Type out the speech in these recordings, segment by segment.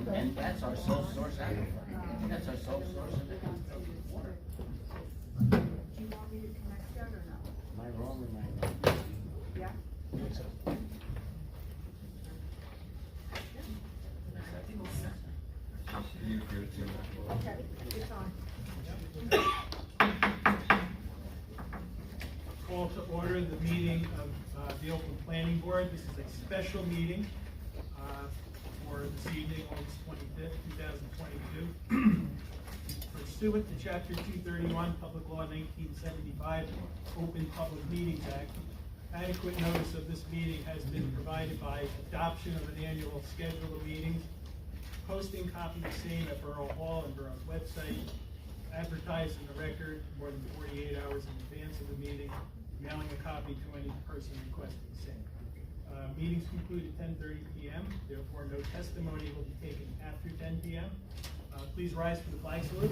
And that's our sole source aquifer. That's our sole source of water. Do you want me to connect that or no? Am I wrong or am I right? Yeah? Okay, it's on. Call to order the meeting of the Oakland Planning Board. This is a special meeting for this evening, August 25th, 2022. Pursuant to Chapter 231, Public Law 1975, Open Public Meetings Act, adequate notice of this meeting has been provided by adoption of an annual schedule of meetings, posting copies of same at Borough Hall and Borough's website, advertising the record more than 48 hours in advance of the meeting, mailing a copy to any person requesting the same. Meetings conclude at 10:30 p.m. Therefore, no testimony will be taken after 10 p.m. Please rise for the flag salute.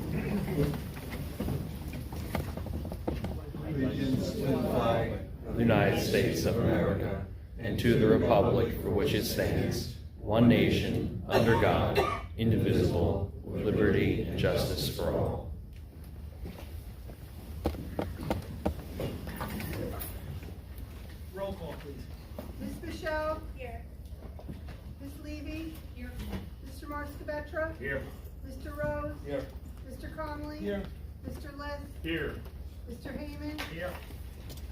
Allegiance to the flag of the United States of America and to the republic for which it stands, one nation, under God, indivisible, with liberty and justice for all. Roll call, please. Ms. Michelle? Here. Ms. Levy? Here. Mr. Marskavetra? Here. Mr. Rose? Here. Mr. Conley? Here. Mr. List? Here. Mr. Heyman? Here.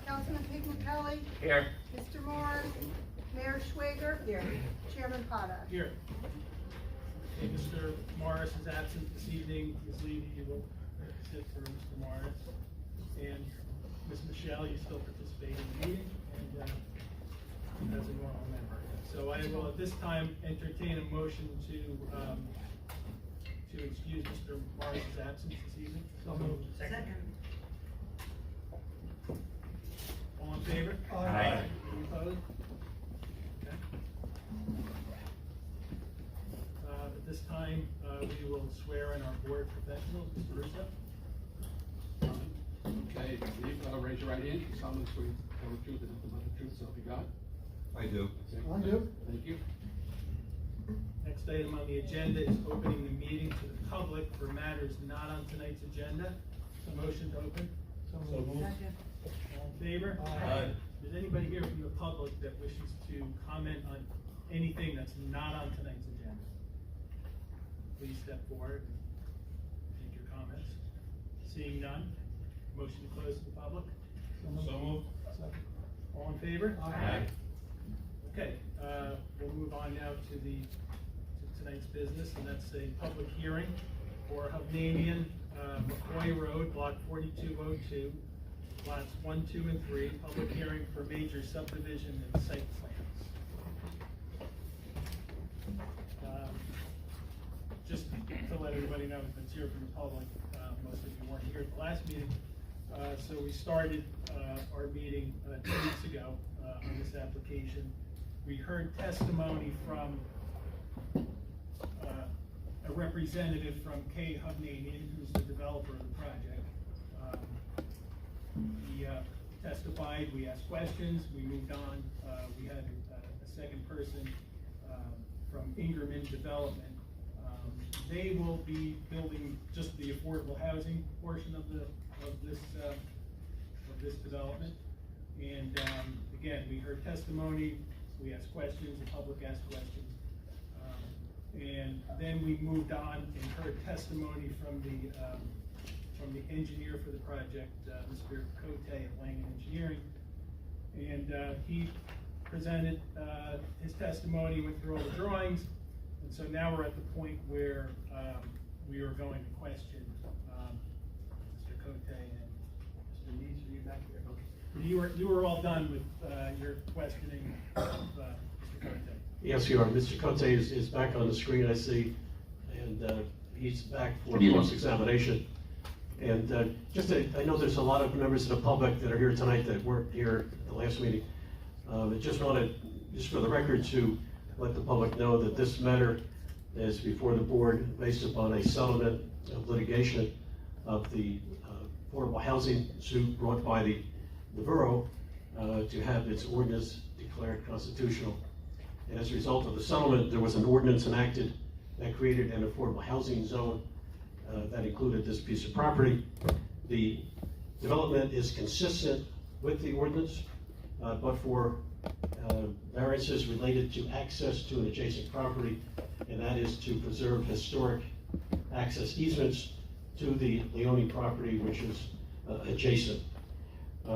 Councilman Pigmatelli? Here. Mr. Morris? Mayor Schwager? Here. Chairman Potter? Here. Okay, Mr. Morris is absent this evening. Ms. Levy, you will sit for Mr. Morris. And Ms. Michelle, you still participate in the meeting and as a normal member. So I will at this time entertain a motion to excuse Mr. Morris's absence this evening. So moved. Second. All in favor? Aye. Any opposed? Okay. At this time, we will swear in our board professionals, Mr. Russo. Okay, Steve, raise your right hand. You solemnly swear to tell the truth and nothing but the truth, so help you God. I do. I do. Thank you. Next item on the agenda is opening the meeting to the public for matters not on tonight's agenda. So motion to open? So moved. All in favor? Aye. Is anybody here from the public that wishes to comment on anything that's not on tonight's agenda? Please step forward and make your comments. Seeing none, motion to close to the public? So moved. All in favor? Aye. Okay, we'll move on now to tonight's business, and that's a public hearing for Hovnanian McCoy Road, block 4202, lots 1, 2, and 3, public hearing for major subdivision and site plans. Just to let everybody know that's here from the public, most of you weren't here at the last meeting. So we started our meeting 2 weeks ago on this application. We heard testimony from a representative from K. Hovnanian, who's the developer of the project. He testified, we asked questions, we moved on. We had a second person from Ingerman Development. They will be building just the affordable housing portion of this development. And again, we heard testimony, we asked questions, the public asked questions. And then we moved on and heard testimony from the engineer for the project, Mr. Cote of Langen Engineering. And he presented his testimony, went through all the drawings. And so now we're at the point where we are going to question Mr. Cote and Mr. Neese. Are you back here? Okay. You were all done with your questioning of Mr. Cote. Yes, you are. Mr. Cote is back on the screen, I see, and he's back for cross-examination. And I know there's a lot of members of the public that are here tonight that weren't here at the last meeting. I just wanted, just for the record, to let the public know that this matter is before the board based upon a settlement of litigation of the affordable housing suit brought by the borough to have its ordinance declared constitutional. And as a result of the settlement, there was an ordinance enacted that created an affordable housing zone that included this piece of property. The development is consistent with the ordinance, but for variances related to access to an adjacent property, and that is to preserve historic access easements to the Leone property, which is adjacent.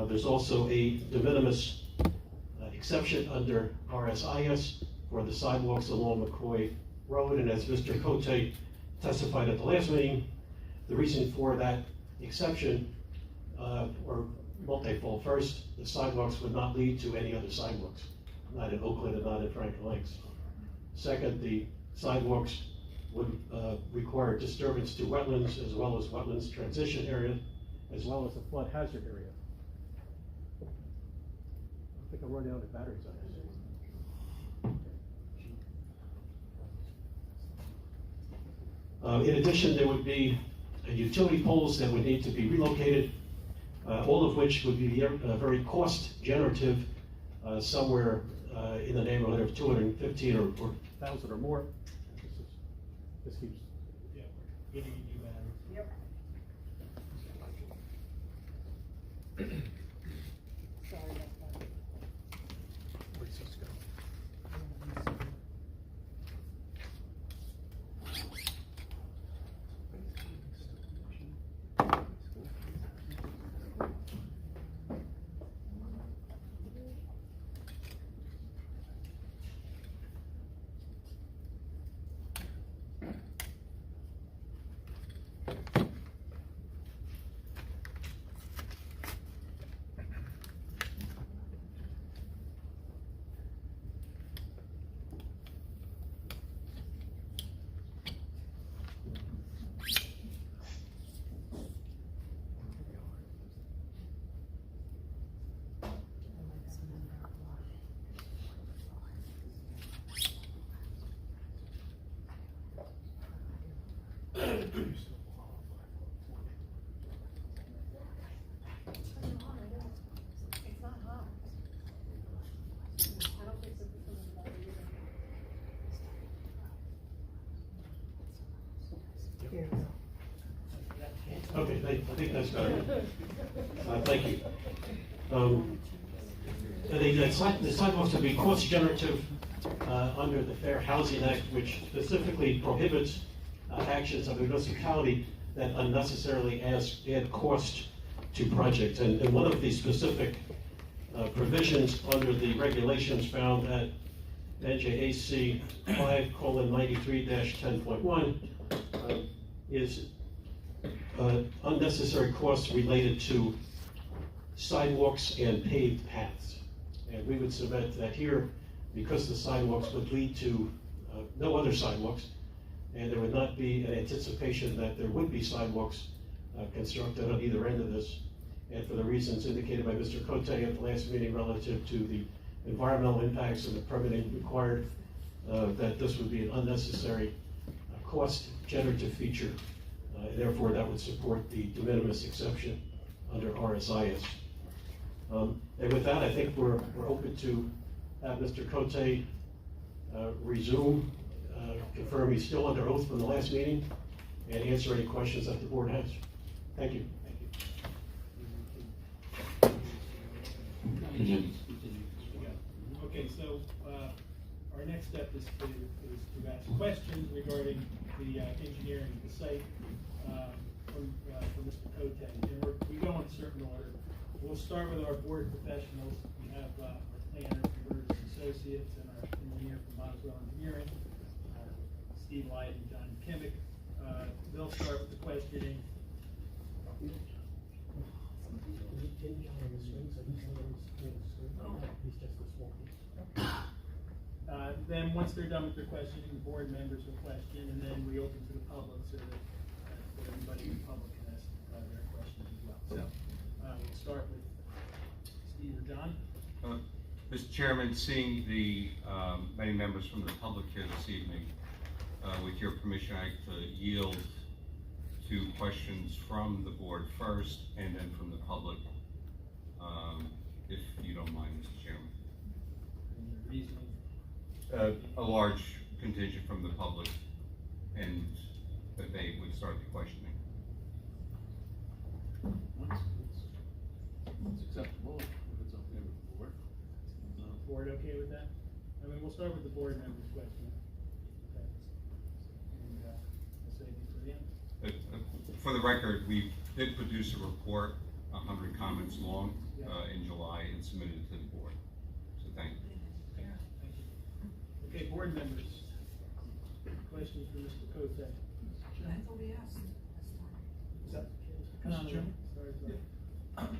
There's also a de minimis exception under RSIS for the sidewalks along McCoy Road, and as Mr. Cote testified at the last meeting, the reason for that exception or multifold. First, the sidewalks would not lead to any other sidewalks, not in Oakland and not in Franklin Lakes. Second, the sidewalks would require disturbance to wetlands as well as wetlands transition area, as well as the flood hazard area. I think I'm running out of batteries on this. In addition, there would be utility poles that would need to be relocated, all of which would be very cost generative, somewhere in the neighborhood of 215 or 1,000 or more. This keeps. Yeah, getting new batteries. Yep. Sorry about that. Where's this go? It's not hot. I don't think so. Here we go. Okay, I think that's better. Thank you. The sidewalks would be cost generative under the Fair Housing Act, which specifically prohibits actions of a municipality that unnecessarily add cost to projects. And one of the specific provisions under the regulations found at NJAC 5:93-10.1 is unnecessary costs related to sidewalks and paved paths. And we would submit that here, because the sidewalks would lead to no other sidewalks, and there would not be an anticipation that there would be sidewalks constructed on either end of this, and for the reasons indicated by Mr. Cote at the last meeting relative to the environmental impacts and the permitting required, that this would be an unnecessary cost generative feature. Therefore, that would support the de minimis exception under RSIS. And with that, I think we're open to have Mr. Cote resume, confirm he's still under oath from the last meeting, and answer any questions that the board has. Thank you. Okay, so our next step is to ask questions regarding the engineering of the site from Mr. Cote. And we go in a certain order. We'll start with our board professionals. We have our planner, Burgess Associates, and our engineer from Boswell Engineering, Steve Light and John Kimmick. They'll start with the questioning. Then once they're done with their questioning, the board members will question, and then we open to the public so that everybody in the public can ask their questions as well. So we'll start with Steve or John. Mr. Chairman, seeing the many members from the public here this evening, with your permission, I'd like to yield to questions from the board first and then from the public, if you don't mind, Mr. Chairman. And your reasoning. A large contingent from the public and that they would start the questioning. It's acceptable if it's okay with the board. Board okay with that? I mean, we'll start with the board members' question. Okay. And, we'll save you for the end. For the record, we did produce a report, 100 comments long, in July, and submitted it to the board. So thank you. Thank you. Okay, board members. Questions for Mr. Cote? That's what we asked last time. Mr. Chairman? Sorry.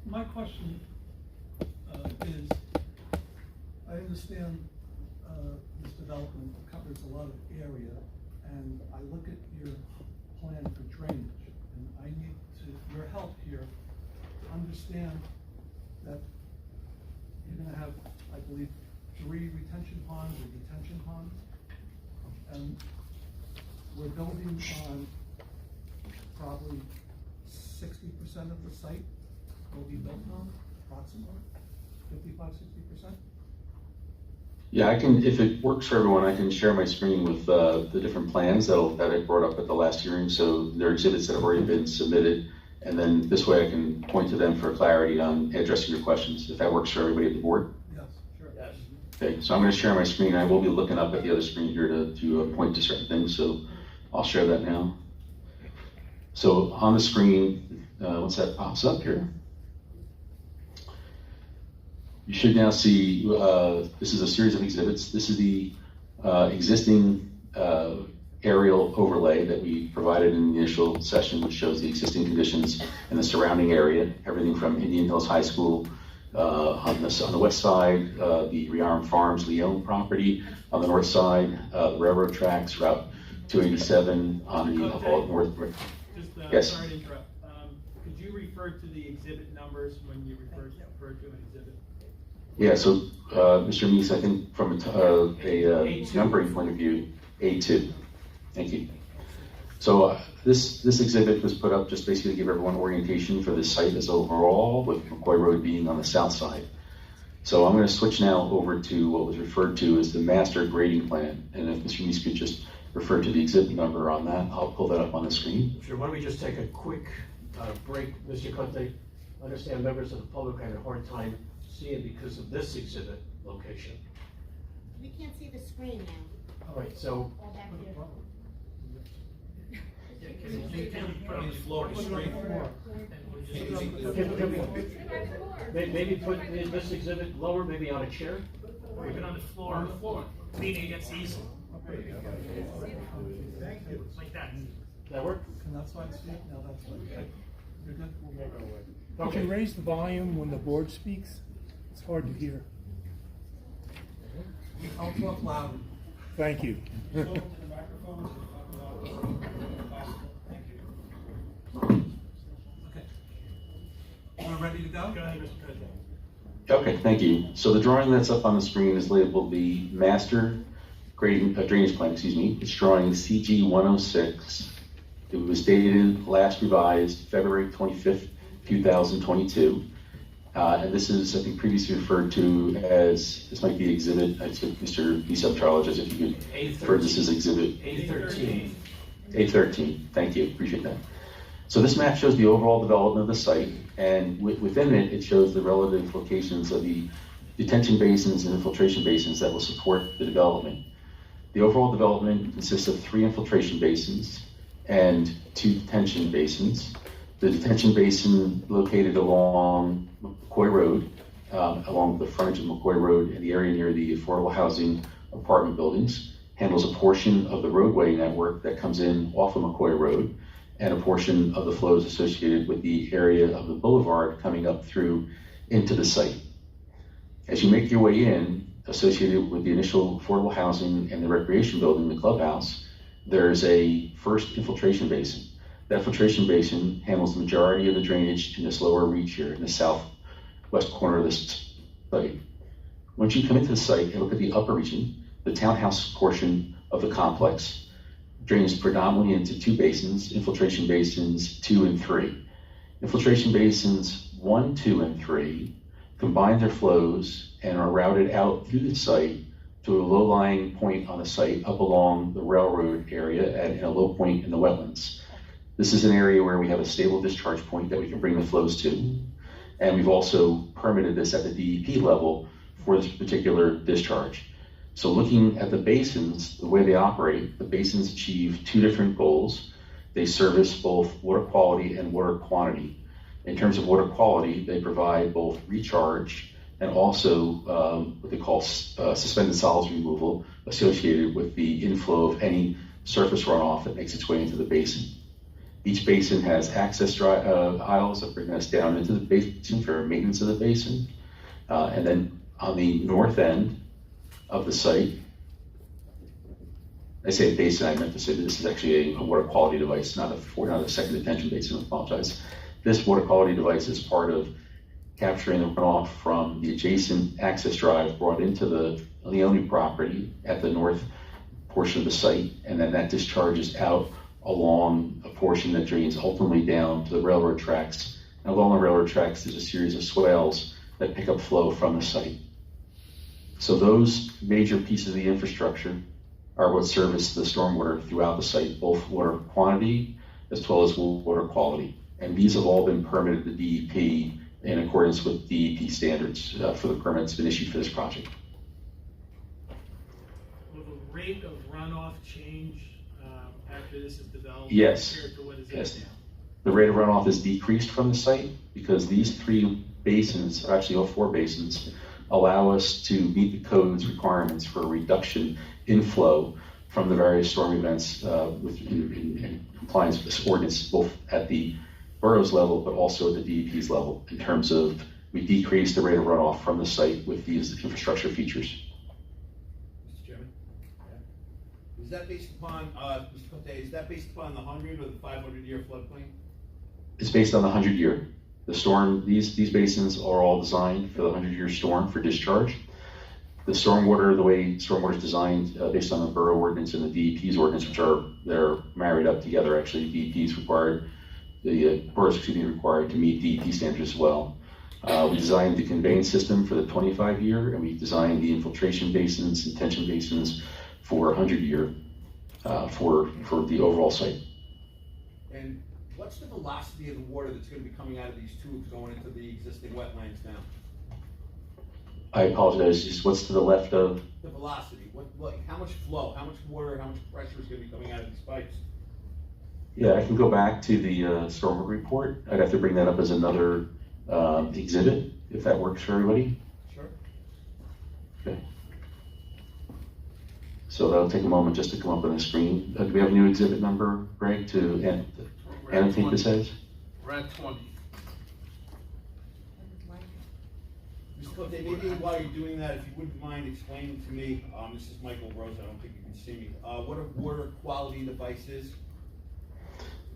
My question is, I understand this development covers a lot of area, and I look at your plan for drainage, and I need your help here to understand that you're gonna have, I believe, 3 retention ponds or detention ponds, and we're building on probably 60% of the site will be built on, approximately 55–60%. Yeah, I can, if it works for everyone, I can share my screen with the different plans that I brought up at the last hearing. So there are exhibits that have already been submitted, and then this way I can point to them for clarity on addressing your questions, if that works for everybody at the board. Yes. Sure. Yes. Okay, so I'm going to share my screen. I will be looking up at the other screen here to point to certain things, so I'll share that now. So on the screen, once that pops up here, you should now see, this is a series of exhibits. This is the existing aerial overlay that we provided in the initial session, which shows the existing conditions in the surrounding area, everything from Indian Hills High School on the west side, the Rearm Farms Leone property on the north side, the railroad tracks, Route 287 on the north. Just, yes. Sorry to interrupt. Could you refer to the exhibit numbers when you refer to an exhibit? Yeah, so Mr. Meese, I think from a numbering point of view, A2. Thank you. So this exhibit was put up just basically to give everyone orientation for the site as overall, with McCoy Road being on the south side. So I'm going to switch now over to what was referred to as the master grading plan. And if Mr. Meese could just refer to the exhibit number on that, I'll pull that up on the screen. Sure, why don't we just take a quick break, Mr. Conte? I understand members of the public had a hard time seeing because of this exhibit location. We can't see the screen now. All right, so All back here. Put on the floor, the screen. maybe put this exhibit lower, maybe on a chair. Leave it on the floor. On the floor. Leaning against the easel. Like that. That work? And that's why I see it now, that's why. You're good? Could you raise the volume when the board speaks? It's hard to hear. I'll talk louder. Thank you. Okay. We're ready to go? Go ahead, Mr. President. Okay, thank you. So the drawing that's up on the screen is labeled the master drainage plan, excuse me. It's drawing CG 106. It was dated, last revised, February 25th, 2022. And this is, I think, previously referred to as, this might be exhibit, I took Mr. Bishop Charles, if you could refer to this as exhibit A13. A13, thank you, appreciate that. So this map shows the overall development of the site, and within it, it shows the relative locations of the detention basins and infiltration basins that will support the development. The overall development consists of 3 infiltration basins and 2 detention basins. The detention basin located along McCoy Road, along the frontage of McCoy Road in the area near the affordable housing apartment buildings, handles a portion of the roadway network that comes in off of McCoy Road, and a portion of the flows associated with the area of the boulevard coming up through into the site. As you make your way in, associated with the initial affordable housing and the recreation building, the clubhouse, there's a first infiltration basin. That filtration basin handles the majority of the drainage in this lower reach here in the southwest corner of this site. Once you come into the site and look at the upper region, the townhouse portion of the complex drains predominantly into 2 basins, infiltration basins 2 and 3. Infiltration basins 1, 2, and 3 combine their flows and are routed out through the site to a low-lying point on the site up along the railroad area and a low point in the wetlands. This is an area where we have a stable discharge point that we can bring the flows to. And we've also permitted this at the DEP level for this particular discharge. So looking at the basins, the way they operate, the basins achieve two different goals. They service both water quality and water quantity. In terms of water quality, they provide both recharge and also what they call suspended solids removal associated with the inflow of any surface runoff that makes its way into the basin. Each basin has access aisles that bring us down into the basin for maintenance of the basin. And then on the north end of the site, I say basin, I meant to say this is actually a water quality device, not a second detention basin, I apologize. This water quality device is part of capturing the runoff from the adjacent access drive brought into the Leone property at the north portion of the site, and then that discharges out along a portion that drains ultimately down to the railroad tracks. And along the railroad tracks, there's a series of swales that pick up flow from the site. So those major pieces of the infrastructure are what service the stormwater throughout the site, both water quantity as well as water quality. And these have all been permitted to DEP in accordance with DEP standards for the permits been issued for this project. Will the rate of runoff change after this is developed? Yes. Compared to what is Yes. now? The rate of runoff is decreased from the site because these three basins, actually all four basins, allow us to meet the code's requirements for a reduction in flow from the various storm events in compliance with this ordinance, both at the borough's level, but also at the DEP's level, in terms of we decrease the rate of runoff from the site with these infrastructure features. Mr. Chairman? Is that based upon, Mr. Conte, is that based upon the 100 or the 500-year floodplain? It's based on the 100-year. The storm, these basins are all designed for the 100-year storm for discharge. The stormwater, the way stormwater is designed based on the borough ordinance and the DEP's ordinance, they're married up together. Actually, DEP's required, the borough's required to meet DEP standards as well. We designed the conveyance system for the 25-year, and we designed the infiltration basins and tension basins for 100-year for the overall site. And what's the velocity of the water that's going to be coming out of these tubes going into the existing wetlands now? I apologize, just what's to the left of? The velocity, how much flow, how much water, how much pressure is going to be coming out of these pipes? Yeah, I can go back to the stormwater report. I'd have to bring that up as another exhibit, if that works for everybody. Sure. Okay. So that'll take a moment just to come up on the screen. Do we have a new exhibit number, Greg, to annotate this as? We're at 20. Mr. Conte, maybe while you're doing that, if you wouldn't mind explaining to me, this is Michael Rose, I don't think you can see me, what a water quality device is?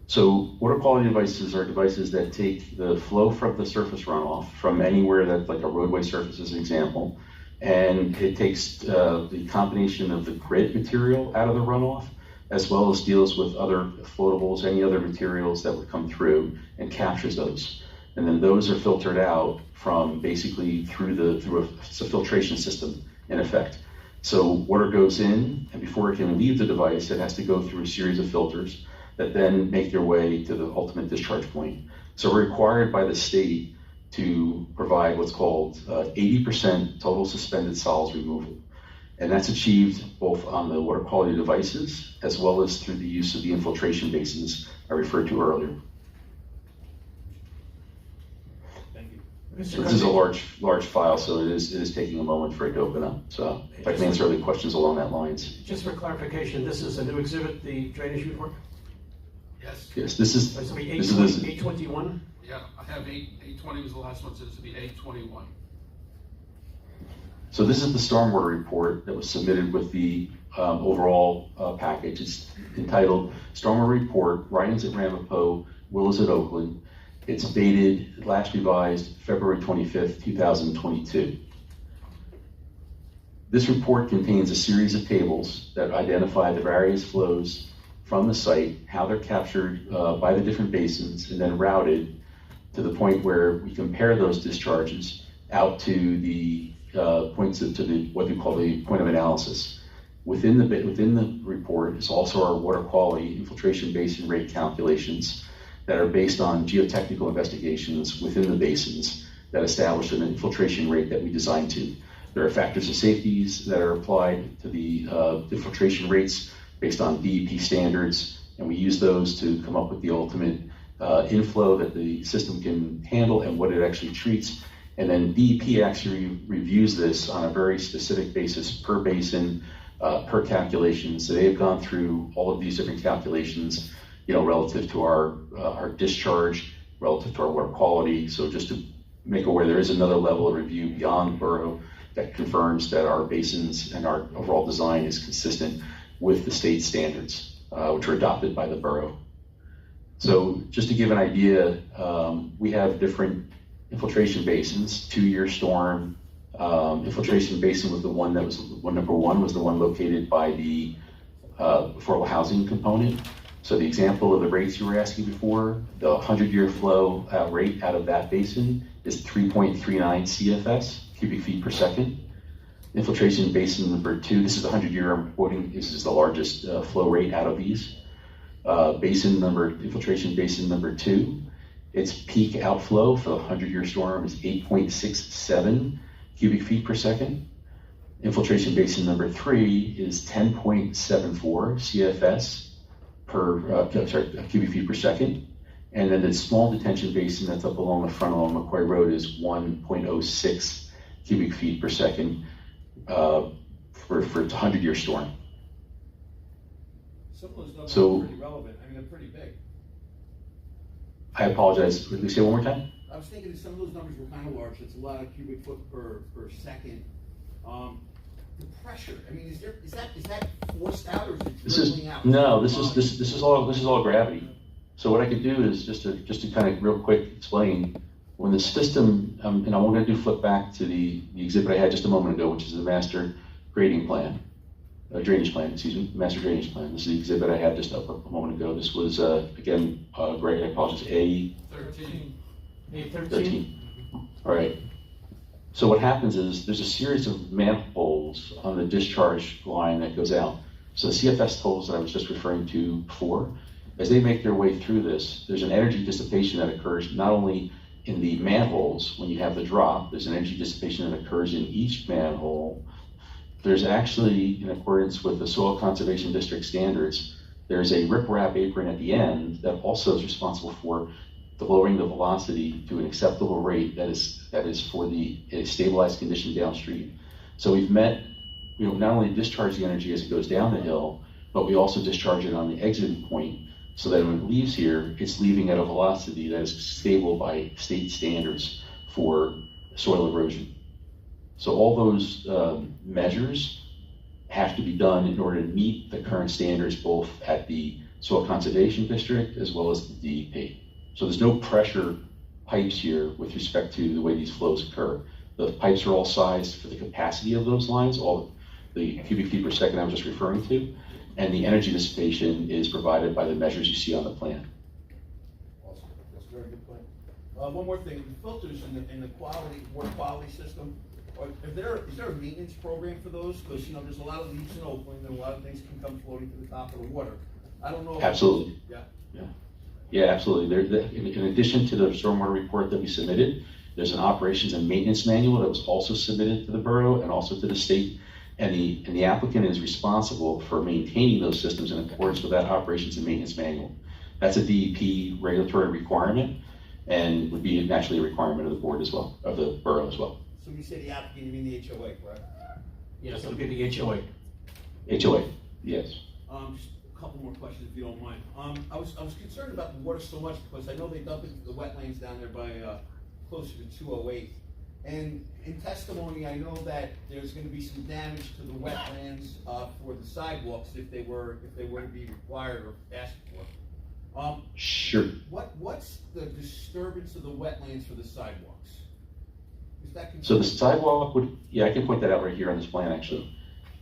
So water quality devices are devices that take the flow from the surface runoff from anywhere that, like a roadway surface as an example, and it takes the combination of the grit material out of the runoff, as well as deals with other floatables, any other materials that would come through, and captures those. And then those are filtered out from basically through a filtration system in effect. So water goes in, and before it can leave the device, it has to go through a series of filters that then make their way to the ultimate discharge point. So we're required by the state to provide what's called 80% total suspended solids removal. And that's achieved both on the water quality devices as well as through the use of the infiltration basins I referred to earlier. Thank you. So this is a large file, so it is taking a moment for it to open up. So if I can answer any questions along that lines. Just for clarification, this is a new exhibit, the drainage report? Yes. Yes, this is. So it'll be This is 821? Yeah, I have 820 was the last one, so this will be 821. So this is the stormwater report that was submitted with the overall package. It's entitled Stormwater Report, Writings at Ramapo, Willows at Oakland. It's dated, last revised, February 25th, 2022. This report contains a series of tables that identify the various flows from the site, how they're captured by the different basins, and then routed to the point where we compare those discharges out to the points to the, what we call the point of analysis. Within the report is also our water quality infiltration basin rate calculations that are based on geotechnical investigations within the basins that establish an infiltration rate that we designed to. There are factors of safeties that are applied to the infiltration rates based on DEP standards, and we use those to come up with the ultimate inflow that the system can handle and what it actually treats. And then DEP actually reviews this on a very specific basis per basin, per calculation. So they have gone through all of these different calculations, relative to our discharge, relative to our water quality. So just to make aware, there is another level of review beyond the borough that confirms that our basins and our overall design is consistent with the state standards, which are adopted by the borough. So just to give an idea, we have different infiltration basins. 2-year storm infiltration basin was the one that was number one, was the one located by the affordable housing component. So the example of the rates you were asking before, the 100-year flow rate out of that basin is 3.39 CFS, cubic feet per second. Infiltration basin number 2, this is the 100-year I'm quoting, this is the largest flow rate out of these. Infiltration basin number 2, its peak outflow for the 100-year storm is 8.67 cubic feet per second. Infiltration basin number 3 is 10.74 CFS cubic feet per second. And then the small detention basin that's up along the front along McCoy Road is 1.06 cubic feet per second for a 100-year storm. Some of those numbers So, are pretty relevant. I mean, they're pretty big. I apologize. Would we say one more time? I was thinking that some of those numbers were kind of large. It's a lot of cubic foot per second. The pressure. I mean, is that forced out or is it dribbling out? No. This is all gravity. So what I could do is just to kind of real quick explain when the system, and I'm going to flip back to the exhibit I had just a moment ago, which is the master grading plan, drainage plan. Excuse me, master drainage plan. This is the exhibit I had just up a moment ago. This was again grade. I apologize. A13. All right. So what happens is there's a series of manholes on the discharge line that goes out. So the CFS totals that I was just referring to before, as they make their way through this, there's an energy dissipation that occurs not only in the manholes when you have the drop, there's an energy dissipation that occurs in each manhole. There's actually, in accordance with the Soil Conservation District standards, there's a riprap apron at the end that also is responsible for lowering the velocity to an acceptable rate that is for the stabilized condition downstream. So we've met, not only discharge the energy as it goes down the hill, but we also discharge it on the exiting point so that when it leaves here, it's leaving at a velocity that is stable by state standards for soil erosion. So all those measures have to be done in order to meet the current standards both at the Soil Conservation District as well as the DEP. So there's no pressure pipes here with respect to the way these flows occur. The pipes are all sized for the capacity of those lines, all the cubic feet per second I was just referring to, and the energy dissipation is provided by the measures you see on the plan. Awesome. That's a very good point. One more thing, the filters in the water quality system, is there a maintenance program for those? Because there's a lot of leaks in Oakland and a lot of things can come floating to the top of the water. I don't know. Absolutely. Yeah. Yeah, absolutely. In addition to the stormwater report that we submitted, there's an operations and maintenance manual that was also submitted to the borough and also to the state. And the applicant is responsible for maintaining those systems in accordance with that operations and maintenance manual. That's a DEP regulatory requirement and would be naturally a requirement of the board as well, of the borough as well. So when you say the applicant, you mean the HOA, correct? Yes, it'll be the HOA. HOA, yes. Just a couple more questions if you don't mind. I was concerned about the water so much because I know they dump into the wetlands down there by closer to 208. And in testimony, I know that there's going to be some damage to the wetlands for the sidewalks if they were to be required or asked for. Sure. What's the disturbance of the wetlands for the sidewalks? Is that So the sidewalk would, I can point that out right here on this plan actually.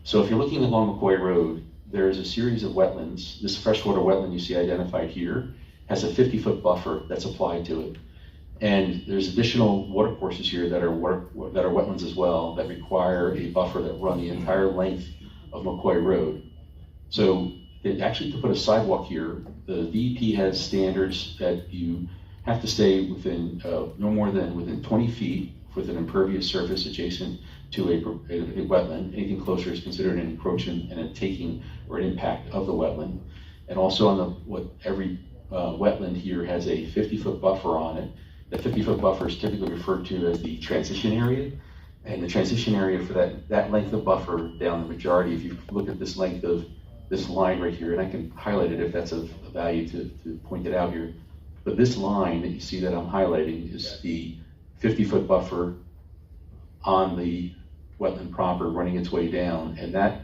So if you're looking along McCoy Road, there is a series of wetlands. This freshwater wetland you see identified here has a 50-foot buffer that's applied to it. And there's additional water courses here that are wetlands as well, that require a buffer that run the entire length of McCoy Road. So actually, to put a sidewalk here, the DEP has standards that you have to stay within no more than within 20 feet with an impervious surface adjacent to a wetland. Anything closer is considered an encroachment and a taking or an impact of the wetland. And also on every wetland here has a 50-foot buffer on it. The 50-foot buffer is typically referred to as the transition area. And the transition area for that length of buffer down the majority, if you look at this length of this line right here, and I can highlight it if that's of value to point it out here. But this line that you see that I'm highlighting is the 50-foot buffer on the wetland proper running its way down. And that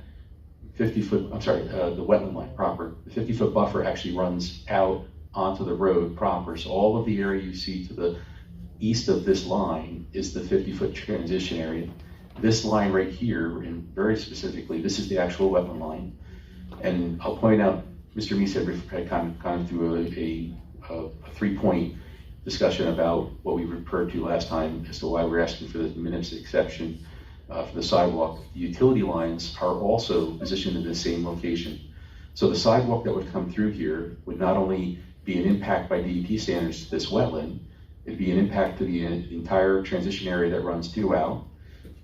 50-foot, the wetland line proper, the 50-foot buffer actually runs out onto the road proper. So all of the area you see to the east of this line is the 50-foot transition area. This line right here, and very specifically, this is the actual wetland line. And I'll point out, Mr. Meese had kind of through a 3-point discussion about what we referred to last time as to why we're asking for the minutes exception for the sidewalk. The utility lines are also positioned in the same location. So the sidewalk that would come through here would not only be an impact by DEP standards to this wetland, it'd be an impact to the entire transition area that runs throughout,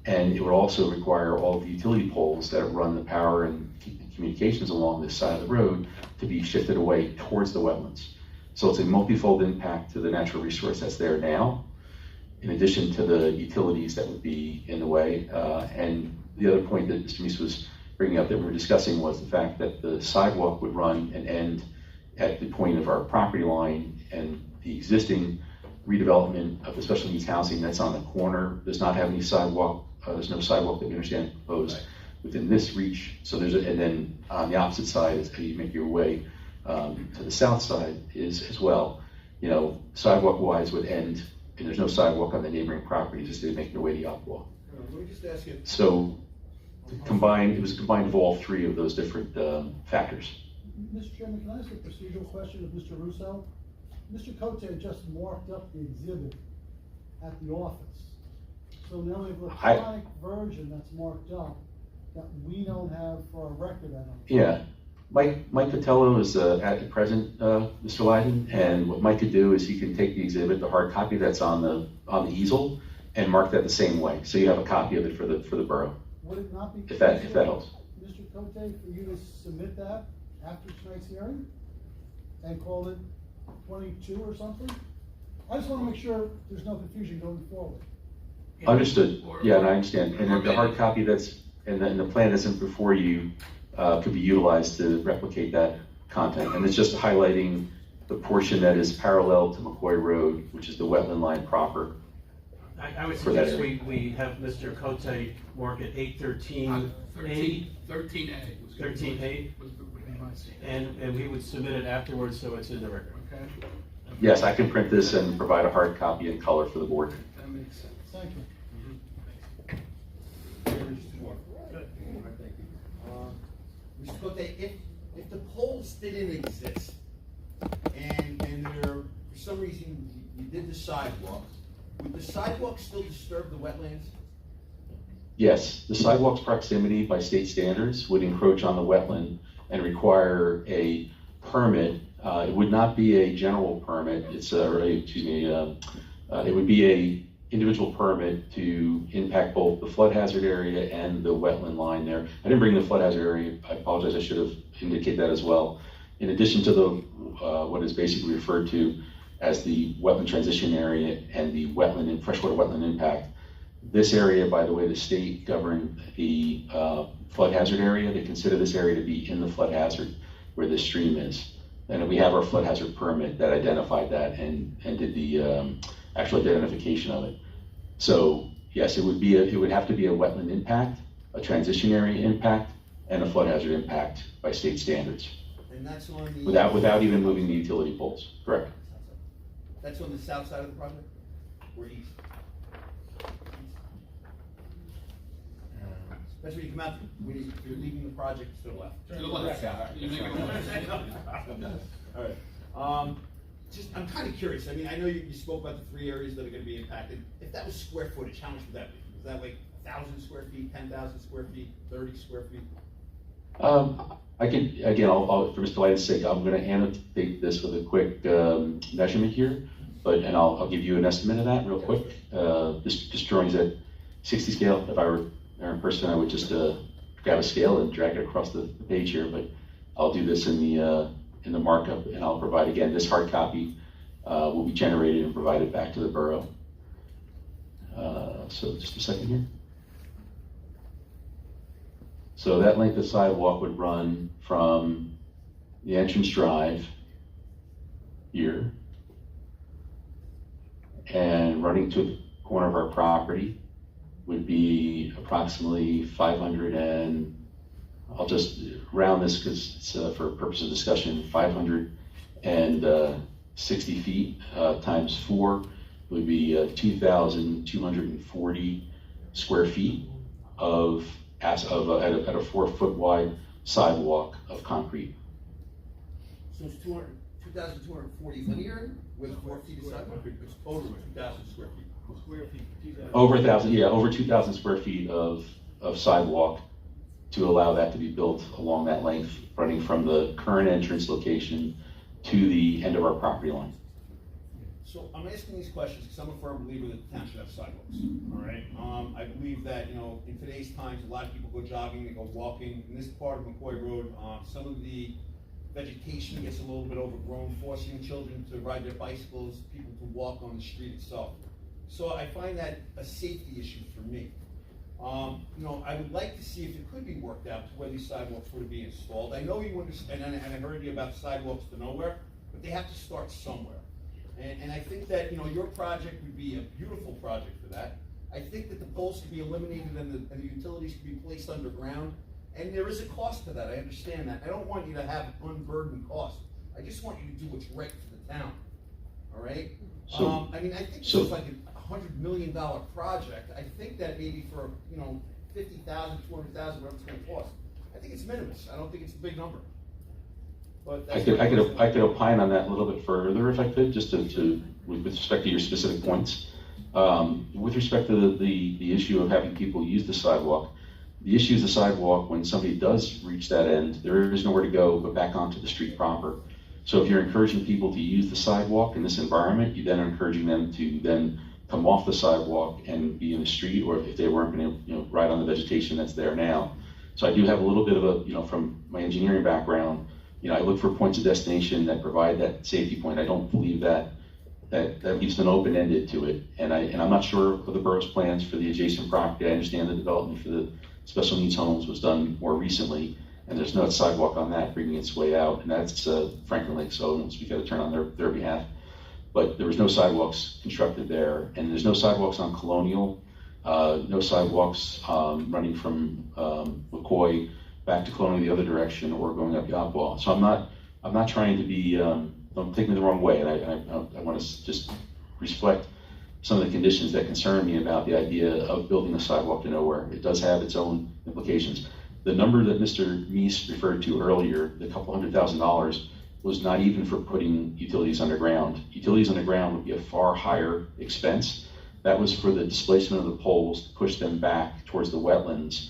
and it would also require all of the utility poles that run the power and communications along this side of the road to be shifted away towards the wetlands. So it's a multifold impact to the natural resource that's there now, in addition to the utilities that would be in the way. And the other point that Mr. Meese was bringing up that we were discussing was the fact that the sidewalk would run and end at the point of our property line, and the existing redevelopment of the special needs housing that's on the corner does not have any sidewalk. There's no sidewalk that we understand proposed within this reach. So and then on the opposite side, as you make your way to the south side is as well, sidewalk-wise would end, and there's no sidewalk on the neighboring properties as they make their way to the walk. Let me just ask you. So it was combined of all three of those different factors. Mr. Chairman, can I ask a procedural question of Mr. Russo? Mr. Cote just marked up the exhibit at the office. So now we have an electronic version that's marked up that we don't have for our record. Yeah. Mike Patello is at present, Mr. Leiden, and what Mike could do is he can take the exhibit, the hard copy that's on the easel, and mark that the same way. So you have a copy of it for the borough. Would it not be if that helps? Mr. Cote, for you to submit that after tonight's hearing and call it 22 or something? I just want to make sure there's no confusion going forward. Understood. Yeah, and I understand. And the hard copy and the plan that's in before you could be utilized to replicate that content. And it's just highlighting the portion that is parallel to McCoy Road, which is the wetland line proper. I would suggest we have Mr. Cote mark at 813A. 13A. 13A. And we would submit it afterwards so it's in the record. Okay. Yes, I can print this and provide a hard copy in color for the board. That makes sense. Thank you. Mr. Cote, if the poles didn't exist and there, for some reason you did the sidewalk, would the sidewalk still disturb the wetlands? Yes, the sidewalk's proximity by state standards would encroach on the wetland and require a permit. It would not be a general permit. It would be a individual permit to impact both the flood hazard area and the wetland line there. I didn't bring the flood hazard area. I apologize. I should have indicated that as well. In addition to the what is basically referred to as the wetland transition area and the wetland and freshwater wetland impact. This area, by the way, the state governed the flood hazard area. They consider this area to be in the flood hazard where this stream is. And we have our flood hazard permit that identified that and did the actual identification of it. So yes, it would have to be a wetland impact, a transition area impact, and a flood hazard impact by state standards. And that's on the without even moving the utility poles. Correct. That's on the south side of the project, or east? That's where you come out. When you're leaving the project to the left. To the left. All right. I'm kind of curious. I mean, I know you spoke about the 3 areas that are going to be impacted. If that was square footage, how much would that be? Is that like 1,000 square feet, 10,000 square feet, 30 square feet? I can, again, for Mr. Light's sake, I'm gonna annotate this with a quick, measurement here, and I'll give you an estimate of that real quick. This drawing's at 60 scale. If I were there in person, I would just, grab a scale and drag it across the page here, but I'll do this in the markup, and I'll provide, again, this hard copy, will be generated and provided back to the borough. So just a second here. So that length of sidewalk would run from the entrance drive here and running to the corner of our property would be approximately 500 and, I'll just round this because it's for purpose of discussion, 560 feet times 4 would be 2,240 square feet at a 4-foot wide sidewalk of concrete. So it's 2,240 linear with 4 feet of sidewalk? It's over 2,000 square feet. Over 1,000, yeah, over 2,000 square feet of sidewalk to allow that to be built along that length, running from the current entrance location to the end of our property line. So I'm asking these questions because I'm a firm believer that the town should have sidewalks, all right? I believe that, in today's times, a lot of people go jogging, they go walking. In this part of McCoy Road, some of the vegetation gets a little bit overgrown, forcing children to ride their bicycles, people to walk on the street itself. So I find that a safety issue for me. I would like to see if it could be worked out to where these sidewalks were to be installed. I know you understand, and I heard you about sidewalks to nowhere, but they have to start somewhere. And I think that, your project would be a beautiful project for that. I think that the poles could be eliminated and the utilities could be placed underground. And there is a cost to that, I understand that. I don't want you to have unburdened costs. I just want you to do what's right for the town, all right? So, I think this is like a $100 million project. I think that maybe for, $50,000, $200,000, whatever it's gonna cost. I think it's minimus. I don't think it's a big number. But I could opine on that a little bit further if I could, just to with respect to your specific points. With respect to the issue of having people use the sidewalk, the issue is the sidewalk, when somebody does reach that end, there is nowhere to go but back onto the street proper. So if you're encouraging people to use the sidewalk in this environment, you then are encouraging them to then come off the sidewalk and be in the street, or if they weren't going to ride on the vegetation that's there now. So I do have a little bit of a, from my engineering background, I look for points of destination that provide that safety point. I don't believe that leaves an open-ended to it. And I'm not sure of the borough's plans for the adjacent property. I understand the development for the special needs homes was done more recently, and there's no sidewalk on that bringing its way out, and that's Franklin Lake, so we got to turn on their behalf. But there was no sidewalks constructed there, and there's no sidewalks on Colonial, no sidewalks running from McCoy back to Colonial the other direction, or going up Yopwaw. So I'm not trying to be, don't take me the wrong way, and I want to just reflect some of the conditions that concern me about the idea of building a sidewalk to nowhere. It does have its own implications. The number that Mr. Meese referred to earlier, the couple $100,000, was not even for putting utilities underground. Utilities underground would be a far higher expense. That was for the displacement of the poles to push them back towards the wetlands,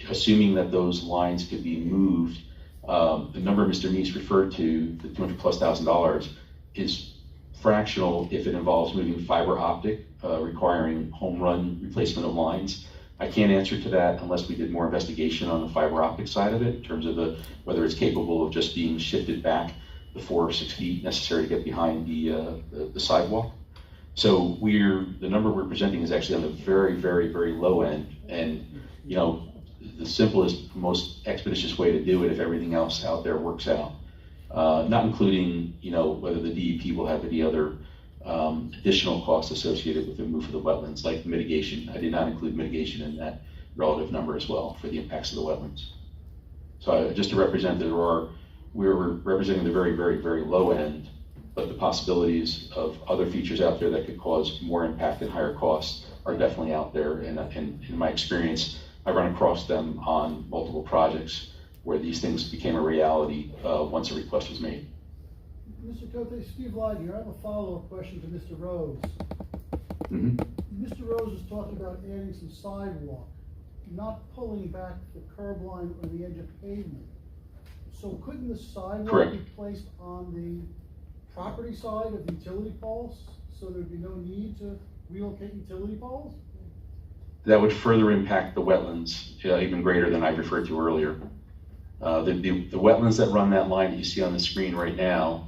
assuming that those lines could be moved. The number Mr. Meese referred to, the $200,000+, is fractional if it involves moving fiber optic, requiring home run replacement of lines. I can't answer to that unless we did more investigation on the fiber optic side of it, in terms of whether it's capable of just being shifted back the 4 or 6 feet necessary to get behind the sidewalk. So the number we're presenting is actually on the very, very, very low end. And, the simplest, most expeditious way to do it if everything else out there works out. Not including, whether the DEP will have any other additional costs associated with the move of the wetlands, like mitigation. I did not include mitigation in that relative number as well for the impacts of the wetlands. So just to represent that we're representing the very, very, very low end, but the possibilities of other features out there that could cause more impact and higher costs are definitely out there. And in my experience, I run across them on multiple projects where these things became a reality once a request was made. Mr. Cote, Steve Lyde here. I have a follow-up question to Mr. Rose. Mhm. Mr. Rose is talking about adding some sidewalk, not pulling back the curb line or the edge of pavement. So couldn't the sidewalk Correct. be placed on the property side of utility poles, so there'd be no need to relocate utility poles? That would further impact the wetlands, even greater than I referred to earlier. The wetlands that run that line that you see on the screen right now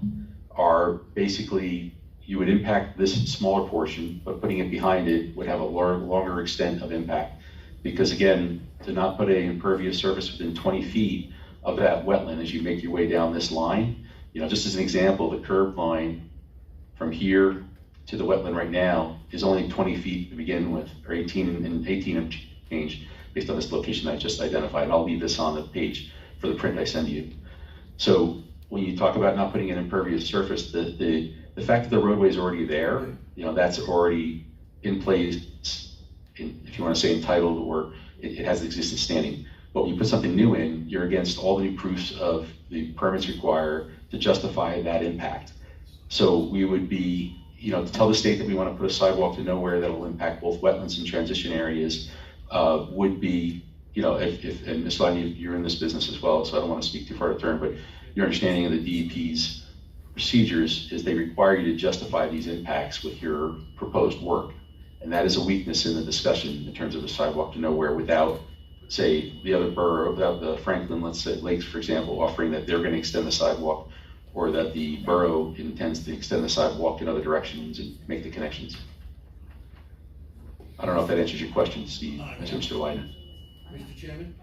are basically, you would impact this smaller portion, but putting it behind it would have a longer extent of impact. Because again, to not put an impervious surface within 20 feet of that wetland as you make your way down this line, just as an example, the curb line from here to the wetland right now is only 20 feet to begin with, or 18 and change based on this location I just identified. I'll leave this on the page for the print I send you. So when you talk about not putting an impervious surface, the fact that the roadway is already there, that's already in place, if you want to say entitled, or it has existing standing. But when you put something new in, you're against all the new proofs of the permits required to justify that impact. So we would be, to tell the state that we want to put a sidewalk to nowhere that will impact both wetlands and transition areas would be, and Ms. Lyne, you're in this business as well, so I don't want to speak too far to turn, but your understanding of the DEP's procedures is they require you to justify these impacts with your proposed work. And that is a weakness in the discussion in terms of a sidewalk to nowhere without, say, the other borough, without the Franklin, let's say Lakes, for example, offering that they're going to extend the sidewalk, or that the borough intends to extend the sidewalk in other directions and make the connections. I don't know if that answers your question, Steve, Mr. Leitner. Mr. Chairman,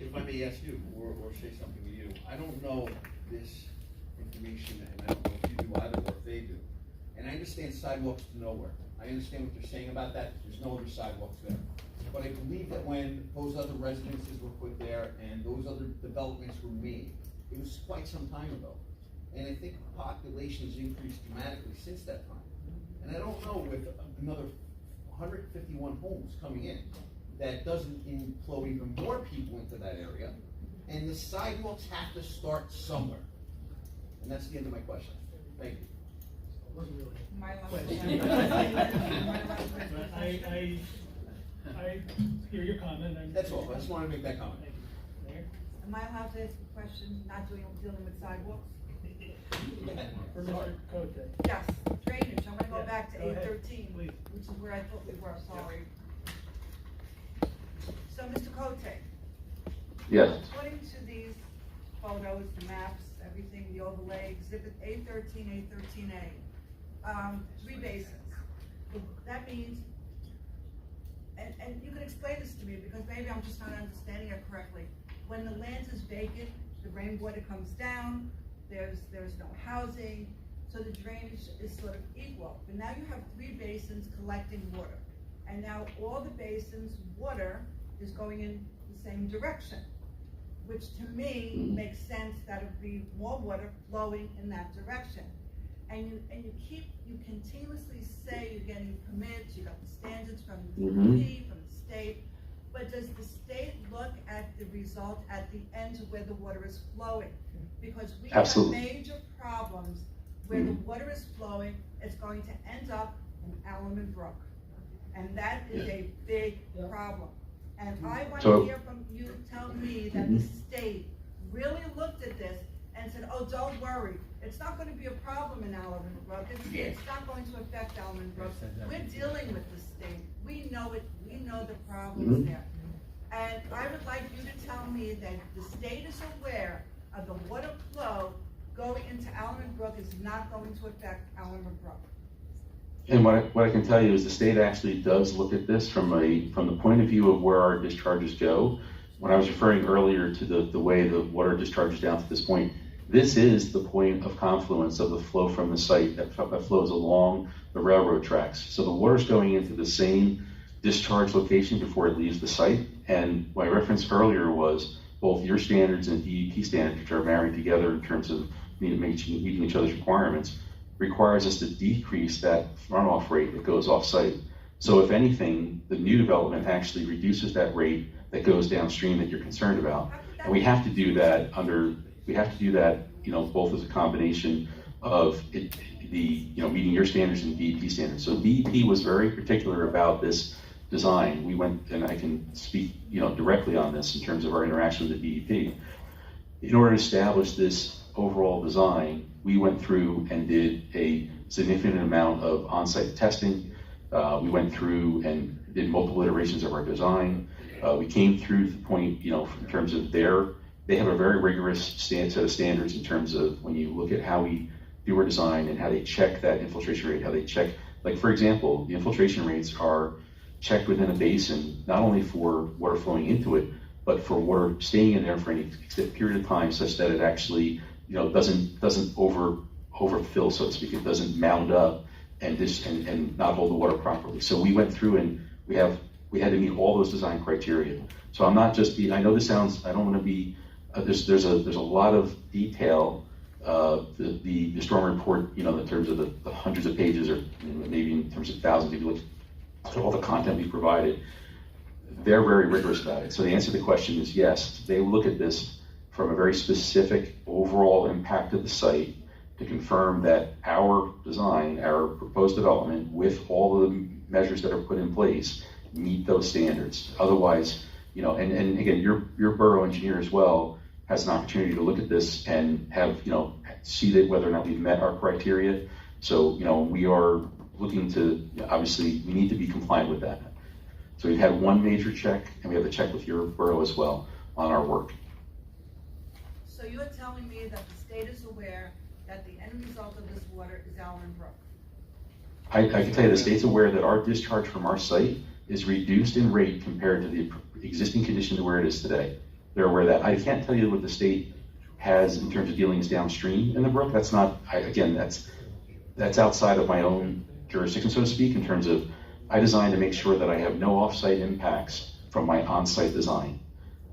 if I may ask you, or say something to you, I don't know this information, and I don't know if you do either or if they do. And I understand sidewalks to nowhere. I understand what they're saying about that. There's no other sidewalks there. But I believe that when those other residences were put there and those other developments were made, it was quite some time ago. And I think the population has increased dramatically since that time. And I don't know, with another 151 homes coming in, that doesn't flow even more people into that area. And the sidewalks have to start somewhere. And that's the end of my question. Thank you. My last Question. I hear your comment. That's all. I just wanted to make that comment. Am I allowed to ask a question, not dealing with sidewalks? For Mr. Cote. Yes, drainage, I'm gonna go back to Go ahead, 813, please. which is where I thought we were, sorry. So, Mr. Cote, Yes. according to these photos, the maps, everything, the overlay, exhibit 813, 813A, 3 basins. That means, and you can explain this to me, because maybe I'm just not understanding it correctly. When the land is vacant, the rainwater comes down, there's no housing, so the drainage is sort of equal. But now you have 3 basins collecting water. And now all the basins' water is going in the same direction, which to me makes sense that it would be more water flowing in that direction. And you continuously say you're getting permits, you got the standards from the DEP, from the state, but does the state look at the result at the end of where the water is flowing? Because we Absolutely. have major problems where the water is flowing, it's going to end up in Allen Brook. And that is a big problem. And I want to hear from you to tell me that the state really looked at this and said, oh, don't worry, it's not going to be a problem in Allen Brook. It's not going to affect Allen Brook. We're dealing with the state. We know it. We know the problems there. And I would like you to tell me that the state is aware of the water flow going into Allen Brook is not going to affect Allen Brook. And what I can tell you is the state actually does look at this from the point of view of where our discharges go. When I was referring earlier to the way the water discharges down to this point, this is the point of confluence of the flow from the site that flows along the railroad tracks. So the water's going into the same discharge location before it leaves the site. And what I referenced earlier was both your standards and DEP standards, which are married together in terms of meeting each other's requirements, requires us to decrease that runoff rate that goes off-site. So if anything, the new development actually reduces that rate that goes downstream that you're concerned about. And we have to do that both as a combination of meeting your standards and DEP standards. So DEP was very particular about this design. We went, and I can speak, directly on this in terms of our interaction with the DEP. In order to establish this overall design, we went through and did a significant amount of on-site testing. We went through and did multiple iterations of our design. We came through the point, in terms of they have a very rigorous set of standards in terms of when you look at how we do our design and how they check that infiltration rate, how they check, like for example, the infiltration rates are checked within a basin, not only for water flowing into it, but for water staying in there for any extended period of time such that it actually, doesn't overfill, so to speak. It doesn't mound up and not hold the water properly. So we went through and we had to meet all those design criteria. So I'm not just I know this sounds, I don't want to be, there's a lot of detail. The storm report, in terms of the hundreds of pages, or maybe in terms of thousands, if you look at all the content we provided, they're very rigorous about it. So the answer to the question is yes. They look at this from a very specific overall impact of the site to confirm that our design, our proposed development, with all of the measures that are put in place, meet those standards. Otherwise, and again, your borough engineer as well has an opportunity to look at this and have, see that whether or not we've met our criteria. So, we are looking to, obviously, we need to be compliant with that. So we've had one major check, and we have a check with your borough as well on our work. So you're telling me that the state is aware that the end result of this water is Allen Brook? I can tell you the state's aware that our discharge from our site is reduced in rate compared to the existing condition to where it is today. They're aware of that. I can't tell you what the state has in terms of dealings downstream in the brook. That's not, that's outside of my own jurisdiction, so to speak, in terms of I designed to make sure that I have no off-site impacts from my on-site design.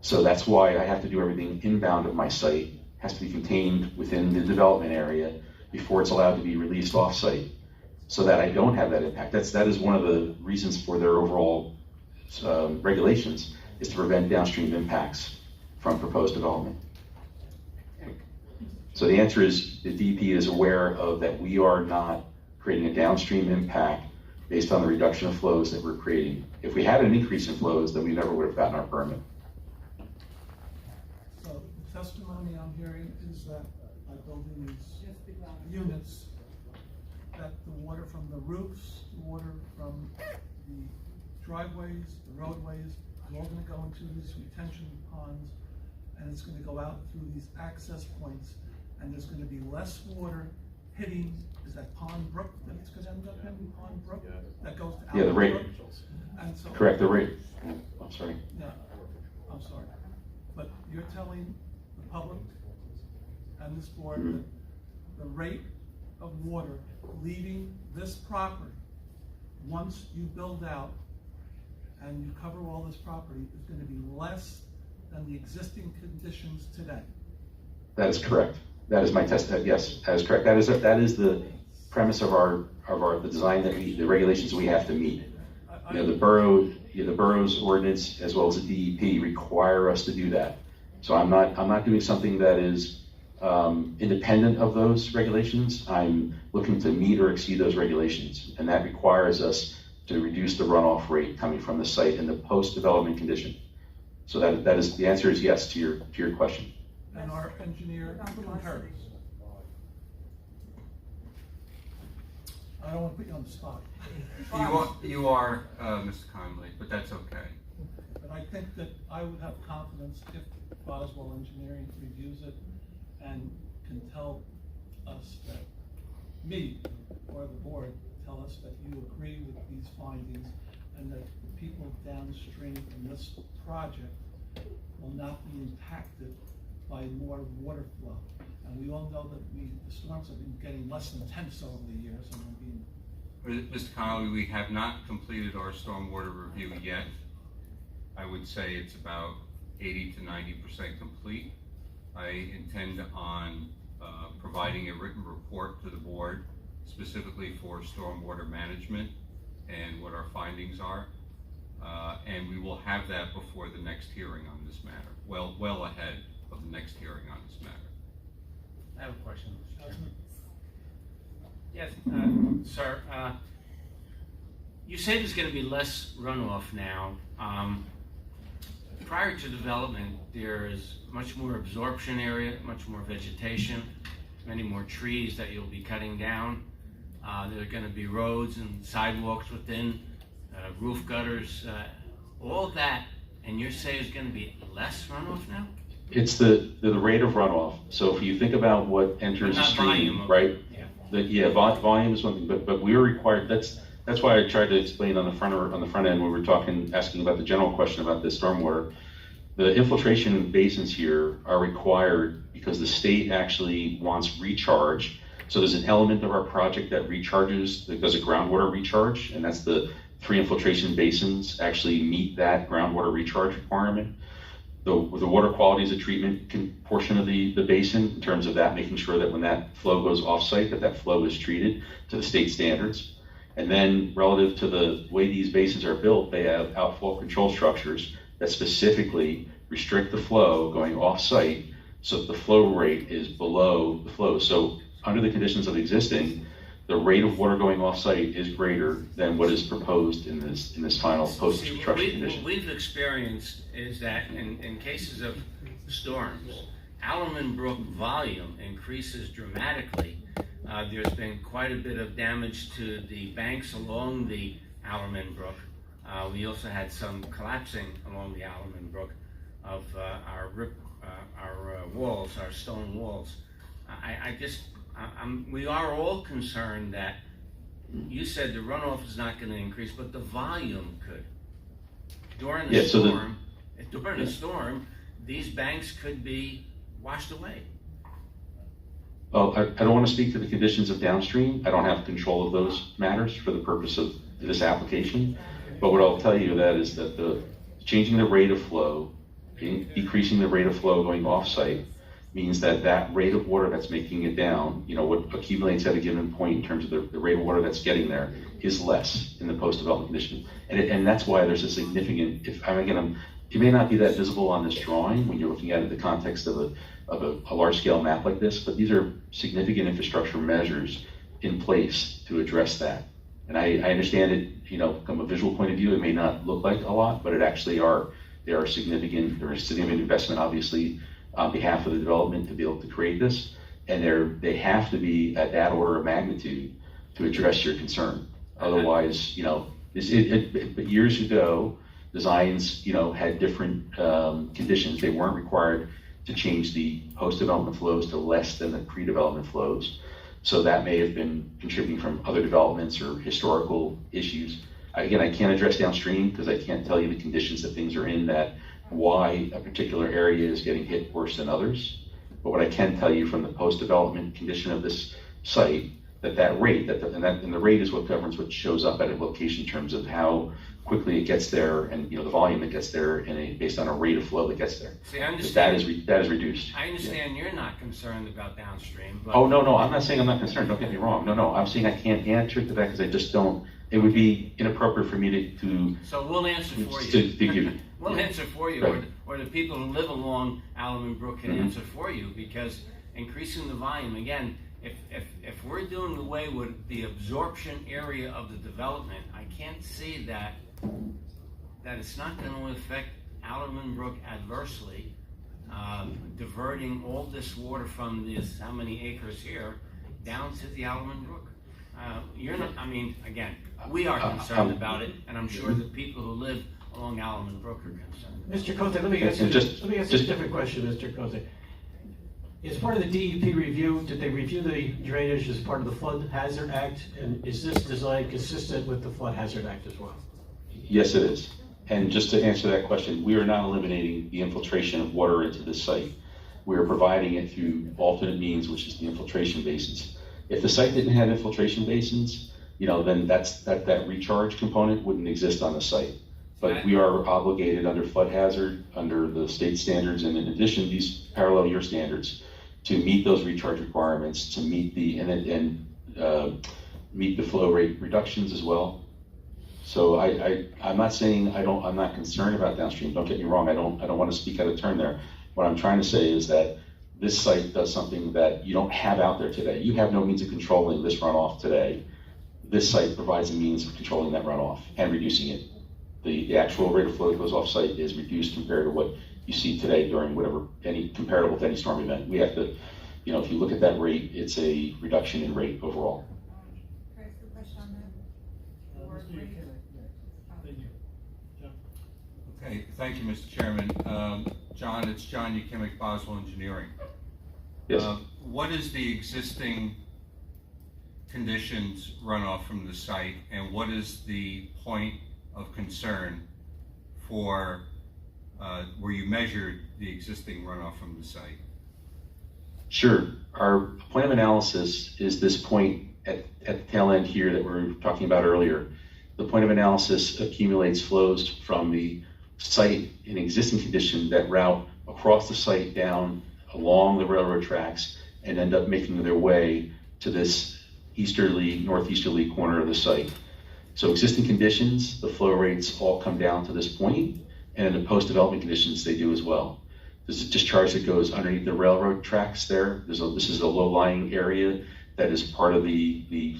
So that's why I have to do everything inbound of my site, has to be contained within the development area before it's allowed to be released off-site, so that I don't have that impact. That is one of the reasons for their overall regulations, is to prevent downstream impacts from proposed development. So the answer is the DEP is aware of that we are not creating a downstream impact based on the reduction of flows that we're creating. If we had an increase in flows, then we never would have gotten our permit. So the testimony I'm hearing is that by building these units, that the water from the roofs, the water from the driveways, the roadways, is all going to go into these retention ponds, and it's going to go out through these access points, and there's going to be less water hitting, is that Pond Brook, that it's going to end up in Pond Brook? That goes to the rate. And so, Correct, the rate. I'm sorry. Yeah, I'm sorry. But you're telling the public and this board that the rate of water leaving this property, once you build out and you cover all this property, is going to be less than the existing conditions today. That is correct. That is my test. Yes, that is correct. That is the premise of the design the regulations we have to meet. The borough's ordinance as well as the DEP require us to do that. So I'm not doing something that is independent of those regulations. I'm looking to meet or exceed those regulations, and that requires us to reduce the runoff rate coming from the site in the post-development condition. So that is the answer is yes to your question. And our engineer concurs. I don't want to put you on the spot. You are, Mr. Conley, but that's okay. But I think that I would have confidence if Boswell Engineering reviews it and can tell us that, me or the board, tell us that you agree with these findings and that the people downstream from this project will not be impacted by more water flow. And we all know that the storms have been getting less intense over the years and will be. Mr. Connolly, we have not completed our stormwater review yet. I would say it's about 80 to 90% complete. I intend on providing a written report to the board specifically for stormwater management and what our findings are. And we will have that before the next hearing on this matter, well ahead of the next hearing on this matter. I have a question, Mr. Chairman. Yes, sir, you say there's gonna be less runoff now. Prior to development, there is much more absorption area, much more vegetation, many more trees that you'll be cutting down. There are gonna be roads and sidewalks within, roof gutters, all that, and you say there's gonna be less runoff now? It's the rate of runoff. So if you think about what enters the But not stream, volume. right? Yeah. Volume is one thing, but we are required, that's why I tried to explain on the front end when we were asking about the general question about the stormwater. The infiltration basins here are required because the state actually wants recharge. So there's an element of our project that recharges, that does a groundwater recharge, and that's the 3 infiltration basins actually meet that groundwater recharge requirement. The water quality is a treatment portion of the basin in terms of that, making sure that when that flow goes off-site, that flow is treated to the state standards. And then relative to the way these basins are built, they have outflow control structures that specifically restrict the flow going off-site so that the flow rate is below the flow. So under the conditions of existing, the rate of water going off-site is greater than what is proposed in this final post-construction condition. What we've experienced is that in cases of storms, Alleman Brook volume increases dramatically. There's been quite a bit of damage to the banks along the Alleman Brook. We also had some collapsing along the Alleman Brook of our walls, our stone walls. We are all concerned that you said the runoff is not going to increase, but the volume could. During the storm, these banks could be washed away. Oh, I don't want to speak to the conditions of downstream. I don't have control of those matters for the purpose of this application. But what I'll tell you that is that changing the rate of flow, decreasing the rate of flow going off-site, means that rate of water that's making it down, what accumulates at a given point in terms of the rate of water that's getting there, is less in the post-development condition. And that's why there's a significant, it may not be that visible on this drawing when you're looking at it in the context of a large-scale map like this, but these are significant infrastructure measures in place to address that. And I understand it, from a visual point of view, it may not look like a lot, but it actually there are significant investment, obviously, on behalf of the development to be able to create this, and they have to be at that order of magnitude to address your concern. Otherwise, but years ago, designs, had different conditions. They weren't required to change the post-development flows to less than the pre-development flows. So that may have been contributing from other developments or historical issues. Again, I can't address downstream because I can't tell you the conditions that things are in, that why a particular area is getting hit worse than others. But what I can tell you from the post-development condition of this site, that rate, and the rate is what governs what shows up at a location in terms of how quickly it gets there, and the volume that gets there, based on a rate of flow that gets there. See, I understand. That is reduced. I understand you're not concerned about downstream. But Oh, no, I'm not saying I'm not concerned, don't get me wrong. No, I'm saying I can't answer to that because I just don't, it would be inappropriate for me to So we'll answer for you. to give. We'll answer for you, Right. or the people who live along Alleman Brook can answer for you, because increasing the volume, again, if we're doing away with the absorption area of the development, I can't see that it's not going to affect Alleman Brook adversely, diverting all this water from this, how many acres here, down to the Alleman Brook. You're not, again, we are concerned about it, and I'm sure the people who live along Alleman Brook are concerned. Mr. Cote, let me ask you a different question, Mr. Cote. As part of the DEP review, did they review the drainage as part of the Flood Hazard Act? And is this design consistent with the Flood Hazard Act as well? Yes, it is. And just to answer that question, we are not eliminating the infiltration of water into this site. We are providing it through alternate means, which is the infiltration basins. If the site didn't have infiltration basins, then that recharge component wouldn't exist on the site. But we are obligated under flood hazard, under the state standards, and in addition, these parallel year standards, to meet those recharge requirements, to meet meet the flow rate reductions as well. So I'm not saying I'm not concerned about downstream. Don't get me wrong. I don't want to speak out of turn there. What I'm trying to say is that this site does something that you don't have out there today. You have no means of controlling this runoff today. This site provides a means of controlling that runoff and reducing it. The actual rate of flow that goes off site is reduced compared to what you see today during whatever, any comparable to any storm event. We have to, you know, if you look at that rate, it's a reduction in rate overall. Can I ask a question on that? Or Mr. rate? Thank you. John? Okay, thank you, Mr. Chairman. John, it's John Yakimic, Boswell Engineering. Yes. What is the existing conditions runoff from the site, and what is the point of concern for where you measured the existing runoff from the site? Sure. Our point of analysis is this point at the tail end here that we were talking about earlier. The point of analysis accumulates flows from the site in existing condition that route across the site down along the railroad tracks and end up making their way to this northeasterly corner of the site. So existing conditions, the flow rates all come down to this point, and in the post-development conditions, they do as well. There's a discharge that goes underneath the railroad tracks there. This is a low-lying area that is part of the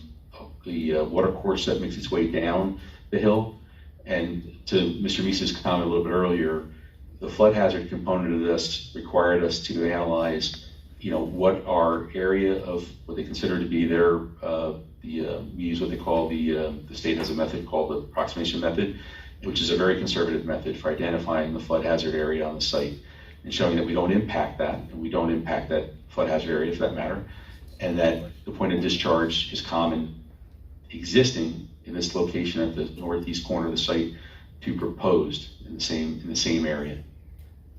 water course that makes its way down the hill. And to Mr. Misa's comment a little bit earlier, the flood hazard component of this required us to analyze, you know, what our area of what they consider to be their, we use what they call the state has a method called the approximation method, which is a very conservative method for identifying the flood hazard area on the site and showing that we don't impact that, and we don't impact that flood hazard area for that matter, and that the point of discharge is common existing in this location at the northeast corner of the site to proposed in the same area.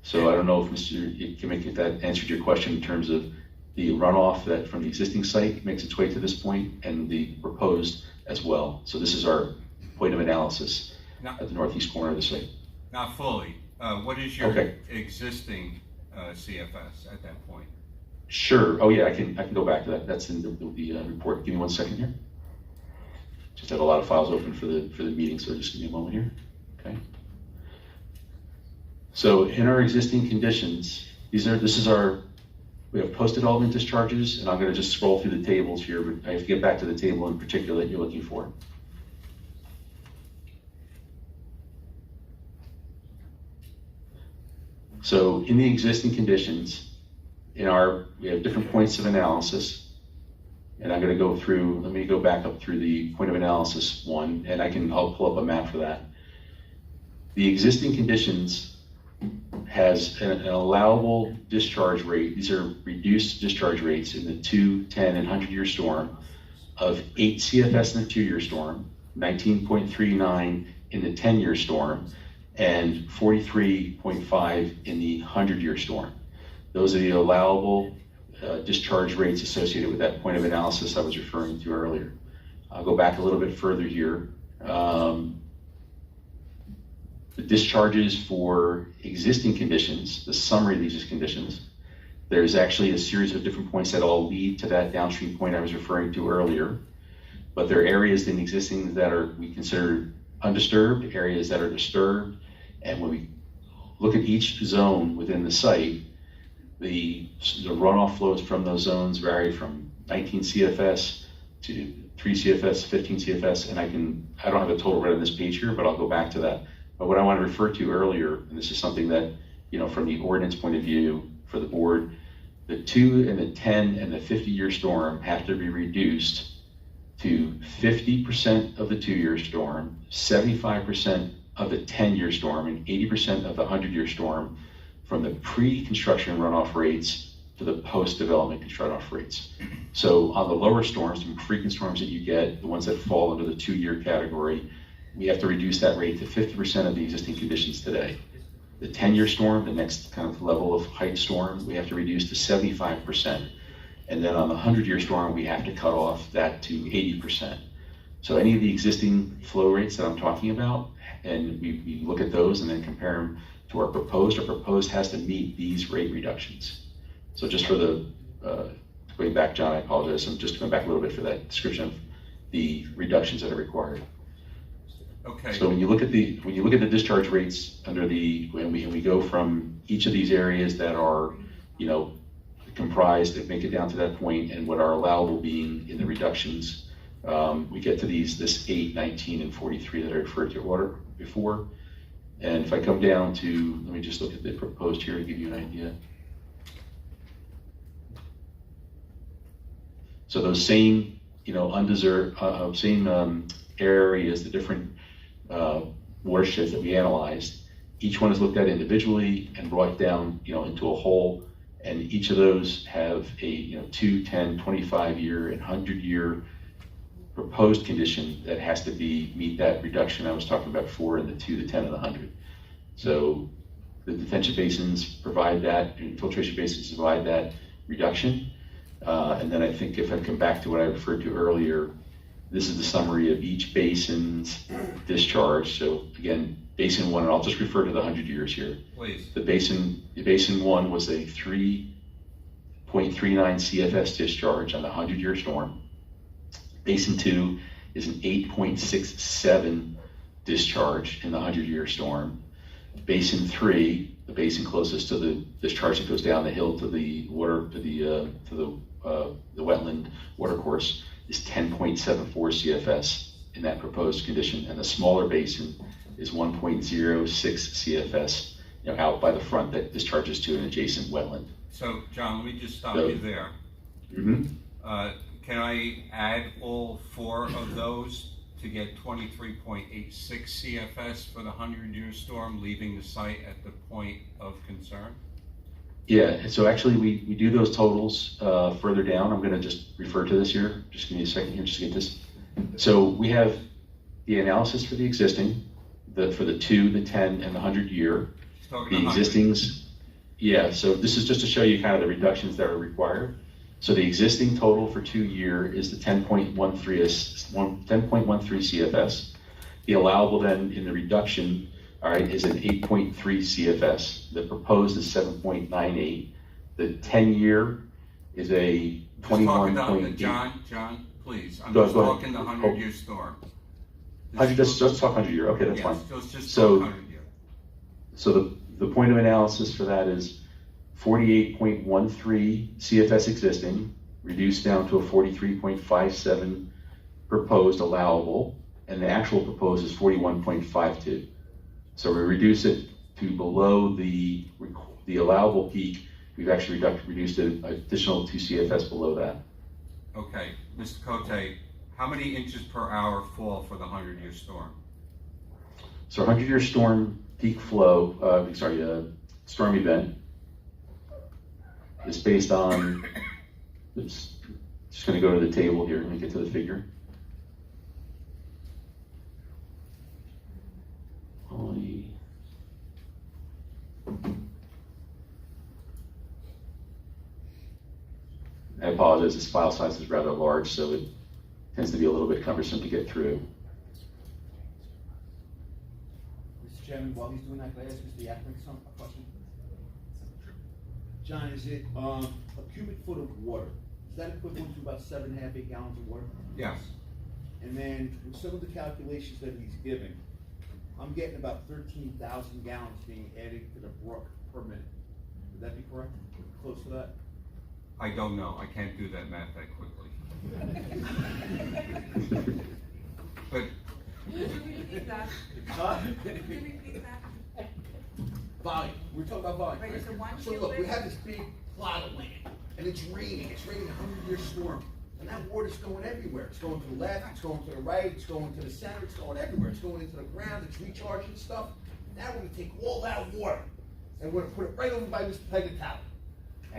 So I don't know if Mr. Kimmick, if that answered your question in terms of the runoff that from the existing site makes its way to this point and the proposed as well. So this is our point of analysis at the northeast corner of the site. Not fully. What is your existing CFS at that point? Sure. Oh yeah, I can go back to that. That's in the report. Give me 1 second here. Just had a lot of files open for the meeting, so just give me a moment here. Okay. So in our existing conditions, we have post-development discharges, and I'm going to just scroll through the tables here, but I have to get back to the table in particular that you're looking for. So in the existing conditions, we have different points of analysis, and I'm going to go through, let me go back up through the point of analysis one, and I'll pull up a map for that. The existing conditions has an allowable discharge rate. These are reduced discharge rates in the 2, 10, and 100-year storm of 8 CFS in the 2-year storm, 19.39 in the 10-year storm, and 43.5 in the 100-year storm. Those are the allowable discharge rates associated with that point of analysis I was referring to earlier. I'll go back a little bit further here. The discharges for existing conditions, the summary of these conditions, there's actually a series of different points that all lead to that downstream point I was referring to earlier. But there are areas in existing that we consider undisturbed, areas that are disturbed, and when we look at each zone within the site, the runoff flows from those zones vary from 19 CFS to 3 CFS, 15 CFS, and I don't have a total right on this page here, but I'll go back to that. But what I want to refer to earlier, and this is something that, you know, from the ordinance point of view for the board, the 2 and the 10 and the 50-year storm have to be reduced to 50% of the 2-year storm, 75% of the 10-year storm, and 80% of the 100-year storm from the pre-construction runoff rates to the post-development runoff rates. So on the lower storms, the frequent storms that you get, the ones that fall under the 2-year category, we have to reduce that rate to 50% of the existing conditions today. The 10-year storm, the next kind of level of height storm, we have to reduce to 75%. And then on the 100-year storm, we have to cut off that to 80%. So any of the existing flow rates that I'm talking about, and we look at those and then compare them to our proposed has to meet these rate reductions. So just for the, going back, John, I apologize, I'm just going back a little bit for that description of the reductions that are required. Okay. So when you look at the discharge rates under when we go from each of these areas that are, you know, comprised that make it down to that point and what are allowable being in the reductions. We get to this 8, 19, and 43 that I referred to before. And if I come down to, let me just look at the proposed here to give you an idea. So those same, same areas, the different watersheds that we analyzed, each one is looked at individually and brought down, into a whole. And each of those have a 2, 10, 25 year and 100-year proposed condition that has to meet that reduction I was talking about before in the 2, the 10, and the 100. So the detention basins provide that, infiltration basins provide that reduction. And then I think if I come back to what I referred to earlier, this is the summary of each basin's discharge. So again, Basin 1, and I'll just refer to the 100 years here. Please. The basin 1 was a 3.39 CFS discharge on the 100-year storm. Basin 2 is an 8.67 discharge in the 100-year storm. Basin 3, the basin closest to the discharge that goes down the hill to the water, to the wetland watercourse, is 10.74 CFS in that proposed condition, and the smaller basin is 1.06 CFS, out by the front that discharges to an adjacent wetland. So, John, let me just stop you there. Can I add all 4 of those to get 23.86 CFS for the 100-year storm, leaving the site at the point of concern? Yeah, so actually we do those totals further down. I'm going to just refer to this here. Just give me a second here, just to get this. So we have the analysis for the existing, for the 2, the 10, and the 100-year. The existings, yeah, so this is just to show you kind of the reductions that are required. So the existing total for 2-year is the 10.13 CFS. The allowable then in the reduction, all right, is an 8.3 CFS. The proposed is 7.98. The 10-year is a 21.8. John, please. I'm just talking the 100-year storm. Just talk 100-year. Okay, that's fine. Just talk 100-year. So the point of analysis for that is 48.13 CFS existing, reduced down to a 43.57 proposed allowable, and the actual proposed is 41.52. So we reduce it to below the allowable peak. We've actually reduced an additional 2 CFS below that. Okay, Mr. Cote, how many inches per hour fall for the 100-year storm? So 100-year storm peak flow, storm event is based on, oops, just going to go to the table here and get to the figure. I apologize, this file size is rather large, so it tends to be a little bit cumbersome to get through. Mr. Chairman, while he's doing that, can I ask Mr. Yakman a question? John, is it a cubic foot of water? Is that equivalent to about 7.5, 8 gallons of water? Yes. And then with some of the calculations that he's giving, I'm getting about 13,000 gallons being added to the brook per minute. Would that be correct? Close to that? I don't know. I can't do that math that quickly. But Could you repeat that? Could you repeat that? Volume. We're talking about volume. Right, so 1 So look, cubic- we have this big plot of land, and it's raining. It's raining a 100-year storm. And that water's going everywhere. It's going to the left, it's going to the right, it's going to the center, it's going everywhere. It's going into the ground, it's recharging stuff. Now we're gonna take all that water and we're gonna put it right over by Mr. Pegatalo,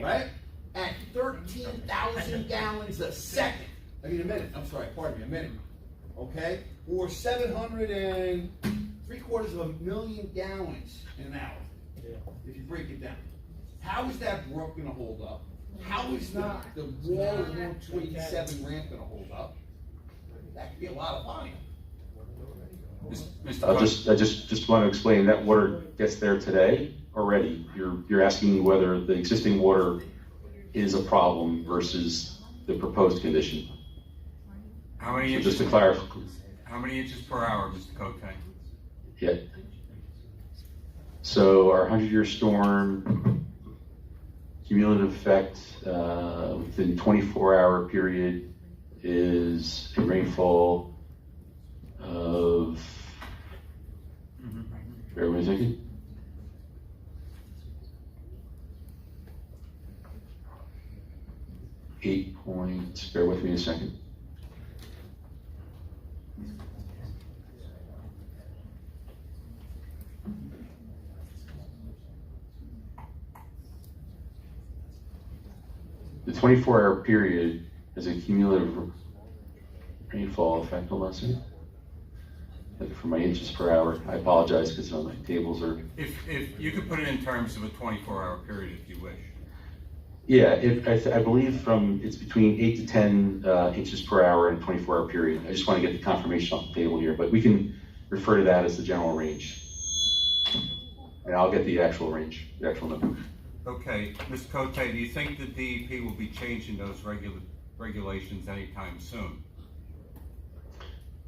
right? At 13,000 gallons a second. A minute, I'm sorry, pardon me, a minute. Okay? Or 7.75 million gallons in an hour, if you break it down. How is that brook gonna hold up? How is the wall of 127 ramp gonna hold up? That could be a lot of volume. I just want to explain that water gets there today already. You're asking whether the existing water is a problem versus the proposed condition. how many So inches? just to clarify. How many inches per hour, Mr. Cote? Yeah. So our 100-year storm cumulative effect within 24-hour period is a rainfall of, bear with me a second. Bear with me a second. The 24-hour period is a cumulative rainfall effect. Hold on a second. Looking for my inches per hour. I apologize because my tables are. If you could put it in terms of a 24-hour period if you wish. Yeah, I believe it's between 8 to 10 inches per hour in a 24-hour period. I just want to get the confirmation off the table here, but we can refer to that as the general range. And I'll get the actual range, the actual number. Okay, Ms. Cote, do you think the DEP will be changing those regulations anytime soon?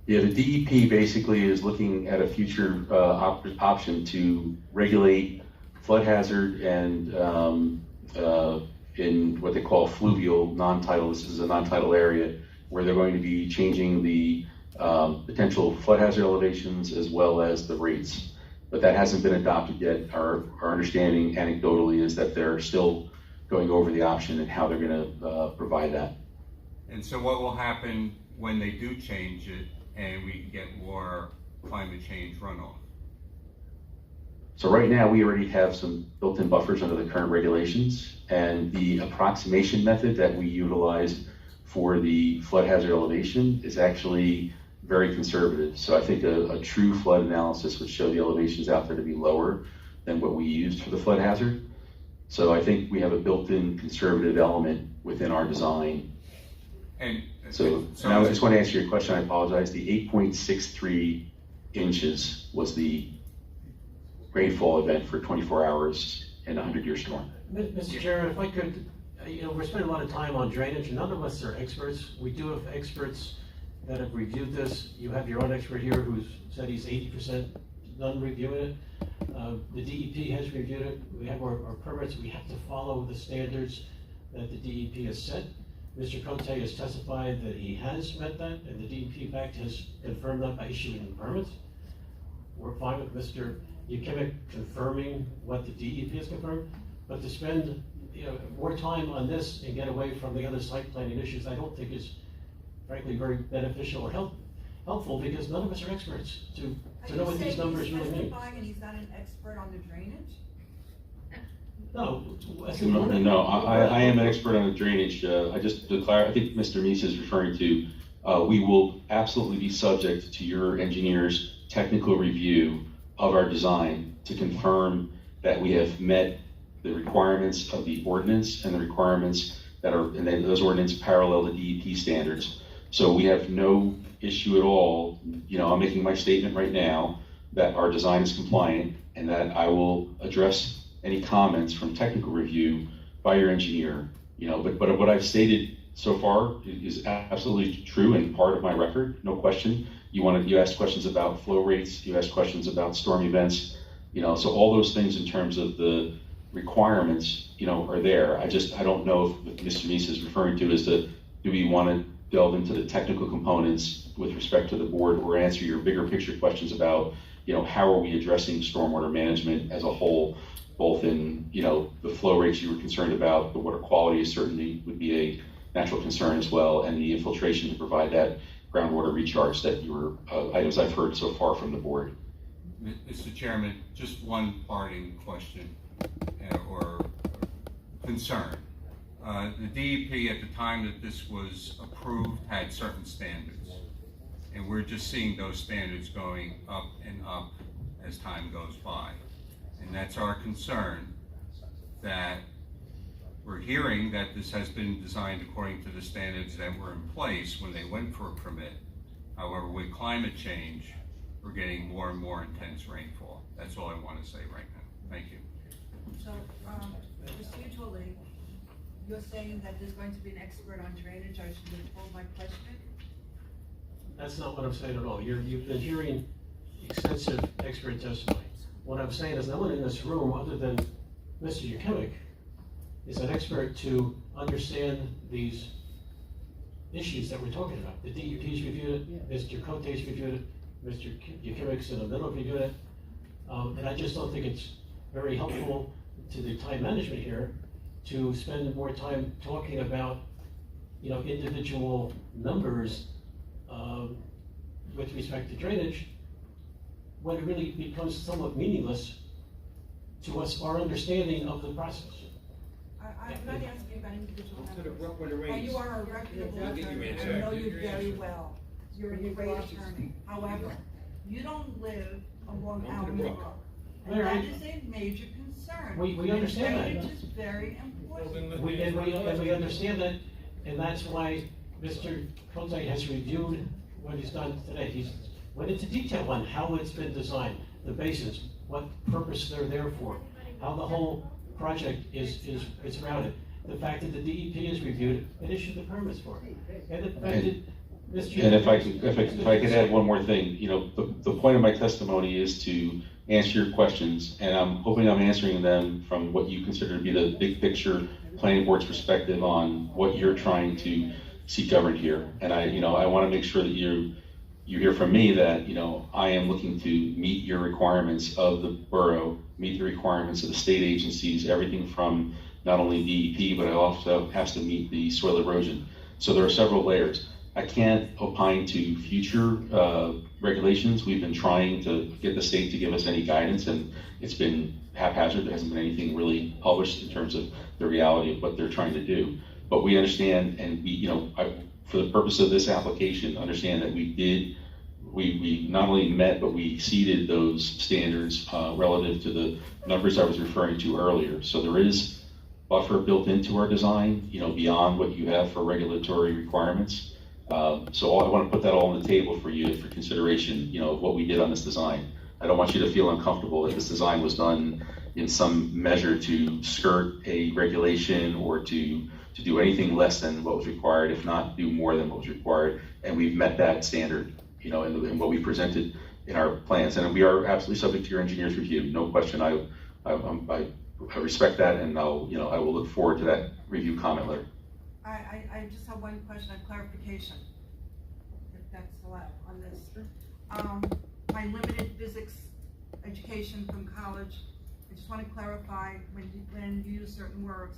Yeah, the DEP basically is looking at a future option to regulate flood hazard and in what they call fluvial non-tidal. This is a non-tidal area where they're going to be changing the potential flood hazard elevations as well as the rates. But that hasn't been adopted yet. Our understanding anecdotally is that they're still going over the option and how they're going to provide that. And so what will happen when they do change it and we get more climate change runoff? So right now we already have some built-in buffers under the current regulations, and the approximation method that we utilized for the flood hazard elevation is actually very conservative. So I think a true flood analysis would show the elevations out there to be lower than what we used for the flood hazard. So I think we have a built-in conservative element within our design. And so now I just want to answer your question. I apologize. The 8.63 inches was the rainfall event for 24 hours in a 100-year storm. Mr. Chairman, if I could, we're spending a lot of time on drainage, and none of us are experts. We do have experts that have reviewed this. You have your own expert here who's said he's 80% done reviewing it. The DEP has reviewed it. We have our permits. We have to follow the standards that the DEP has set. Mr. Cote has testified that he has met that, and the DEP in fact has confirmed that by issuing the permits. We're fine with Mr. Yukimic confirming what the DEP has confirmed, but to spend more time on this and get away from the other site planning issues, I don't think is frankly very beneficial or helpful, because none of us are experts to know what these numbers really mean. And he's not an expert on the drainage? No, I am an expert on the drainage. I just declare, I think Mr. Meese is referring to, we will absolutely be subject to your engineer's technical review of our design to confirm that we have met the requirements of the ordinance and the requirements that are, and then those ordinances parallel the DEP standards. So we have no issue at all. I'm making my statement right now that our design is compliant and that I will address any comments from technical review by your engineer. But what I've stated so far is absolutely true and part of my record, no question. You asked questions about flow rates, you asked questions about storm events, so all those things in terms of the requirements, are there. I don't know if what Mr. Meese is referring to is do we want to delve into the technical components with respect to the board, or answer your bigger picture questions about, how are we addressing stormwater management as a whole, both in, the flow rates you were concerned about, the water quality certainly would be a natural concern as well, and the infiltration to provide that groundwater recharge that items I've heard so far from the board. Mr. Chairman, just one parting question or concern. The DEP at the time that this was approved had certain standards, and we're just seeing those standards going up and up as time goes by. And that's our concern, that we're hearing that this has been designed according to the standards that were in place when they went for a permit. However, with climate change, we're getting more and more intense rainfall. That's all I want to say right now. Thank you. So, procedurally, you're saying that there's going to be an expert on drainage. I should withhold my question? That's not what I'm saying at all. You've been hearing extensive expert testimony. What I'm saying is no one in this room other than Mr. Yukimic is an expert to understand these issues that we're talking about. The DEP's reviewed it, Mr. Cote's reviewed it, Mr. Yukimik's in the middle reviewed it. And I just don't think it's very helpful to the time management here to spend more time talking about, individual numbers with respect to drainage, when it really becomes somewhat meaningless to us, our understanding of the process. I'm not asking you about individual numbers. And you are a reputable attorney, I know you very well. You're a great attorney. However, you don't live along Allen Brook. And that is a major concern. We understand that. Drainage is very important. We understand that, and that's why Mr. Cote has reviewed what he's done today. He's went into detail on how it's been designed, the basins, what purpose they're there for, how the whole project is routed. The fact that the DEP has reviewed it and issued the permits for it. And the fact that Mr. And if I could add one more thing, the point of my testimony is to answer your questions, and I'm hoping I'm answering them from what you consider to be the big picture planning board's perspective on what you're trying to see governed here. And I want to make sure that you hear from me that, I am looking to meet your requirements of the borough, meet the requirements of the state agencies, everything from not only DEP, but I also have to meet the soil erosion. So there are several layers. I can't opine to future regulations. We've been trying to get the state to give us any guidance, and it's been haphazard. There hasn't been anything really published in terms of the reality of what they're trying to do. But we understand, and for the purpose of this application, understand that we not only met, but we exceeded those standards relative to the numbers I was referring to earlier. So there is buffer built into our design, beyond what you have for regulatory requirements. So I want to put that all on the table for you for consideration, of what we did on this design. I don't want you to feel uncomfortable that this design was done in some measure to skirt a regulation or to do anything less than what was required, if not do more than what was required. And we've met that standard, in what we presented in our plans. And we are absolutely subject to your engineer's review, no question. I respect that, and I will look forward to that review comment letter. I just have one question of clarification, if that's allowed on this. My limited physics education from college, I just want to clarify when you use certain words.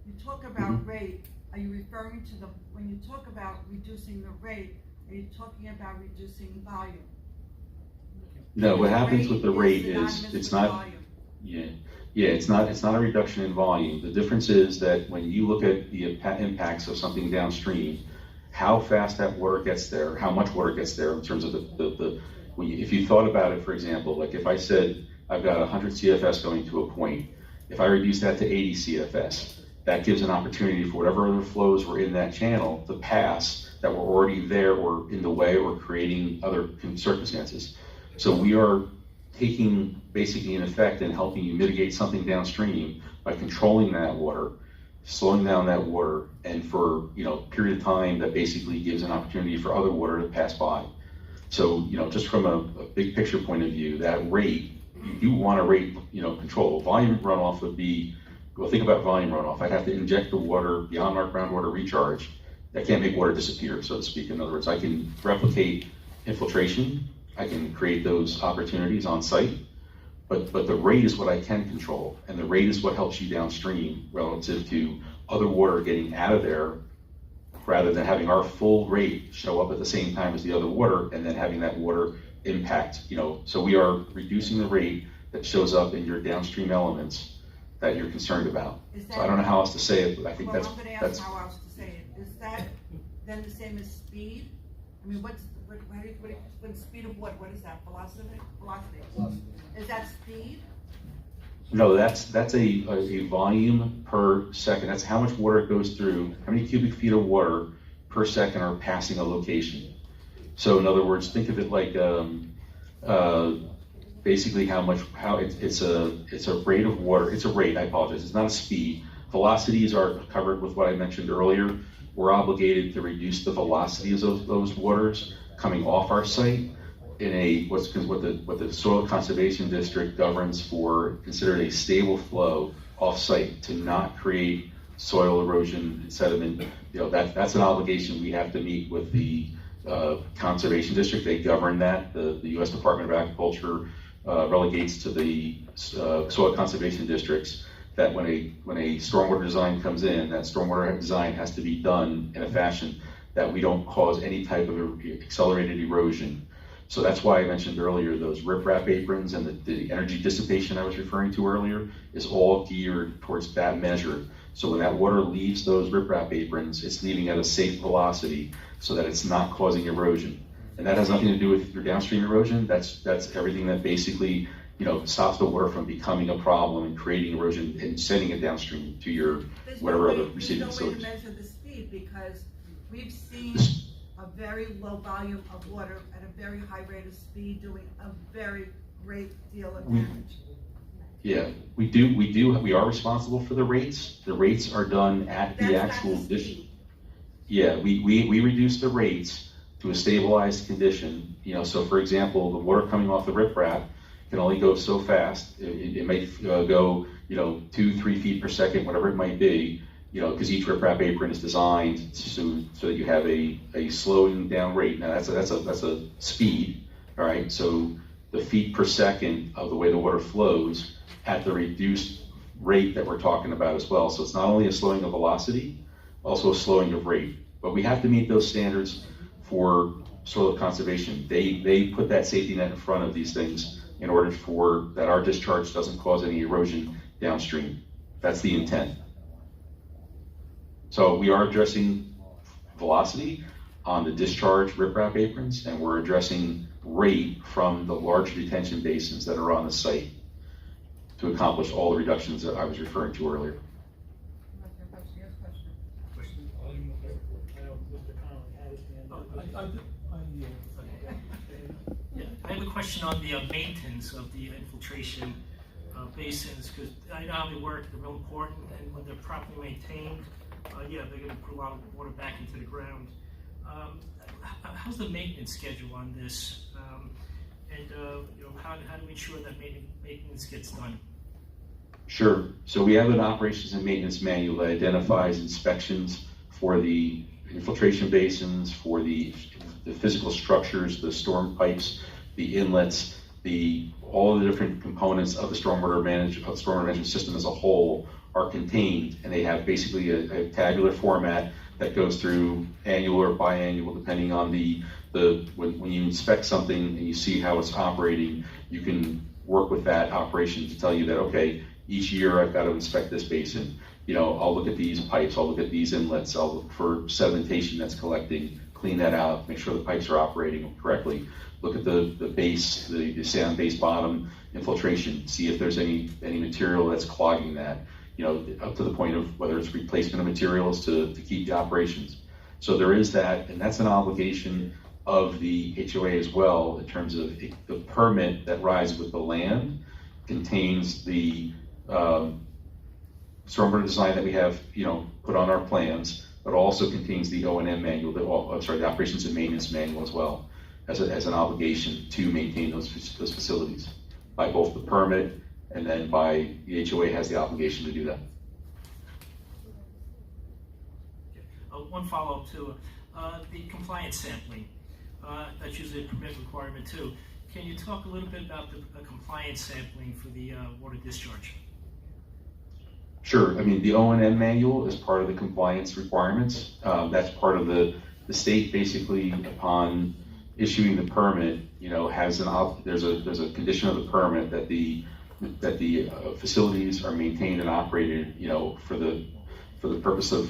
You talk about rate, are you referring to when you talk about reducing the rate, are you talking about reducing volume? No, what happens with the rate is it's not, it's not a reduction in volume. The difference is that when you look at the impacts of something downstream, how fast that water gets there, how much water gets there in terms of if you thought about it, for example, like if I said I've got 100 CFS going to a point, if I reduce that to 80 CFS, that gives an opportunity for whatever other flows were in that channel to pass that were already there or in the way or creating other circumstances. So we are taking basically an effect and helping you mitigate something downstream by controlling that water, slowing down that water, and for a period of time that basically gives an opportunity for other water to pass by. So just from a big picture point of view, that rate, you do want to rate control. Volume runoff would be, well, think about volume runoff. I'd have to inject the water beyond our groundwater recharge. I can't make water disappear, so to speak. In other words, I can replicate infiltration. I can create those opportunities on site, but the rate is what I can control, and the rate is what helps you downstream relative to other water getting out of there, rather than having our full rate show up at the same time as the other water, and then having that water impact. So we are reducing the rate that shows up in your downstream elements that you're concerned about. So I don't know how else to say it, but I think I'm going to ask how else to say it. Is that then the same as speed? I mean, what's speed of what? What is that? Velocity? Is that speed? No, that's a volume per second. That's how much water goes through, how many cubic feet of water per second are passing a location. So in other words, think of it like basically it's a rate of water. It's a rate, I apologize. It's not a speed. Velocities are covered with what I mentioned earlier. We're obligated to reduce the velocity of those waters coming off our site in what the Soil Conservation District governs for, considered a stable flow off site, to not create soil erosion, sediment, that's an obligation we have to meet with the Conservation District. They govern that. The U.S. Department of Agriculture relegates to the soil conservation districts that when a stormwater design comes in, that stormwater design has to be done in a fashion that we don't cause any type of accelerated erosion. So that's why I mentioned earlier those riprap aprons and the energy dissipation I was referring to earlier is all geared towards that measure. So when that water leaves those riprap aprons, it's leaving at a safe velocity so that it's not causing erosion. And that has nothing to do with your downstream erosion. That's everything that basically stops the water from becoming a problem and creating erosion and sending it downstream to your whatever other receiving facilities. There's no way to measure the speed because we've seen a very low volume of water at a very high rate of speed doing a very great deal of damage. Yeah, we are responsible for the rates. The rates are done at the actual dish. Yeah, we reduce the rates to a stabilized condition. So for example, the water coming off the riprap can only go so fast. It might go 2-3 feet per second, whatever it might be. Because each riprap apron is designed so that you have a slowing down rate. Now that's a speed, all right. So the feet per second of the way the water flows at the reduced rate that we're talking about as well. So it's not only a slowing of velocity, also a slowing of rate. But we have to meet those standards for soil conservation. They put that safety net in front of these things in order for that our discharge doesn't cause any erosion downstream. That's the intent. So we are addressing velocity on the discharge riprap aprons, and we're addressing rate from the large detention basins that are on the site to accomplish all the reductions that I was referring to earlier. I have a question on the maintenance of the infiltration basins, because I know how they work, they're real important, and when they're properly maintained, they're going to put a lot of water back into the ground. How's the maintenance schedule on this? How do we ensure that maintenance gets done? Sure. So we have an operations and maintenance manual that identifies inspections for the infiltration basins, for the physical structures, the storm pipes, the inlets, all of the different components of the stormwater management system as a whole are contained, and they have basically a tabular format that goes through annual or biannual, depending on when you inspect something and you see how it's operating, you can work with that operation to tell you that, okay, each year I've got to inspect this basin. I'll look at these pipes, I'll look at these inlets, I'll look for sedimentation that's collecting, clean that out, make sure the pipes are operating correctly. Look at the base, the sand base bottom infiltration, see if there's any material that's clogging that, up to the point of whether it's replacement of materials to keep the operations. So there is that, and that's an obligation of the HOA as well, in terms of the permit that rides with the land contains the stormwater design that we have, put on our plans, but also contains the O&M manual, the operations and maintenance manual as well, as an obligation to maintain those facilities by both the permit and then by the HOA has the obligation to do that. One follow-up to the compliance sampling. That's usually a permit requirement too. Can you talk a little bit about the compliance sampling for the water discharge? Sure. The O&M manual is part of the compliance requirements. That's part of the state basically upon issuing the permit, has there's a condition of the permit that the facilities are maintained and operated, for the purpose of,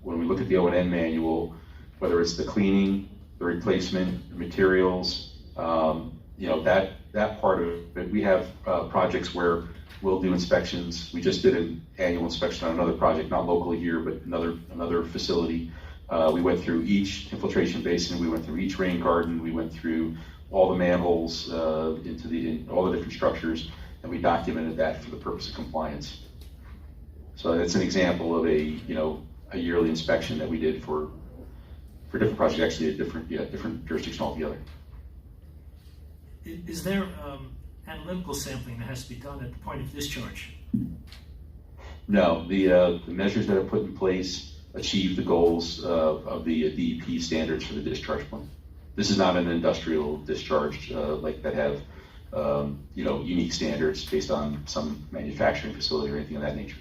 when we look at the O&M manual, whether it's the cleaning, the replacement, the materials, that part of it. We have projects where we'll do inspections. We just did an annual inspection on another project, not locally here, but another facility. We went through each infiltration basin, we went through each rain garden, we went through all the manholes into all the different structures, and we documented that for the purpose of compliance. So that's an example of a yearly inspection that we did for different projects, actually a different jurisdiction altogether. Is there analytical sampling that has to be done at the point of discharge? No, the measures that are put in place achieve the goals of the DEP standards for the discharge plan. This is not an industrial discharge like that have unique standards based on some manufacturing facility or anything of that nature.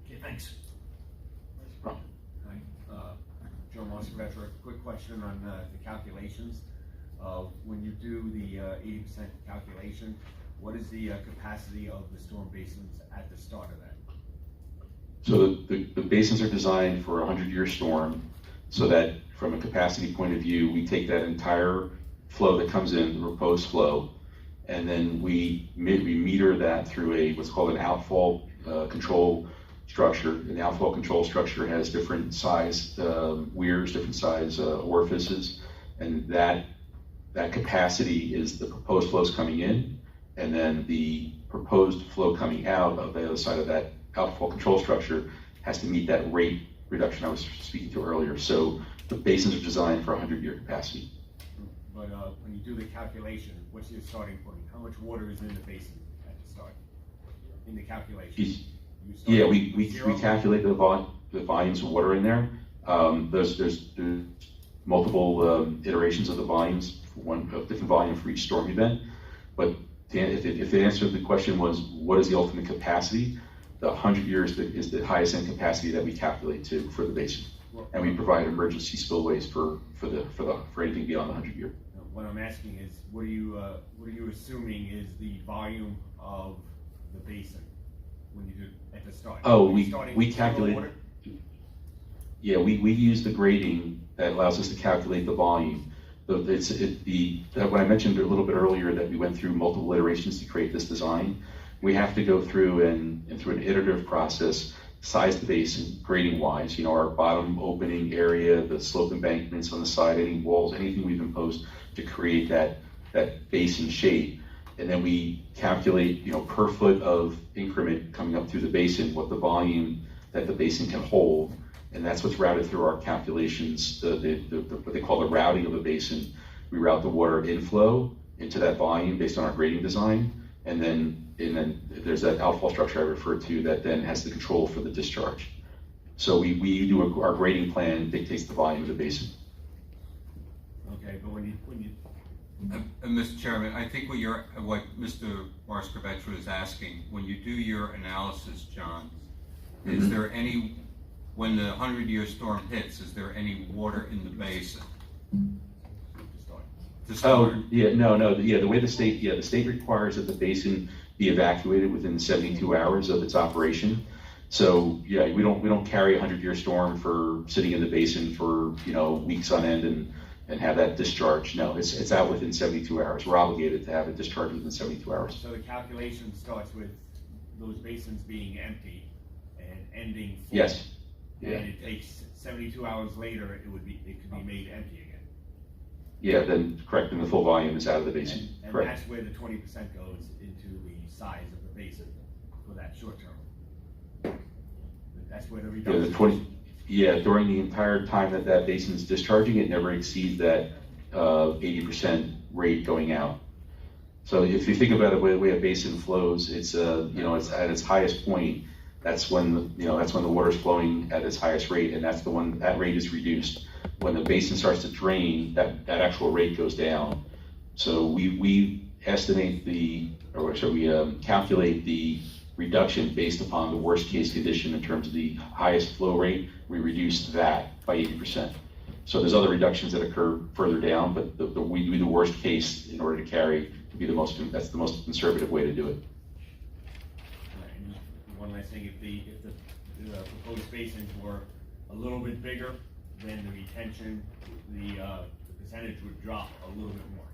Okay, thanks. Right. Hi, Joe Moscovetro, quick question on the calculations. When you do the 80% calculation, what is the capacity of the storm basins at the start of that? So the basins are designed for a 100-year storm, so that from a capacity point of view, we take that entire flow that comes in, the proposed flow, and then we meter that through what's called an outfall control structure. And the outfall control structure has different size weirs, different size orifices, and that capacity is the proposed flows coming in, and then the proposed flow coming out of the other side of that outfall control structure has to meet that rate reduction I was speaking to earlier. So the basins are designed for 100-year capacity. But when you do the calculation, what's your starting point? How much water is in the basin at the start? In the calculation? Yeah, we calculate the volumes of water in there. There's multiple iterations of the volumes, different volume for each storm event. But if the answer to the question was, what is the ultimate capacity? The 100 years is the highest end capacity that we calculate for the basin, and we provide emergency spillways for anything beyond the 100 year. What I'm asking is, what are you assuming is the volume of the basin when you do at the start? Oh, we calculate. Yeah, we use the grading that allows us to calculate the volume. When I mentioned a little bit earlier that we went through multiple iterations to create this design, we have to go through and through an iterative process, size the basin grading wise, our bottom opening area, the slope embankments on the side, any walls, anything we've imposed to create that basin shape. And then we calculate, per foot of increment coming up through the basin, what the volume that the basin can hold. And that's what's routed through our calculations, what they call the routing of the basin. We route the water inflow into that volume based on our grading design. And then there's that outfall structure I referred to that then has the control for the discharge. So we do our grading plan dictates the volume of the basin. Okay, but when you Mr. Chairman, I think what Mr. Moscovetro is asking, when you do your analysis, John, is there any, when the 100-year storm hits, is there any water in the basin? Oh, yeah, no, the way the state requires that the basin be evacuated within 72 hours of its operation. So, yeah, we don't carry a 100-year storm for sitting in the basin for, weeks on end and have that discharge. No, it's out within 72 hours. We're obligated to have it discharged within 72 hours. So the calculation starts with those basins being empty and ending full. Yes. Yeah. And it takes 72 hours later, it could be made empty again. Yeah, then correct, and the full volume is out of the basin. And correct. That's where the 20% goes into the size of the basin for that short term. That's where the reduction. During the entire time that basin is discharging, it never exceeds that 80% rate going out. So if you think about it, the way a basin flows, it's it's at its highest point. That's when the water is flowing at its highest rate, and that rate is reduced. When the basin starts to drain, that actual rate goes down. So we estimate we calculate the reduction based upon the worst case condition in terms of the highest flow rate. We reduce that by 80%. So there's other reductions that occur further down, but we do the worst case in order to carry that's the most conservative way to do it. And one last thing, if the proposed basins were a little bit bigger, then the retention, the percentage would drop a little bit more.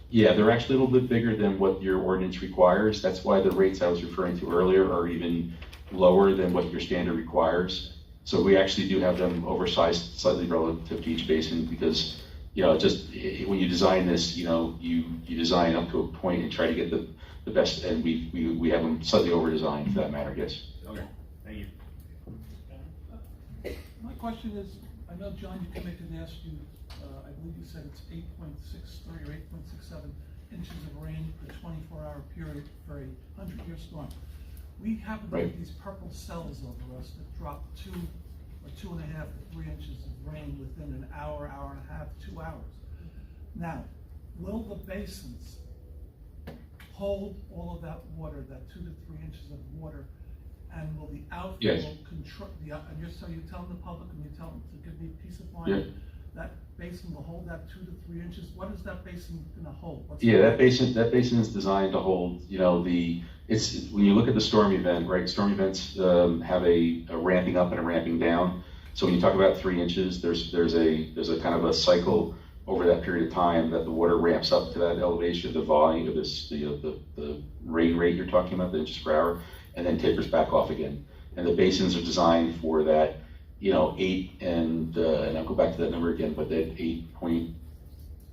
Yeah, they're actually a little bit bigger than what your ordinance requires. That's why the rates I was referring to earlier are even lower than what your standard requires. So we actually do have them oversized slightly relative to each basin because, just when you design this, you design up to a point and try to get the best, and we have them slightly over-designed for that matter, yes. Okay, thank you. My question is, I know, John, you came in and asked you, I believe you said it's 8.63 or 8.67 inches of rain per 24-hour period for a 100-year storm. We happen to Right. get these purple cells over us that drop 2 or 2.5 to 3 inches of rain within an hour, hour and a half, 2 hours. Now, will the basins hold all of that water, that 2 to 3 inches of water, and will the outflow Yes. control, and so you're telling the public, and you're telling to give me peace of Yeah. mind, that basin will hold that 2 to 3 inches? What is that basin gonna hold? What's Yeah, the- that basin is designed to hold, it's, when you look at the storm event, right, storm events, have a ramping up and a ramping down. So when you talk about 3 inches, there's a kind of a cycle over that period of time that the water ramps up to that elevation, the volume of the rain rate you're talking about, the inches per hour, and then tapers back off again. And the basins are designed for that, 8 and I'll go back to that number again, but that 8 point,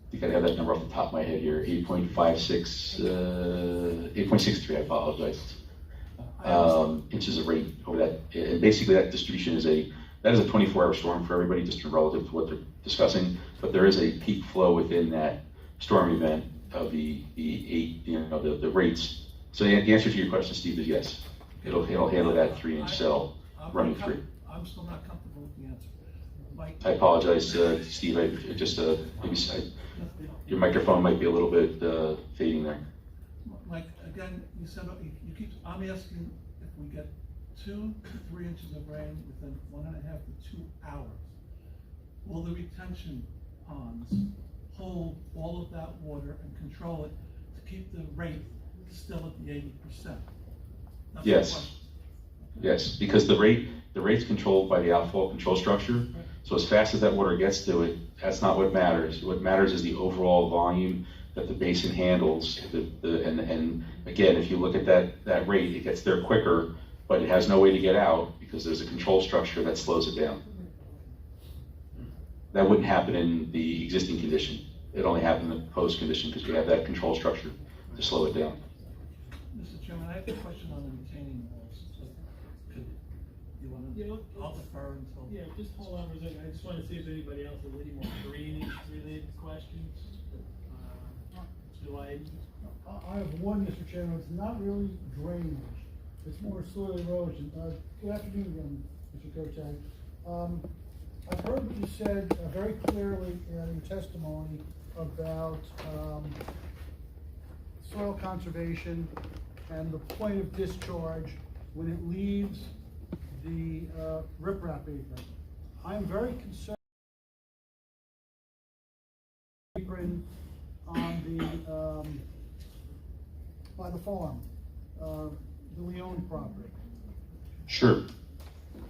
I think I have that number off the top of my head here, 8.63, I apologize. Inches of rain over that, and basically that distribution is a 24-hour storm for everybody, just relative to what they're discussing, but there is a peak flow within that storm event of the rates. So the answer to your question, Steve, is yes. It'll handle that 3-inch cell running through. I'm still not comfortable with the answer. Mike? I apologize, Steve, your microphone might be a little bit fading there. Mike, again, you said, I'm asking if we get 2 to 3 inches of rain within 1.5 to 2 hours, will the retention ponds hold all of that water and control it to keep the rate still at the 80%? That's the Yes. question. Yes, because the rate's controlled by the outflow control structure. So as fast as that water gets to it, that's not what matters. What matters is the overall volume that the basin handles. And again, if you look at that rate, it gets there quicker, but it has no way to get out because there's a control structure that slows it down. That wouldn't happen in the existing condition. It only happened in the post condition because we have that control structure to slow it down. Mr. Chairman, I have a question on the retaining walls. You want to, I'll defer until. Yeah, just hold on for a second. I just want to see if anybody else has any more drainage-related questions. Do I? I have one, Mr. Chairman. It's not really drainage. It's more soil erosion. Good afternoon again, Mr. Kotek. I've heard what you said very clearly in your testimony about soil conservation and the point of discharge when it leaves the riprap apron. I am very concerned apron on the by the farm, the Leone property. Sure.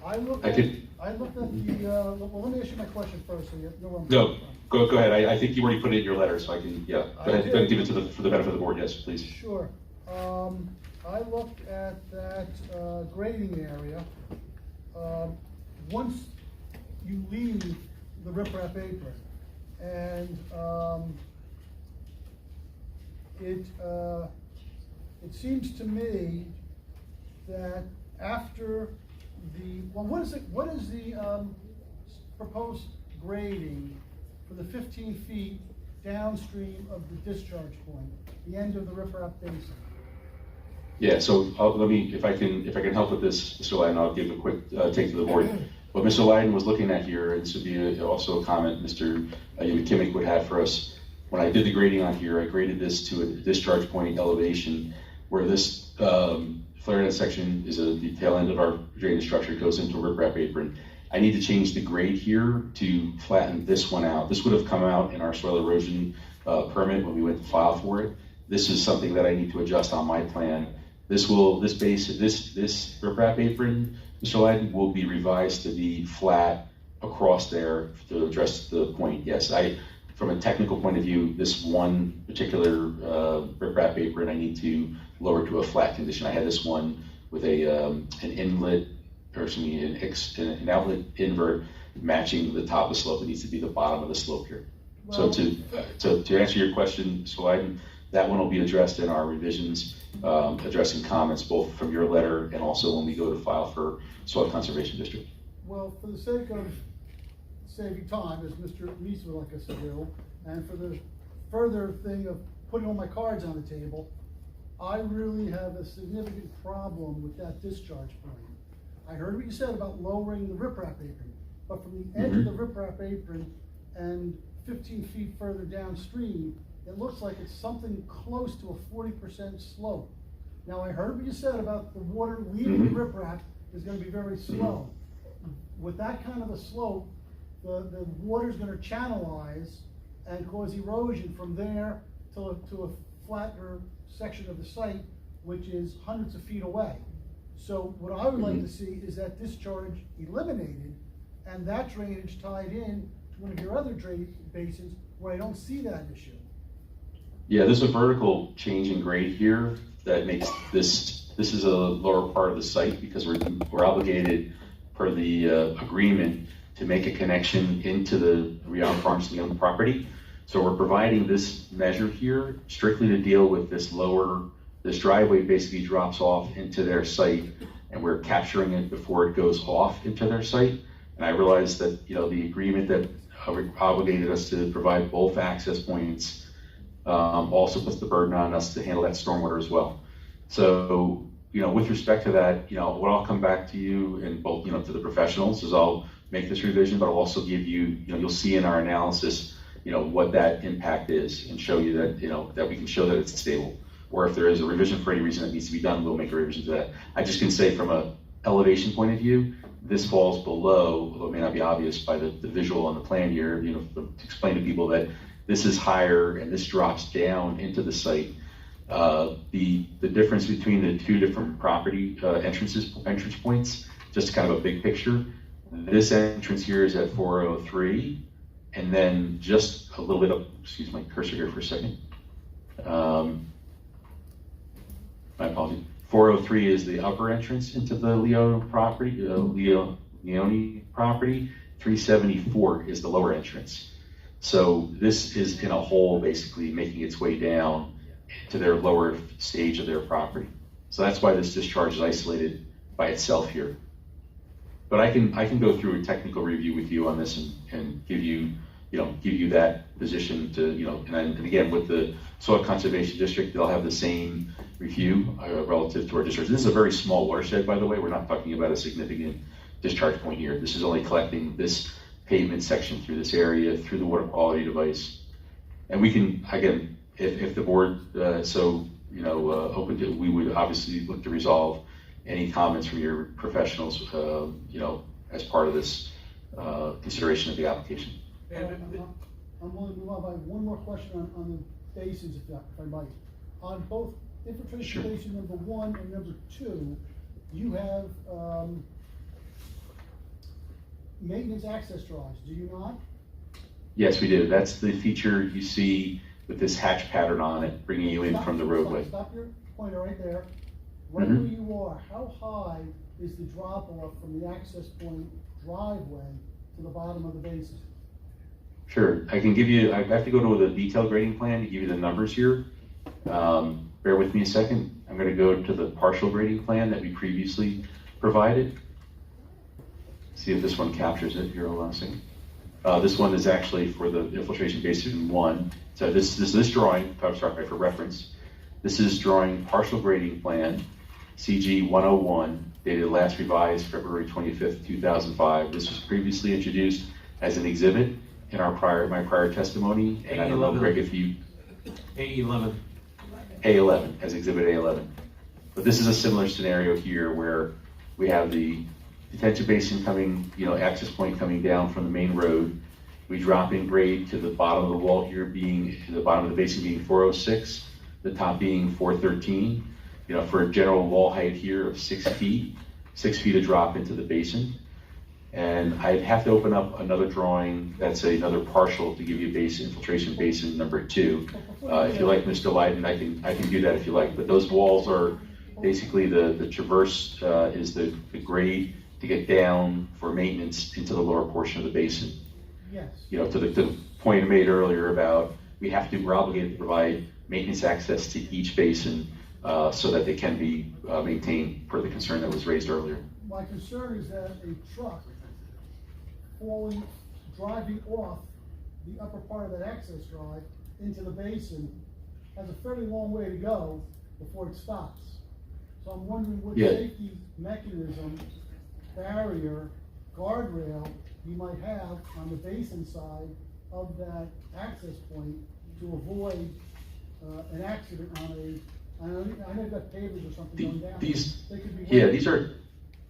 I looked at the, well, let me ask you my question first, so you know where I'm No, coming from. go ahead. I think you already put it in your letter, so I can, yeah. Go ahead, give it for the benefit of the board, yes, please. Sure. I looked at that grading area. Once you leave the riprap apron, and it seems to me that after what is the proposed grading for the 15 feet downstream of the discharge point, the end of the riprap basin? Yeah, so let me, if I can help with this, Mr. Lyden, I'll give a quick take to the board. What Mr. Lyden was looking at here, and this would be also a comment Mr. McKimmick would have for us. When I did the grading on here, I graded this to a discharge point elevation where this flare-net section is the tail end of our drainage structure, goes into a riprap apron. I need to change the grade here to flatten this one out. This would have come out in our soil erosion permit when we went to file for it. This is something that I need to adjust on my plan. This riprap apron, Mr. Lyden, will be revised to be flat across there to address the point. Yes, from a technical point of view, this one particular riprap apron, I need to lower to a flat condition. I had this one with an inlet, or excuse me, an outlet invert matching the top of the slope. It needs to be the bottom of the slope here. Well, so to answer your question, Mr. Lyden, that one will be addressed in our revisions, addressing comments both from your letter and also when we go to file for Soil Conservation District. Well, for the sake of saving time, as Mr. Reese would like us to do, and for the further thing of putting all my cards on the table, I really have a significant problem with that discharge point. I heard what you said about lowering the riprap apron, but from the edge of the riprap apron and 15 feet further downstream, it looks like it's something close to a 40% slope. Now, I heard what you said about the water leaving the riprap is gonna be very slow. With that kind of a slope, the water's gonna channelize and cause erosion from there to a flatter section of the site, which is hundreds of feet away. So what I would like to see is that discharge eliminated and that drainage tied in to one of your other drain basins where I don't see that issue. Yeah, there's a vertical change in grade here that makes this is a lower part of the site because we're obligated per the agreement to make a connection into the Runoff Farms on the property. So we're providing this measure here strictly to deal with this driveway basically drops off into their site and we're capturing it before it goes off into their site. And I realized that, you know, the agreement that obligated us to provide both access points also puts the burden on us to handle that stormwater as well. So, you know, with respect to that, you know, what I'll come back to you and both, you know, to the professionals is I'll make this revision, but I'll also give you, you know, you'll see in our analysis, you know, what that impact is and show you that, you know, that we can show that it's stable. Or if there is a revision for any reason that needs to be done, we'll make a revision to that. I just can say from a elevation point of view, this falls below, although it may not be obvious by the visual on the plan here, you know, to explain to people that this is higher and this drops down into the site. The difference between the two different property entrance points, just kind of a big picture. This entrance here is at 403, and then just a little bit of, excuse my cursor here for a second. My apologies. 403 is the upper entrance into the Leone property. 374 is the lower entrance. So this is in a hole, basically making its way down to their lower stage of their property. So that's why this discharge is isolated by itself here. But I can go through a technical review with you on this and give you that position to, you know, and again, with the Soil Conservation District, they'll have the same review relative to our discharge. This is a very small watershed, by the way. We're not talking about a significant discharge point here. This is only collecting this pavement section through this area, through the water quality device. And we can, again, if the board open to, we would obviously look to resolve any comments from your professionals, you know, as part of this consideration of the application. I'm willing to move on by one more question on the basins, if I might. On both infiltration basin number 1 and number 2, you have maintenance access drives, do you not? Yes, we do. That's the feature you see with this hatch pattern on it, bringing you in from the roadway. Stop your pointer right there. Right where you are, how high is the drop off from the access point driveway to the bottom of the basin? Sure, I can give you, I have to go to the detailed grading plan to give you the numbers here. Bear with me a second. I'm going to go to the partial grading plan that we previously provided. See if this one captures it here. Hold on a second. This one is actually for the infiltration basin 1. So this drawing, I'm sorry, for reference, this is drawing partial grading plan, CG 101, dated last revised February 25th, 2005. This was previously introduced as an exhibit in my prior testimony, and I don't know, Greg, if you... A11. A11, as exhibit A11. But this is a similar scenario here where we have the detention basin coming, you know, access point coming down from the main road. We drop in grade to the bottom of the wall here being, the bottom of the basin being 406, the top being 413. You know, for a general wall height here of 6 feet, 6 feet of drop into the basin. And I'd have to open up another drawing that's another partial to give you infiltration basin number 2. If you like, Mr. Leiden, I can do that if you like. But those walls are basically the traverse is the grade to get down for maintenance into the lower portion of the basin. Yes. You know, to the point I made earlier about we're obligated to provide maintenance access to each basin so that they can be maintained per the concern that was raised earlier. My concern is that a truck driving off the upper part of that access drive into the basin has a fairly long way to go before it stops. So I'm wondering what Yeah. safety mechanism, barrier, guardrail you might have on the basin side of that access point to avoid an accident on I know you've got pavers or something going down. These, They could be yeah, wet.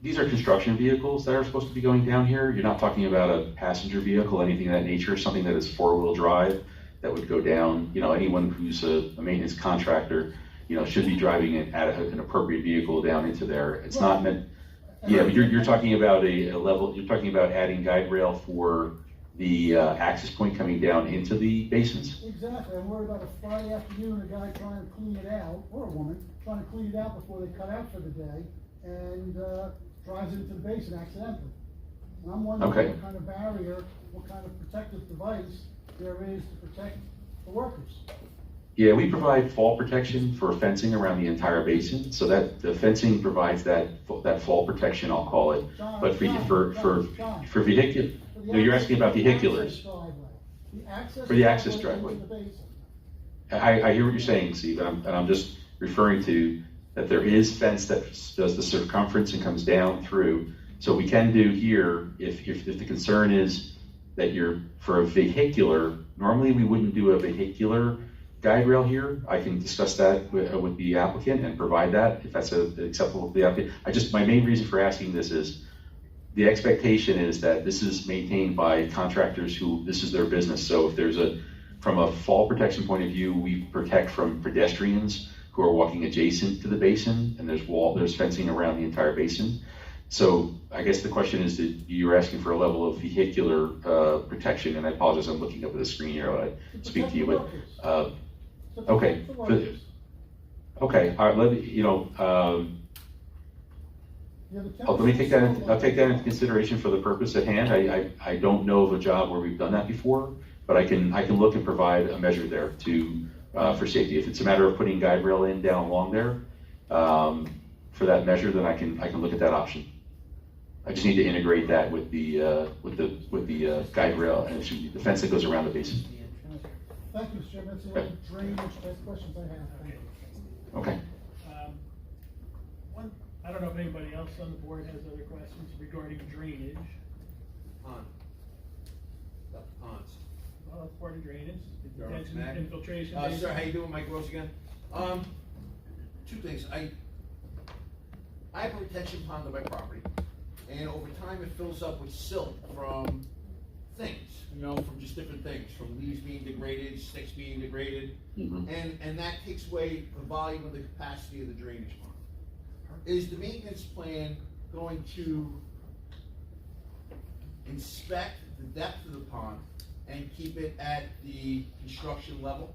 these are construction vehicles that are supposed to be going down here. You're not talking about a passenger vehicle, anything of that nature, something that is 4-wheel drive that would go down. You know, anyone who's a maintenance contractor, you know, should be driving an appropriate vehicle down into there. It's not meant, yeah, but you're talking about a level, you're talking about adding guide rail for the access point coming down into the basins? Exactly. I'm worried about a Friday afternoon, a guy trying to clean it out, or a woman, trying to clean it out before they cut out for the day, and drives into the basin accidentally. And I'm wondering what kind of barrier, what kind of protective device there is to protect the workers. Yeah, we provide fall protection for fencing around the entire basin, so that the fencing provides that fall protection, I'll call it. But for vehicular, no, you're asking about vehiculars. For the access driveway. I hear what you're saying, Steve, and I'm just referring to that there is fence that does the circumference and comes down through. So we can do here, if the concern is that you're for a vehicular, normally we wouldn't do a vehicular guide rail here. I can discuss that with the applicant and provide that if that's acceptable to the applicant. My main reason for asking this is the expectation is that this is maintained by contractors who, this is their business. So if there's from a fall protection point of view, we protect from pedestrians who are walking adjacent to the basin, and there's fencing around the entire basin. So I guess the question is that you're asking for a level of vehicular protection, and I apologize, I'm looking up at the screen here while I speak to you, but okay. Okay, all right, let me take that. I'll take that into consideration for the purpose at hand. I don't know of a job where we've done that before, but I can look and provide a measure there for safety. If it's a matter of putting guide rail in down along there for that measure, then I can look at that option. I just need to integrate that with the guide rail and the fence that goes around the basin. Thank you, Mr. Chairman. That's the only drainage questions I have. Thank you. Okay. I don't know if anybody else on the board has other questions regarding drainage. Ponds. Well, that's part of drainage. Sure. Detention, infiltration. Sir, how you doing? Mike Rose again. Two things. I have a retention pond on my property, and over time it fills up with silt from things, from just different things, from leaves being degraded, sticks being degraded, and that takes away the volume of the capacity of the drainage pond. Is the maintenance plan going to inspect the depth of the pond and keep it at the construction level?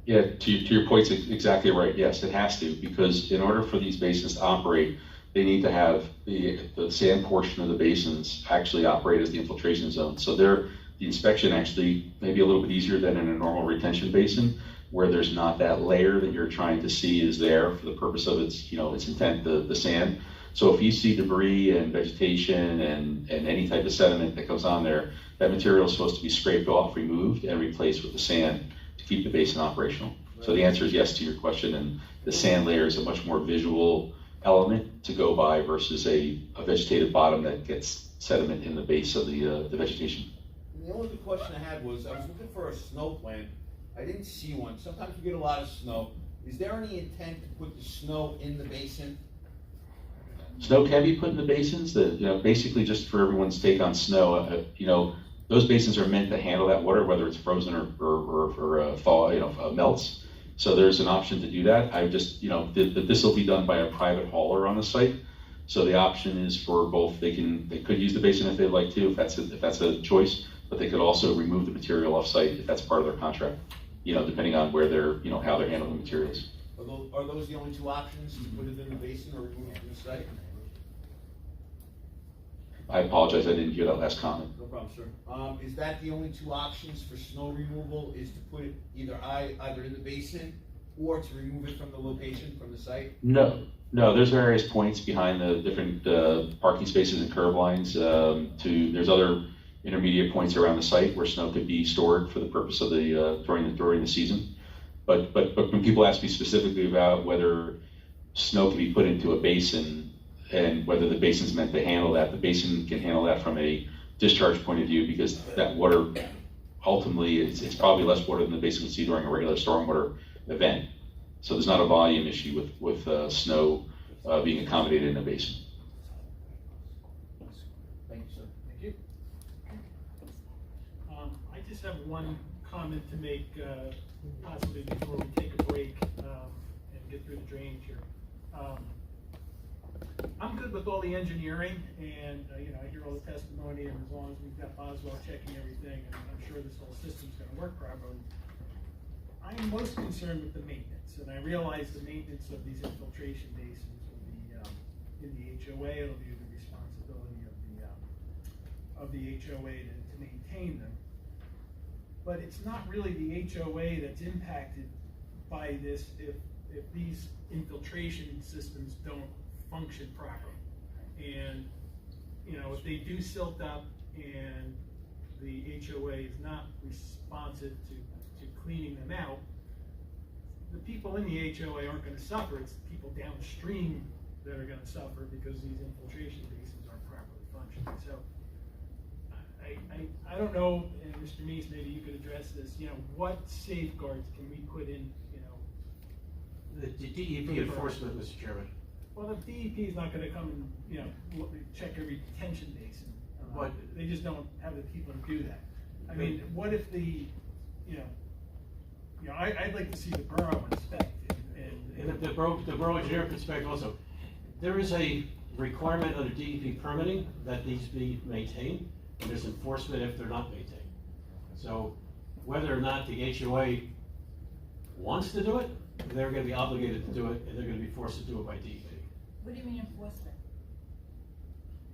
Yeah, to your point's exactly right. Yes, it has to, because in order for these basins to operate, they need to have the sand portion of the basins actually operate as the infiltration zone. So the inspection actually may be a little bit easier than in a normal retention basin, where there's not that layer that you're trying to see is there for the purpose of its intent, the sand. So if you see debris and vegetation and any type of sediment that goes on there, that material is supposed to be scraped off, removed, and replaced with the sand to keep the basin operational. So the answer is yes to your question, and the sand layer is a much more visual element to go by versus a vegetated bottom that gets sediment in the base of the vegetation. And the only good question I had was, I was looking for a snow plan. I didn't see one. Sometimes we get a lot of snow. Is there any intent to put the snow in the basin? Snow can be put in the basins. Basically, just for everyone's take on snow, those basins are meant to handle that water, whether it's frozen or thaw, melts. So there's an option to do that. I just, this will be done by a private hauler on the site. So the option is for both. They could use the basin if they'd like to, if that's a choice, but they could also remove the material off site if that's part of their contract. Depending on where they're, how they're handling the materials. Are those the only two options, to put it in the basin or remove it from the site? I apologize, I didn't hear that last comment. No problem, sir. Is that the only two options for snow removal, is to put it either in the basin or to remove it from the location, from the site? No, there's various points behind the different parking spaces and curb lines. There's other intermediate points around the site where snow could be stored for the purpose of during the season. But when people ask me specifically about whether snow can be put into a basin and whether the basin's meant to handle that, the basin can handle that from a discharge point of view, because that water, ultimately, it's probably less water than the basin would see during a regular stormwater event. So there's not a volume issue with snow being accommodated in a basin. Thank you, sir. Thank you. I just have one comment to make, possibly before we take a break and get through the drainage here. I'm good with all the engineering, and I hear all the testimony, and as long as we've got Boswell checking everything, and I'm sure this whole system's going to work properly. I'm most concerned with the maintenance, and I realize the maintenance of these infiltration basins will be in the HOA. It'll be the responsibility of the HOA to maintain them. But it's not really the HOA that's impacted by this if these infiltration systems don't function properly. And if they do silt up and the HOA is not responsive to cleaning them out, the people in the HOA aren't going to suffer. It's the people downstream that are going to suffer because these infiltration basins aren't properly functioning. So I don't know, and Mr. Meese, maybe you could address this. What safeguards can we put in? The DEP enforcement, Mr. Chairman. Well, the DEP is not going to come and check every detention basin. But they just don't have the people to do that. I mean, what if I'd like to see the borough inspect and the borough engineer can inspect also. There is a requirement under DEP permitting that needs to be maintained, and there's enforcement if they're not maintained. So whether or not the HOA wants to do it, they're going to be obligated to do it, and they're going to be forced to do it by DEP. What do you mean enforcement?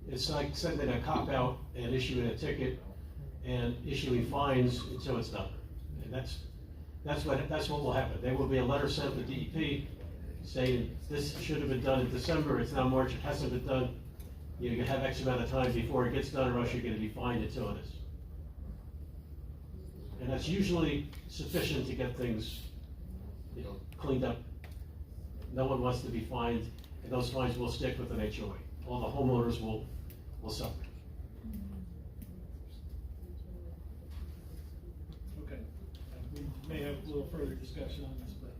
It's like sending a cop out and issuing a ticket and issuing fines until it's done. And that's what will happen. There will be a letter sent to DEP saying this should have been done in December. It's now March. It hasn't been done. You have X amount of time before it gets done, or else you're going to be fined until it is. And that's usually sufficient to get things, cleaned up. No one wants to be fined, and those fines will stick with an HOA. All the homeowners will suffer. Okay. We may have a little further discussion on this, but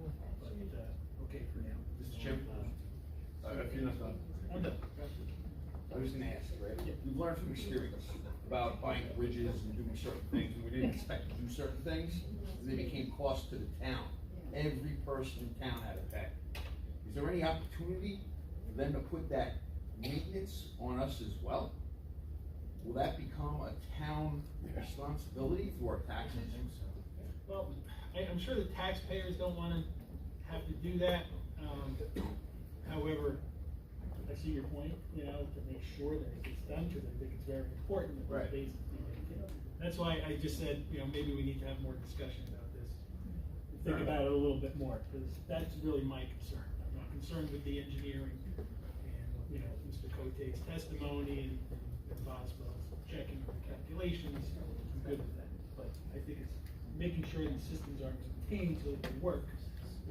okay for now. Mr. Chairman, if you're not done. I'm done. I was gonna ask, right? We've learned from experience about buying bridges and doing certain things, and we didn't expect to do certain things, and they became cost to the town. Every person in town had to pay. Is there any opportunity for them to put that maintenance on us as well? Will that become a town responsibility through our taxes? Well, I'm sure the taxpayers don't want to have to do that. However, I see your point, to make sure that it gets done, because I think it's very important that those bases be maintained. That's why I just said, maybe we need to have more discussion about this. Think about it a little bit more, because that's really my concern. I'm not concerned with the engineering and, Mr. Cote's testimony and Boswell's checking the calculations. I'm good with that. But I think it's making sure these systems are maintained so that they work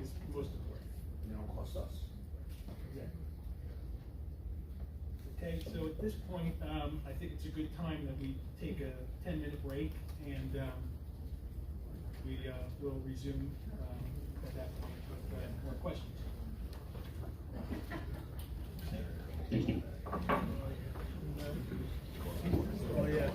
is most important. And they don't cost us. Exactly. Okay, so at this point, I think it's a good time that we take a 10-minute break, and we will resume at that point with more questions. Thank you. Oh, yeah.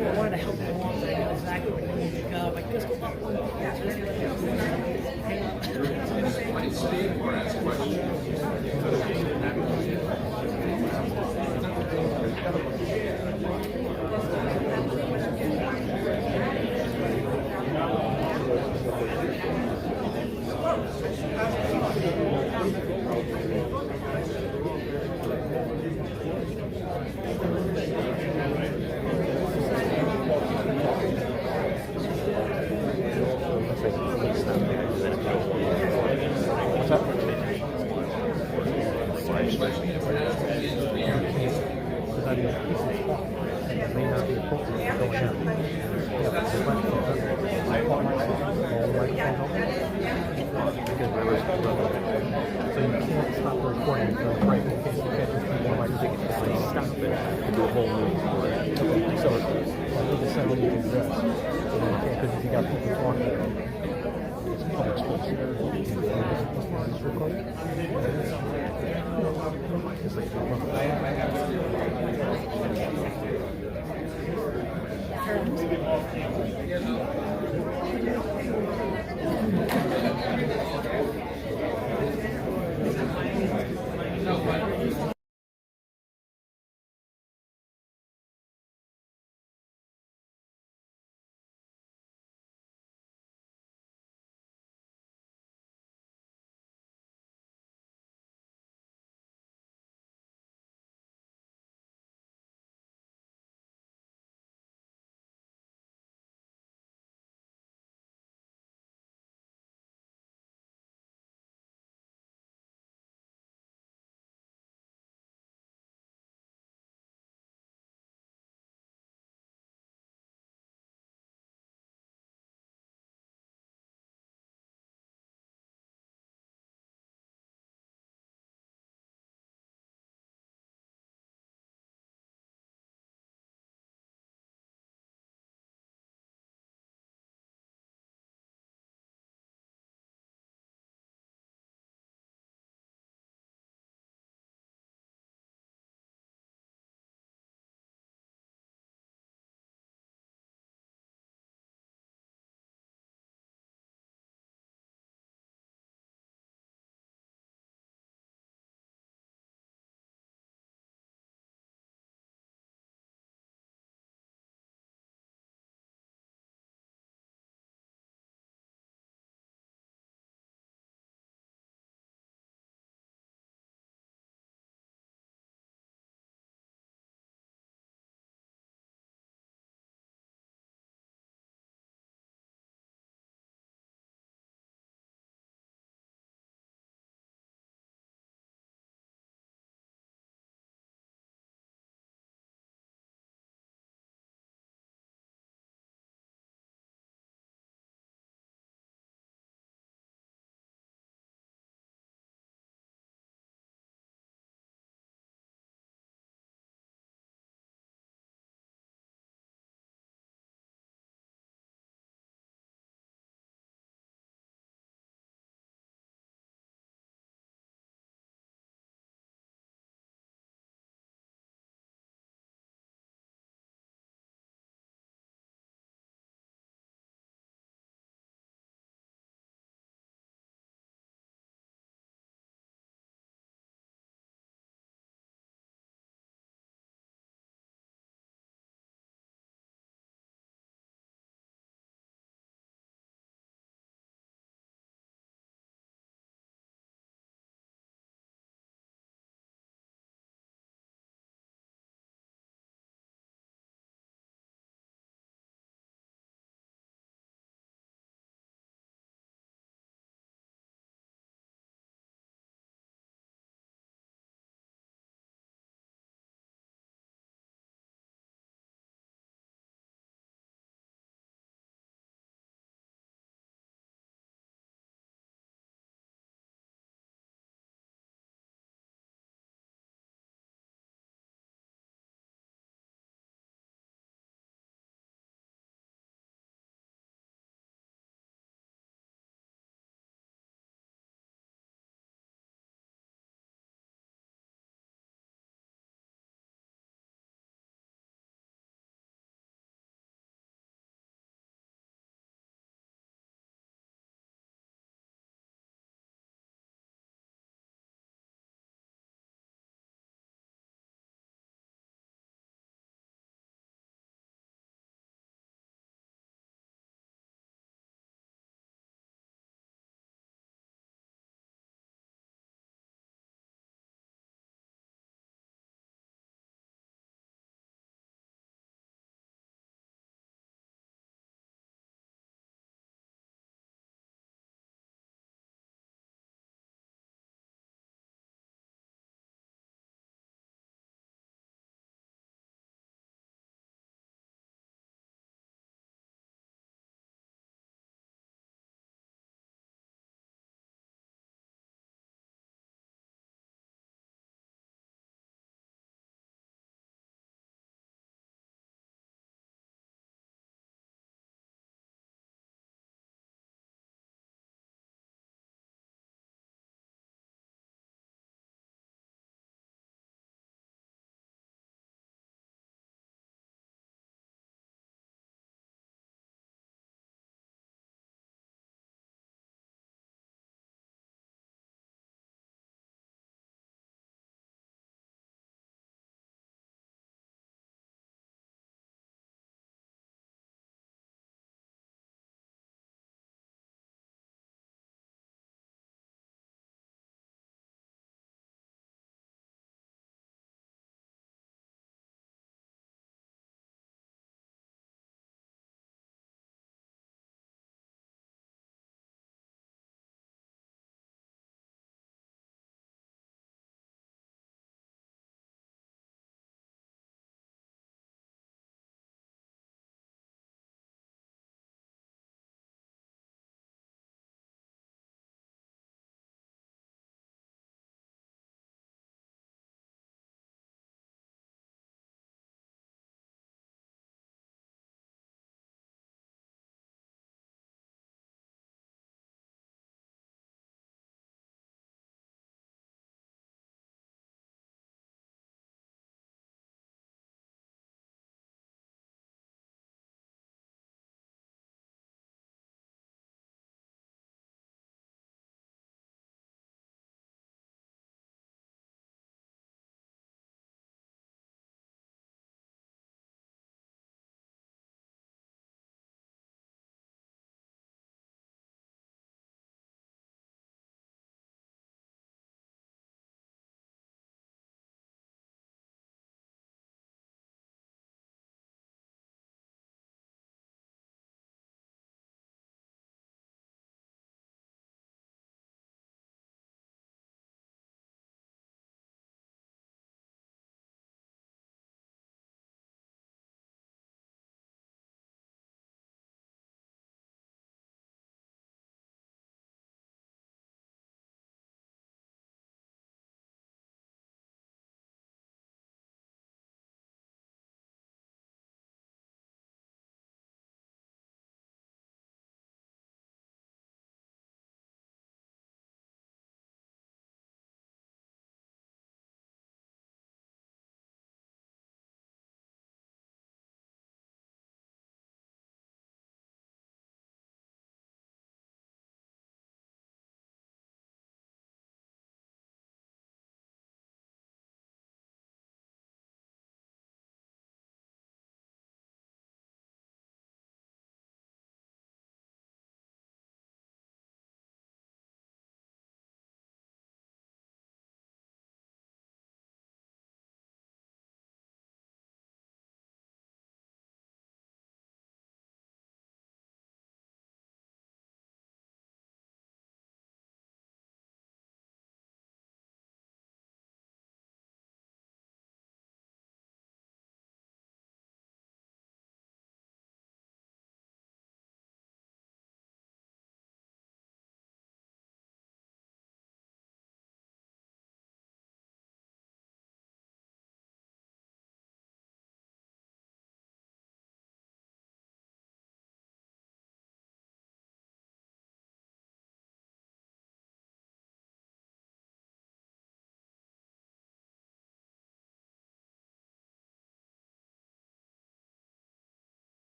I wanted to help them along, I know exactly where they need to go, but just. Speak or ask questions. it may not be appropriate for going out. Yeah, but the question is, I call myself all microphone help because there is so you can't stop the recording until it's right. You can't just keep one microphone and stop it and do a whole new recording. So I need to send you the address. Because if you got people talking, it's public space. It's recording. It's like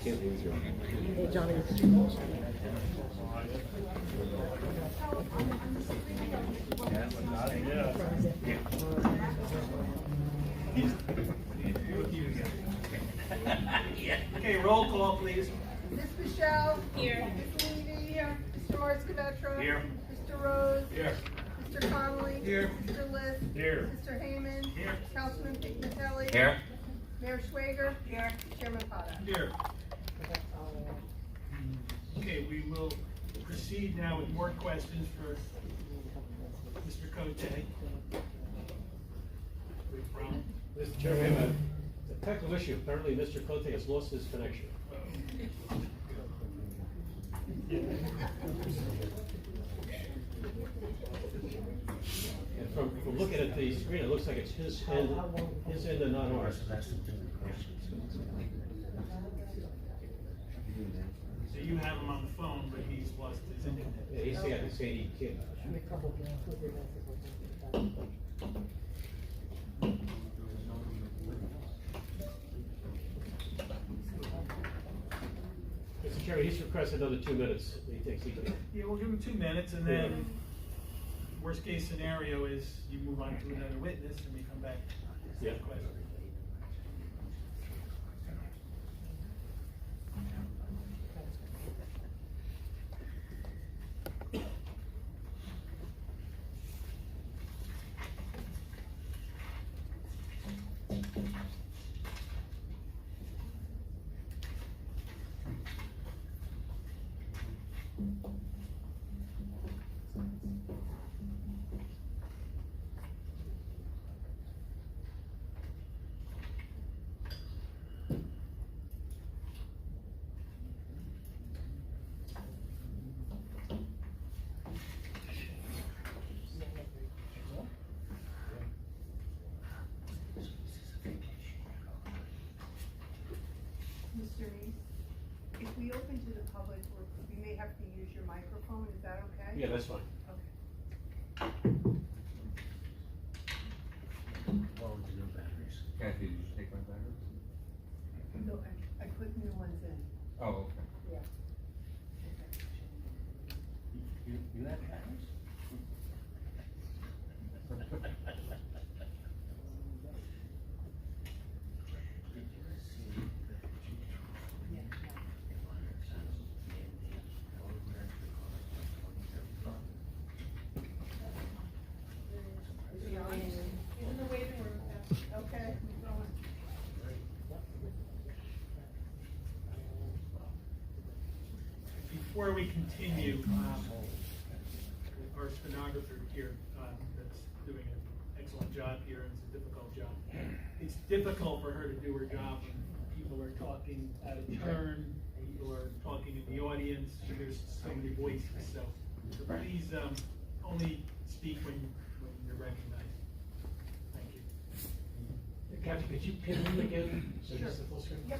Hey, Johnny. Okay, roll call, please. Ms. Michelle? Here. Ms. Levy? Here. Mr. Marskovetro? Here. Mr. Rose? Here. Mr. Connolly? Here. Mr. List? Here. Mr. Heyman? Here. Councilman Pignatelli? Here. Mayor Schwager? Here. Chairman Potter? Here. Okay, we will proceed now with more questions for Mr. Cote. Mr. Chairman, it's a technical issue. Apparently, Mr. Cote has lost his connection. And from looking at the screen, it looks like it's his end and not ours. So you have him on the phone, but he's lost his internet. Yeah, he's saying he can't. Mr. Chairman, he's requested another 2 minutes. He thinks he can. Yeah, we'll give him 2 minutes, and then worst case scenario is you move on to another witness and we come back to the question. Mr. Reese, if we open to the public, we may have to use your microphone, is that okay? Yeah, that's fine. Kathy, did you take my batteries? No, I put new ones in. Oh, okay. Yeah. You have batteries? Okay. Before we continue, our stenographer here, that's doing an excellent job here, and it's a difficult job. It's difficult for her to do her job when people are talking out of turn, people are talking in the audience, and there's so many voices, so please, only speak when you're recognized. Thank you. Kathy, could you pin him again? So Sure. it's the full screen? Yep.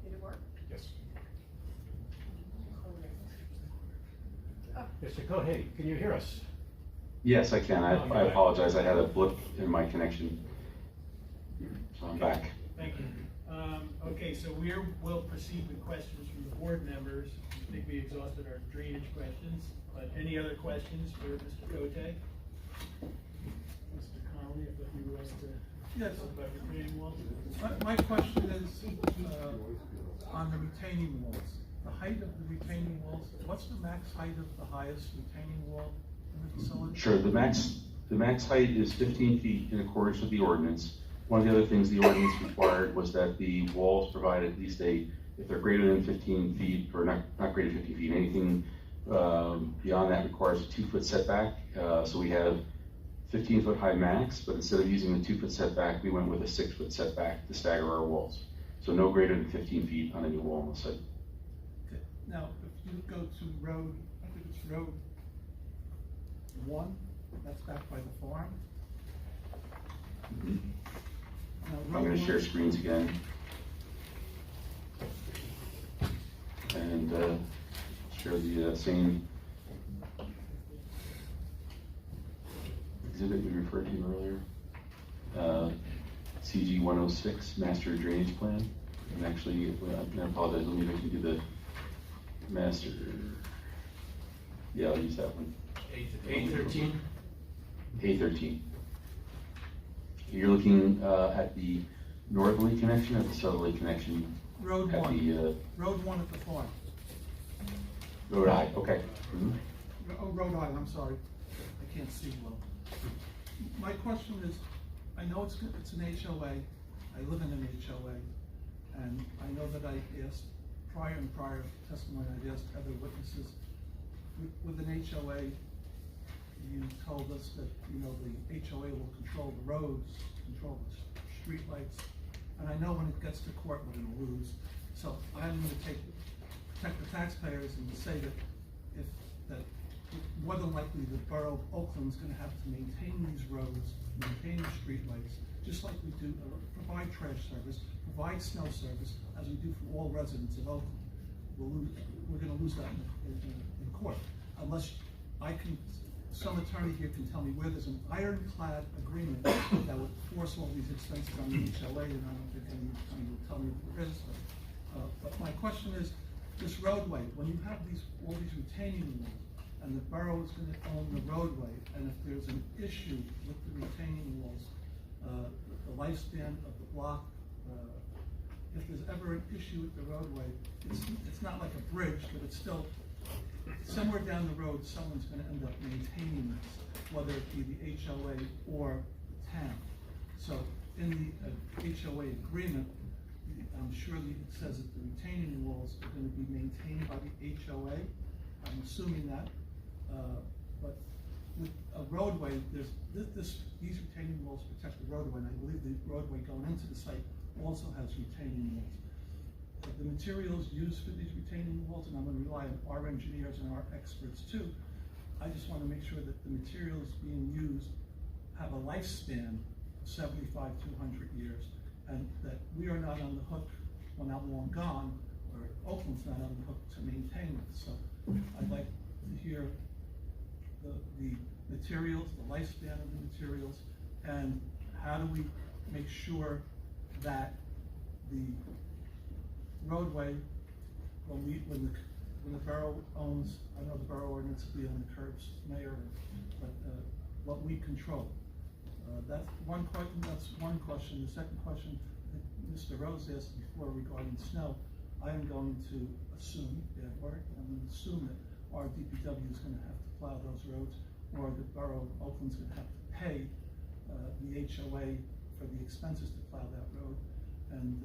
Did it work? Yes. Mr. Cote, can you hear us? Yes, I can. I apologize. I had a blip in my connection. So I'm back. Thank you. Okay, so we'll proceed with questions from the board members. I think we exhausted our drainage questions, but any other questions for Mr. Cote? Mr. Connolly, if you would like to Yes. talk about your retaining walls? My question is, on the retaining walls, the height of the retaining walls, what's the max height of the highest retaining wall in the facility? Sure, the max height is 15 feet in accordance with the ordinance. One of the other things the ordinance required was that the walls provide at least if they're greater than 15 feet, or not greater than 15 feet, anything beyond that requires a 2-foot setback. So we have 15-foot high max, but instead of using the 2-foot setback, we went with a 6-foot setback to stagger our walls. So no greater than 15 feet on any wall on the site. Now, if you go to road, I think it's road 1, that's back by the farm. Now, I'm road gonna one- share screens again. And share the same exhibit we referred to earlier. CG 106, Master Drainage Plan. And actually, I apologize, let me know if you can do the master. Yeah, I'll use that one. A13? A13. You're looking at the northerly connection or the southerly connection? Road at 1. The, Road 1 at the farm. Road I, okay. Mhm. Oh, Rhode Island, I'm sorry. I can't see well. My question is, I know it's an HOA, I live in an HOA, and I know that I asked, prior testimony, I asked other witnesses, with an HOA, you told us that, you know, the HOA will control the roads, control the streetlights, and I know when it gets to court, we're gonna lose. So I'm gonna protect the taxpayers and say that more than likely the borough of Oakland's gonna have to maintain these roads, maintain the streetlights, just like we do, provide trash service, provide snow service, as we do for all residents of Oakland. We're gonna lose that in court, unless some attorney here can tell me where there's an ironclad agreement that would force all these expenses on the HOA, and I don't think anyone will tell me if there is. But my question is, this roadway, when you have all these retaining walls, and the borough is going to own the roadway, and if there's an issue with the retaining walls, the lifespan of the block, if there's ever an issue with the roadway, it's not like a bridge, but it's still, somewhere down the road, someone's going to end up maintaining this, whether it be the HOA or the town. So in the HOA agreement, I'm sure that it says that the retaining walls are going to be maintained by the HOA. I'm assuming that. But with a roadway, these retaining walls protect the roadway, and I believe the roadway going into the site also has retaining walls. The materials used for these retaining walls, and I'm going to rely on our engineers and our experts too, I just want to make sure that the materials being used have a lifespan of 75 to 100 years, and that we are not on the hook when I'm long gone, or Oakland's not on the hook to maintain it. So I'd like to hear the materials, the lifespan of the materials, and how do we make sure that the roadway, when the borough owns, I know the borough ordinance will be on the curbs, Mayor, but what we control. That's one question. The second question that Mr. Rose asked before regarding snow, I am going to assume, I'm going to assume that our DPW is going to have to plow those roads, or the borough of Oakland's going to have to pay the HOA for the expenses to plow that road. And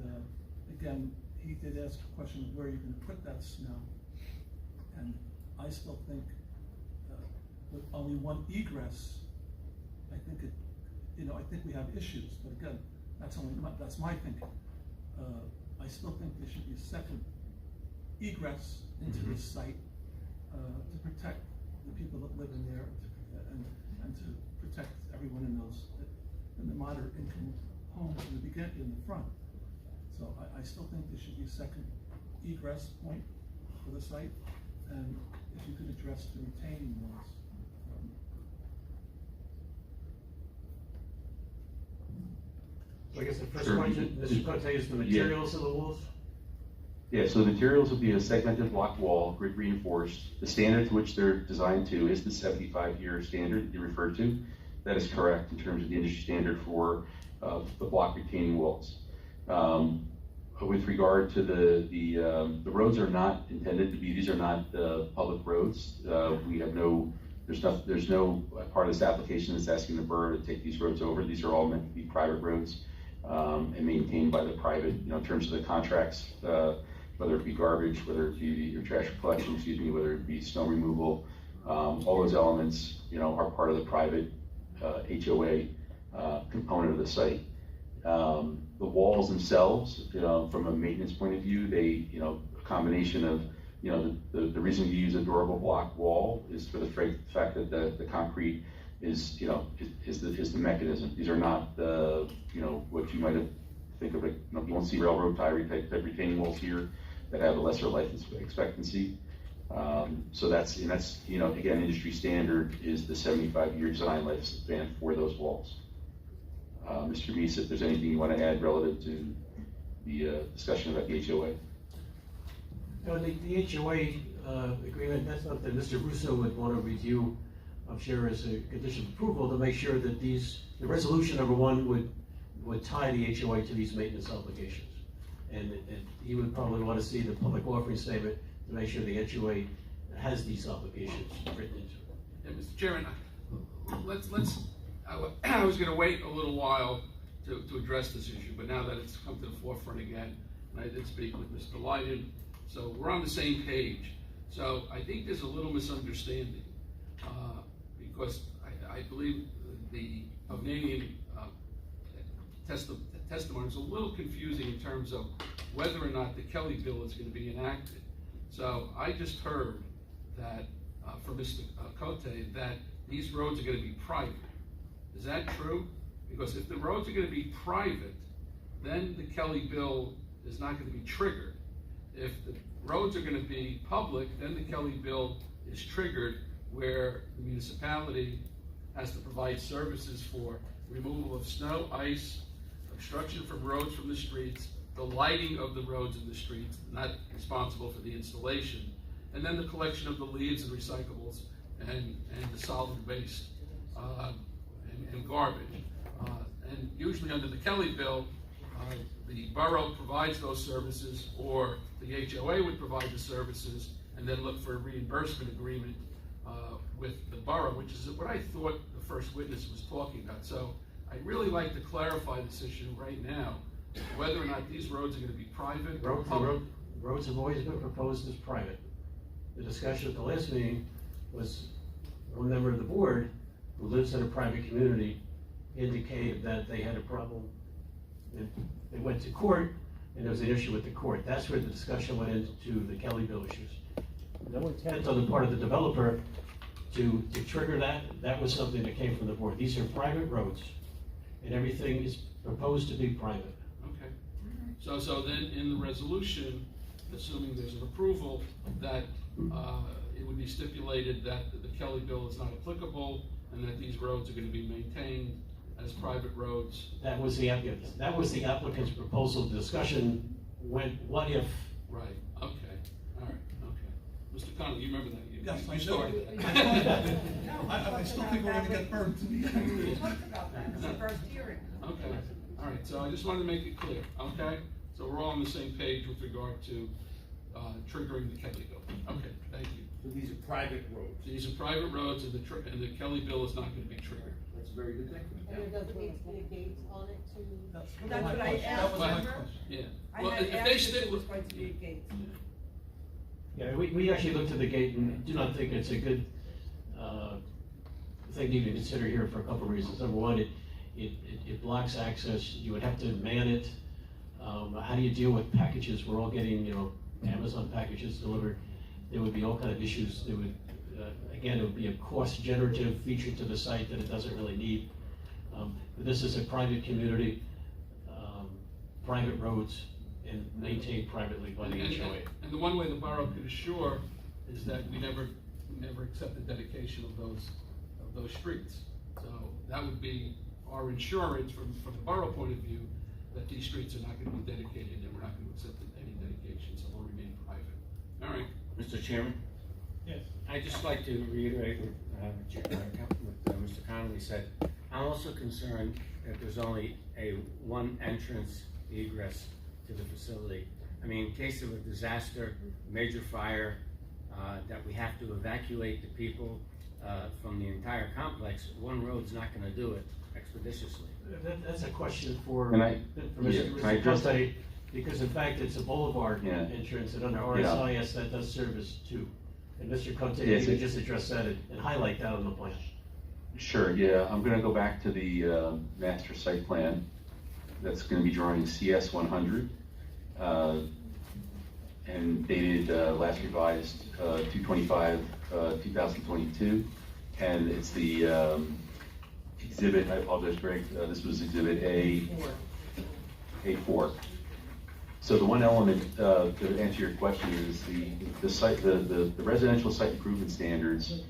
again, he did ask a question of where you're going to put that snow. And I still think with only one egress, I think we have issues. But again, that's my thinking. I still think there should be a second egress into this site to protect the people that live in there, and to protect everyone in the moderate income homes in the front. So I still think there should be a second egress point for the site, and if you could address the retaining walls. So I guess the first Sure. question, Mr. Cote, is the materials of the walls? Yeah, so the materials will be a segmented block wall, grid reinforced. The standard to which they're designed to is the 75-year standard that you referred to. That is correct in terms of the industry standard for the block retaining walls. With regard to the roads are not intended to be, these are not public roads. We have there's no part of this application that's asking the borough to take these roads over. These are all meant to be private roads and maintained by the private, in terms of the contracts, whether it be garbage, whether it be your trash collection, whether it be snow removal, all those elements, are part of the private HOA component of the site. The walls themselves, from a maintenance point of view, they, a combination of you know, the reason you use a durable block wall is for the fact that the concrete is, you know, is the mechanism. These are not the, you know, what you might have think of, like, you won't see railroad tie type retaining walls here that have a lesser life expectancy. So that's, you know, again, industry standard is the 75-year design lifespan for those walls. Mr. Meese, if there's anything you want to add relative to the discussion about the HOA? No, the HOA agreement, that's something Mr. Russo would want to review, I'm sure, as a condition of approval to make sure that the resolution number one would tie the HOA to these maintenance obligations. And he would probably want to see the public offering statement to make sure the HOA has these obligations written into it. Yeah, Mr. Chairman, I was going to wait a little while to address this issue, but now that it's come to the forefront again, and I did speak with Mr. Leiden, so we're on the same page. So I think there's a little misunderstanding because I believe the Hovnanian testimony is a little confusing in terms of whether or not the Kelly bill is going to be enacted. So I just heard that from Mr. Cote that these roads are going to be private. Is that true? Because if the roads are going to be private, then the Kelly bill is not going to be triggered. If the roads are going to be public, then the Kelly bill is triggered, where the municipality has to provide services for removal of snow, ice, obstruction from roads from the streets, the lighting of the roads and the streets, not responsible for the installation, and then the collection of the leaves and recyclables and the solid waste and garbage. And usually under the Kelly bill, the borough provides those services, or the HOA would provide the services, and then look for a reimbursement agreement with the borough, which is what I thought the first witness was talking about. So I'd really like to clarify this issue right now, whether or not these roads are going to be private or public. Roads have always been proposed as private. The discussion at the last meeting was one member of the board who lives in a private community indicated that they had a problem. They went to court, and there was an issue with the court. That's where the discussion went into the Kelly bill issues. No intent on the part of the developer to trigger that. That was something that came from the board. These are private roads, and everything is proposed to be private. Okay. So then in the resolution, assuming there's an approval, that it would be stipulated that the Kelly bill is not applicable and that these roads are going to be maintained as private roads. That was the applicant's proposal. The discussion went, what if? Right. Okay. All right. Okay. Mr. Connolly, you remember that? Yes, I you do. started. I still think we're gonna get burned. We talked about that in the first hearing. Okay. All right. So I just wanted to make it clear. Okay. So we're all on the same page with regard to triggering the Kelly bill. Okay. Thank you. So these are private roads. These are private roads, and the Kelly bill is not going to be triggered. That's a very good thing. And there doesn't need to be a gate on it to. That's what I asked, remember? Yeah. I Well, had if they asked if stick there was with, going to be a gate. Yeah, we actually looked at the gate and do not think it's a good thing to even consider here for a couple of reasons. Number one, it blocks access. You would have to man it. How do you deal with packages? We're all getting, you know, Amazon packages delivered. There would be all kind of issues. There would, again, it would be a cost generative feature to the site that it doesn't really need. This is a private community, private roads, and maintained privately by the HOA. And the one way the borough could assure is that we never accept the dedication of those streets. So that would be our insurance from the borough point of view, that these streets are not going to be dedicated and we're not going to accept any dedication, so they'll remain private. All right. Mr. Chairman? Yes. I'd just like to reiterate what Mr. Connolly said. I'm also concerned that there's only one entrance egress to the facility. I mean, in case of a disaster, major fire, that we have to evacuate the people from the entire complex, one road's not going to do it expeditiously. That's a question for Can I Mr. address that? Conte, because in fact it's a boulevard entrance, and under RSIS that does service too. And Mr. Conte, you can just address that and highlight that on the plan. Sure, yeah, I'm gonna go back to the master site plan. That's gonna be drawing CS 100. and dated last revised 2/25/2022, and it's the exhibit. I apologize, Greg. This was exhibit A4. So the one element to answer your question is the residential site improvement standards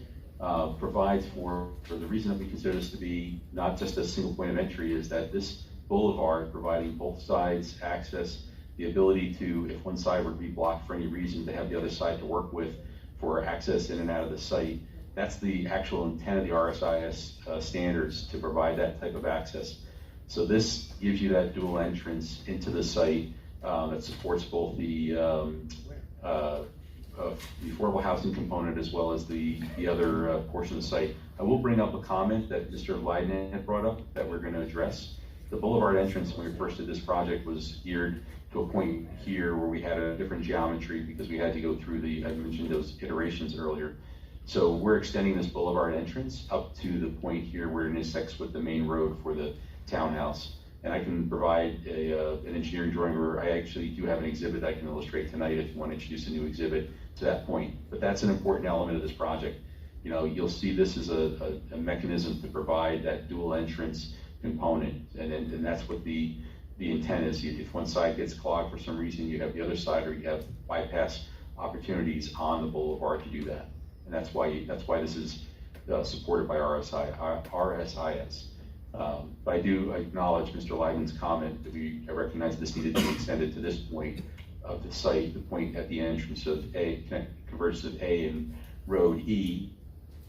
provides for the reason that we consider this to be not just a single point of entry is that this boulevard providing both sides access, the ability to, if one side were to be blocked for any reason, to have the other side to work with for access in and out of the site. That's the actual intent of the RSIS standards, to provide that type of access. So this gives you that dual entrance into the site that supports both the affordable housing component as well as the other portion of the site. I will bring up a comment that Mr. Leiden had brought up that we're going to address. The boulevard entrance, when we first did this project, was geared to a point here where we had a different geometry because we had to go through I mentioned those iterations earlier. So we're extending this boulevard entrance up to the point here where it intersects with the main road for the townhouse. And I can provide an engineering drawing where I actually do have an exhibit I can illustrate tonight if you want to introduce a new exhibit to that point. But that's an important element of this project. You know, you'll see this as a mechanism to provide that dual entrance component, and that's what the intent is. If one side gets clogged for some reason, you have the other side, or you have bypass opportunities on the boulevard to do that. And that's why this is supported by RSIS. But I do acknowledge Mr. Leiden's comment that I recognize this needed to be extended to this point of the site, the point at the entrance of converges of A and Road E.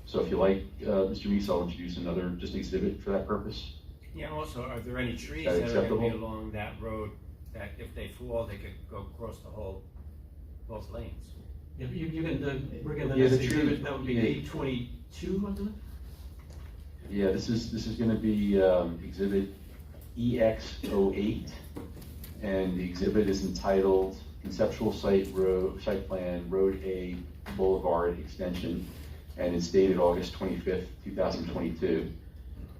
So if you like, Mr. Meese, I'll introduce another just exhibit for that purpose. Yeah, and also, are there any trees Is that that are gonna be acceptable? along that road that if they fall, they could go across both lanes? Yeah, you can, we're gonna, Yeah, the next tree- exhibit, that would be A22, I believe? Yeah, this is going to be exhibit EX08, and the exhibit is entitled Conceptual Site Plan Road A Boulevard Extension, and it's dated August 25th, 2022.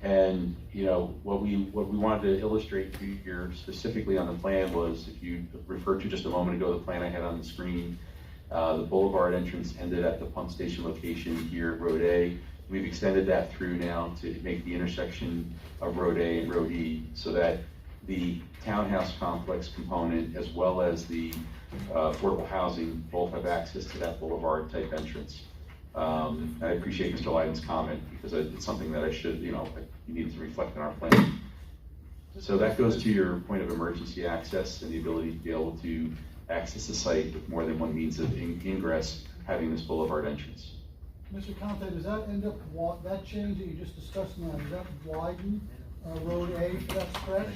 And you know what we wanted to illustrate here specifically on the plan was, if you referred to just a moment ago, the plan I had on the screen, the boulevard entrance ended at the pump station location here at Road A. We've extended that through now to make the intersection of Road A and Road E, so that the townhouse complex component as well as the affordable housing both have access to that boulevard type entrance. And I appreciate Mr. Leiden's comment because it's something that you needed to reflect in our plan. So that goes to your point of emergency access and the ability to be able to access the site with more than one means of ingress, having this boulevard entrance. Mr. Conte, does that end up, that change that you just discussed now, does that widen Road A for that stretch?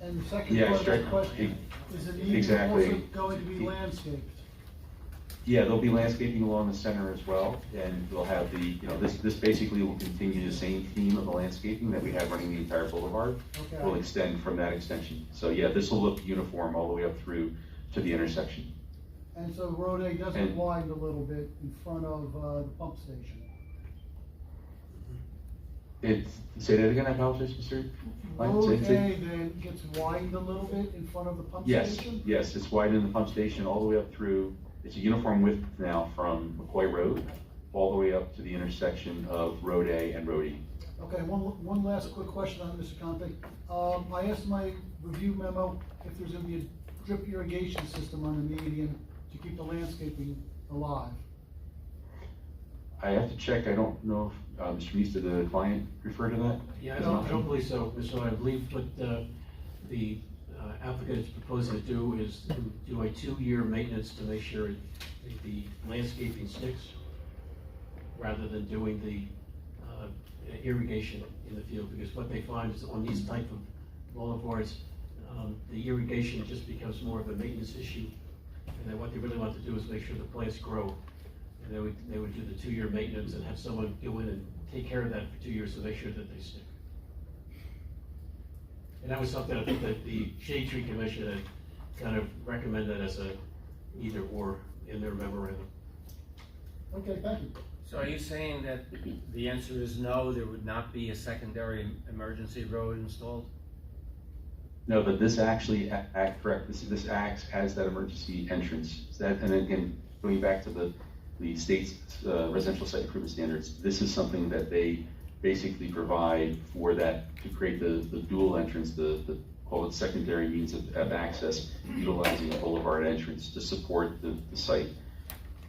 And the second part of that question, is it even also going to be landscaped? Yeah, there'll be landscaping along the center as well, and we'll have this basically will continue the same theme of the landscaping that we have running the entire boulevard. Okay. Will extend from that extension. So yeah, this will look uniform all the way up through to the intersection. And so Road A doesn't widen a little bit in front of the pump station? Say that again, I apologize, Mr. Road A then gets widened a little bit in front of the pump station? Yes, it's widened in the pump station all the way up through. It's a uniform width now from McCoy Road all the way up to the intersection of Road A and Road E. Okay, one last quick question on Mr. Conte. I asked my review memo if there's gonna be a drip irrigation system on the median to keep the landscaping alive. I have to check, I don't know if, Mr. Meese, did the client refer to that? Yeah, I don't believe so, Mr. I believe what the applicant is proposing to do is to do a 2-year maintenance to make sure the landscaping sticks, rather than doing the irrigation in the field, because what they find is on these type of boulevards, the irrigation just becomes more of a maintenance issue, and then what they really want to do is make sure the plants grow. And they would do the 2-year maintenance and have someone go in and take care of that for 2 years to make sure that they stick. And that was something I think that the Shade Tree Commission had kind of recommended as a either or in their memorandum. Okay, thank you. So are you saying that the answer is no, there would not be a secondary emergency road installed? No, but this actually correct. This acts as that emergency entrance. And again, going back to the state's residential site improvement standards, this is something that they basically provide for that to create the dual entrance, the call it secondary means of access, utilizing a boulevard entrance to support the site.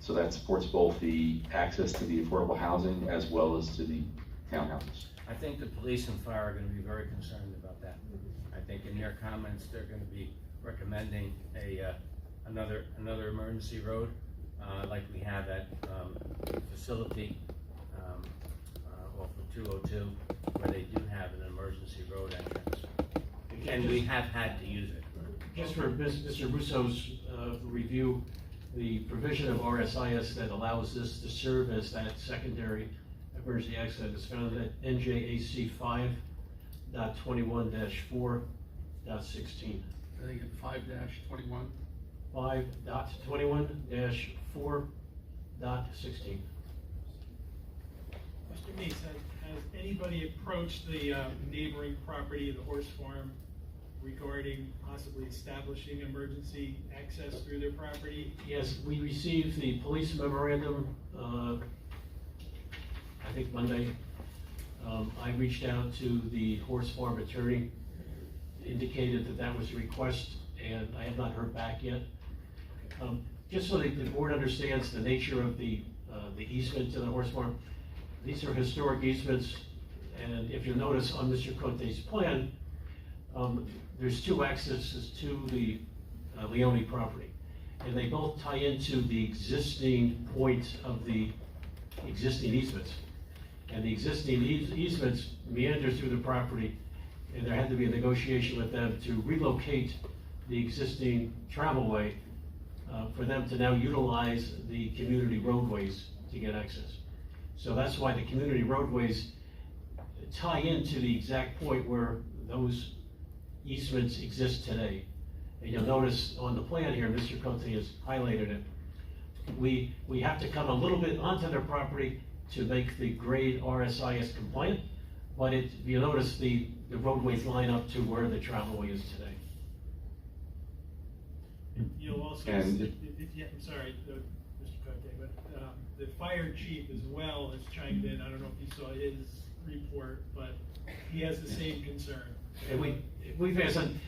So that supports both the access to the affordable housing as well as to the townhouses. I think the police and fire are gonna be very concerned about that. I think in their comments, they're gonna be recommending another emergency road, like we have at, facility, off of 202, where they do have an emergency road entrance. And we have had to use it. Just for Mr. Russo's review, the provision of RSIS that allows this to serve as that secondary emergency exit is found at NJAC 5.21-4.16. I think it's 5-21. 5.21-4.16. Mr. Meese, has anybody approached the neighboring property, the horse farm, regarding possibly establishing emergency access through their property? Yes, we received the police memorandum, I think Monday. I reached out to the horse farm attorney, indicated that that was a request, and I have not heard back yet. Just so that the board understands the nature of the easement to the horse farm, these are historic easements, and if you'll notice on Mr. Cote's plan, there's two accesses to the Leone property, and they both tie into the existing point of the existing easements. And the existing easements meander through the property, and there had to be a negotiation with them to relocate the existing travelway for them to now utilize the community roadways to get access. So that's why the community roadways tie into the exact point where those easements exist today. And you'll notice on the plan here, Mr. Cote has highlighted it. We have to come a little bit onto their property to make the grade RSIS compliant, but you notice the roadways line up to where the travelway is today. You'll also, And I'm sorry, Mr. Cote, but the fire chief as well has chimed in. I don't know if you saw his report, but he has the same concern. And we've had some,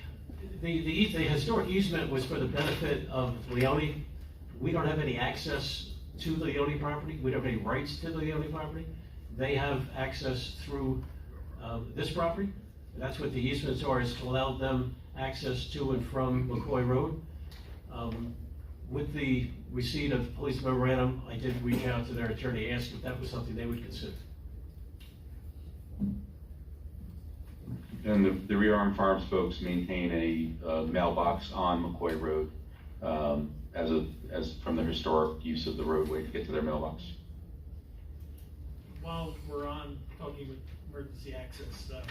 the historic easement was for the benefit of Leone. We don't have any access to the Leone property. We don't have any rights to the Leone property. They have access through this property. That's what the easements are, is to allow them access to and from McCoy Road. With the receipt of the police memorandum, I did reach out to their attorney, ask if that was something they would consider. And the Rear Arm Farms folks maintain a mailbox on McCoy Road as from the historic use of the roadway to get to their mailbox. While we're on talking with emergency access, the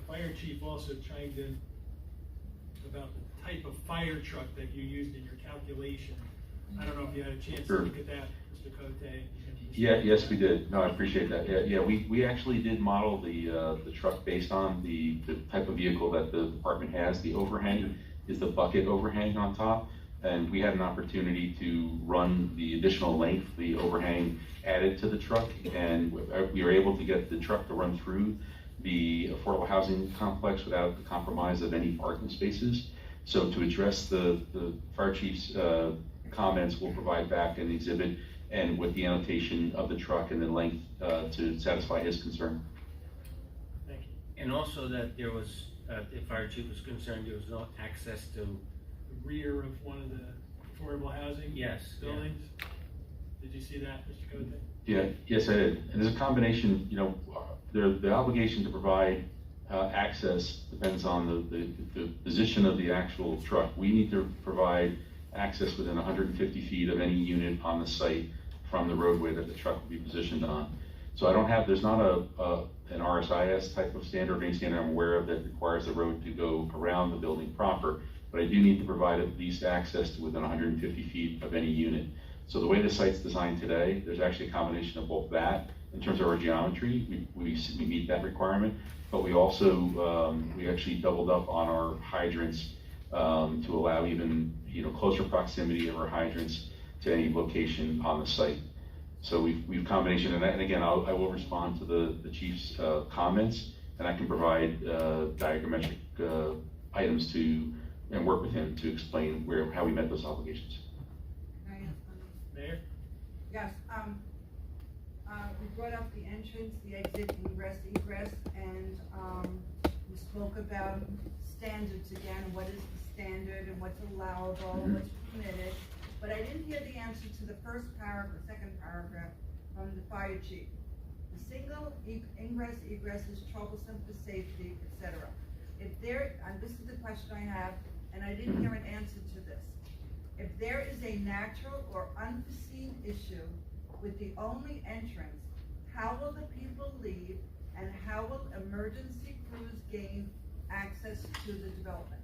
fire chief also chimed in about the type of fire truck that you used in your calculation. I don't know if you had a chance to look at that, Mr. Cote. Yeah, yes, we did. No, I appreciate that. Yeah, we actually did model the truck based on the type of vehicle that the department has. The overhang is the bucket overhang on top, and we had an opportunity to run the additional length, the overhang added to the truck, and we were able to get the truck to run through the affordable housing complex without the compromise of any parking spaces. So to address the fire chief's comments, we'll provide back an exhibit and with the annotation of the truck and the length to satisfy his concern. Thank you. And also that there was, the fire chief was concerned, there was no access to The rear of one of the affordable housing buildings. Yeah. Did you see that, Mr. Cote? Yeah, yes, I did. And there's a combination, the obligation to provide access depends on the position of the actual truck. We need to provide access within 150 feet of any unit on the site from the roadway that the truck will be positioned on. So there's not an RSIS type of standard or any standard I'm aware of that requires the road to go around the building proper, but I do need to provide at least access to within 150 feet of any unit. So the way the site's designed today, there's actually a combination of both that in terms of our geometry, we meet that requirement. But we also, we actually doubled up on our hydrants to allow even, closer proximity of our hydrants to any location on the site. So we've combination, and again, I will respond to the chief's comments, and I can provide diagrammetric items and work with him to explain how we met those obligations. Mayor? Yes, we brought up the entrance, the exit, ingress, egress, and, we spoke about standards again, what is the standard and what's allowable, what's permitted. But I didn't hear the answer to the first paragraph, second paragraph from the fire chief. The single ingress, egress is troublesome for safety, etc. If there, and this is the question I have, and I didn't hear an answer to this. If there is a natural or unforeseen issue with the only entrance, how will the people leave and how will emergency crews gain access to the development?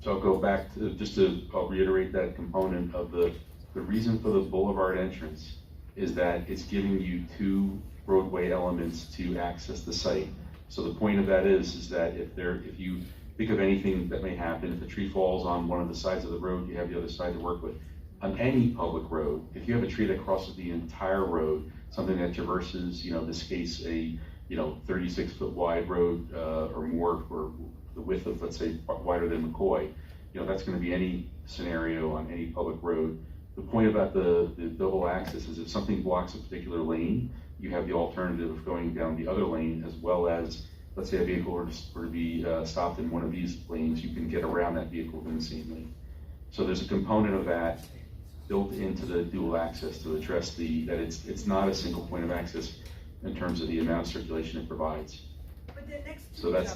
So I'll go back to, I'll reiterate that component of the reason for the boulevard entrance is that it's giving you two roadway elements to access the site. So the point of that is that if you think of anything that may happen, if a tree falls on one of the sides of the road, you have the other side to work with. On any public road, if you have a tree that crosses the entire road, something that traverses, in this case, a 36-foot wide road or more, or the width of, let's say, wider than McCoy, that's going to be any scenario on any public road. The point about the double access is if something blocks a particular lane, you have the alternative of going down the other lane, as well as, let's say a vehicle were to be stopped in one of these lanes, you can get around that vehicle within the same lane. So there's a component of that built into the dual access to address that it's not a single point of access in terms of the amount of circulation it provides. But they're next to So that's,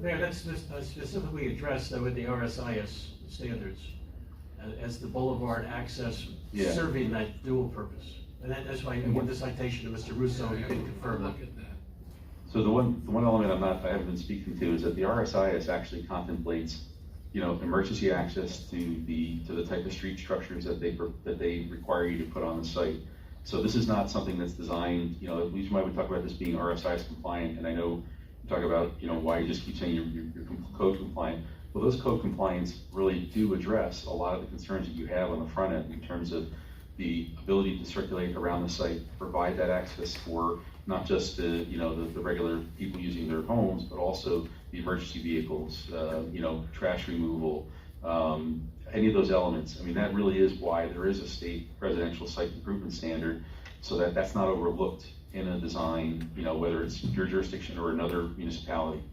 Mayor, that's specifically addressed with the RSIS standards as the boulevard access serving that dual purpose. And that's why I give the citation to Mr. Russo, you can confirm that. So the one element I haven't been speaking to is that the RSIS actually contemplates, emergency access to the type of street structures that they require you to put on the site. So this is not something that's designed, the reason why we talk about this being RSIS compliant, and I know you talk about, why you just keep saying you're code compliant. Well, those code compliance really do address a lot of the concerns that you have on the front end in terms of the ability to circulate around the site, provide that access for not just the regular people using their homes, but also the emergency vehicles, trash removal, any of those elements. I mean, that really is why there is a state residential site improvement standard, so that that's not overlooked in a design, whether it's your jurisdiction or another municipality.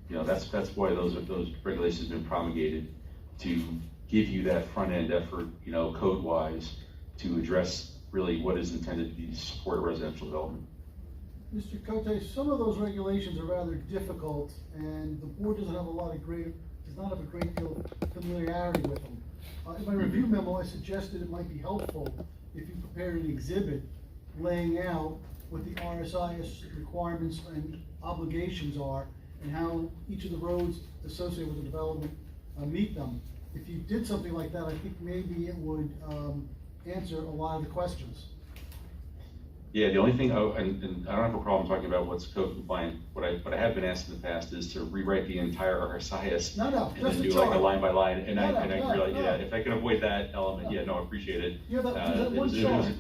That's why those regulations have been promulgated, to give you that front end effort, code wise, to address really what is intended to be support residential development. Mr. Cote, some of those regulations are rather difficult, and the board does not have a great deal of familiarity with them. In my review memo, I suggested it might be helpful if you prepared an exhibit laying out what the RSIS requirements and obligations are, and how each of the roads associated with the development meet them. If you did something like that, I think maybe it would answer a lot of the questions. Yeah, the only thing, and I don't have a problem talking about what's code compliant. What I have been asked in the past is to rewrite the entire RSIS and then do like a line by line. And I realize, if I can avoid that element, I appreciate it. Yeah, that one chart.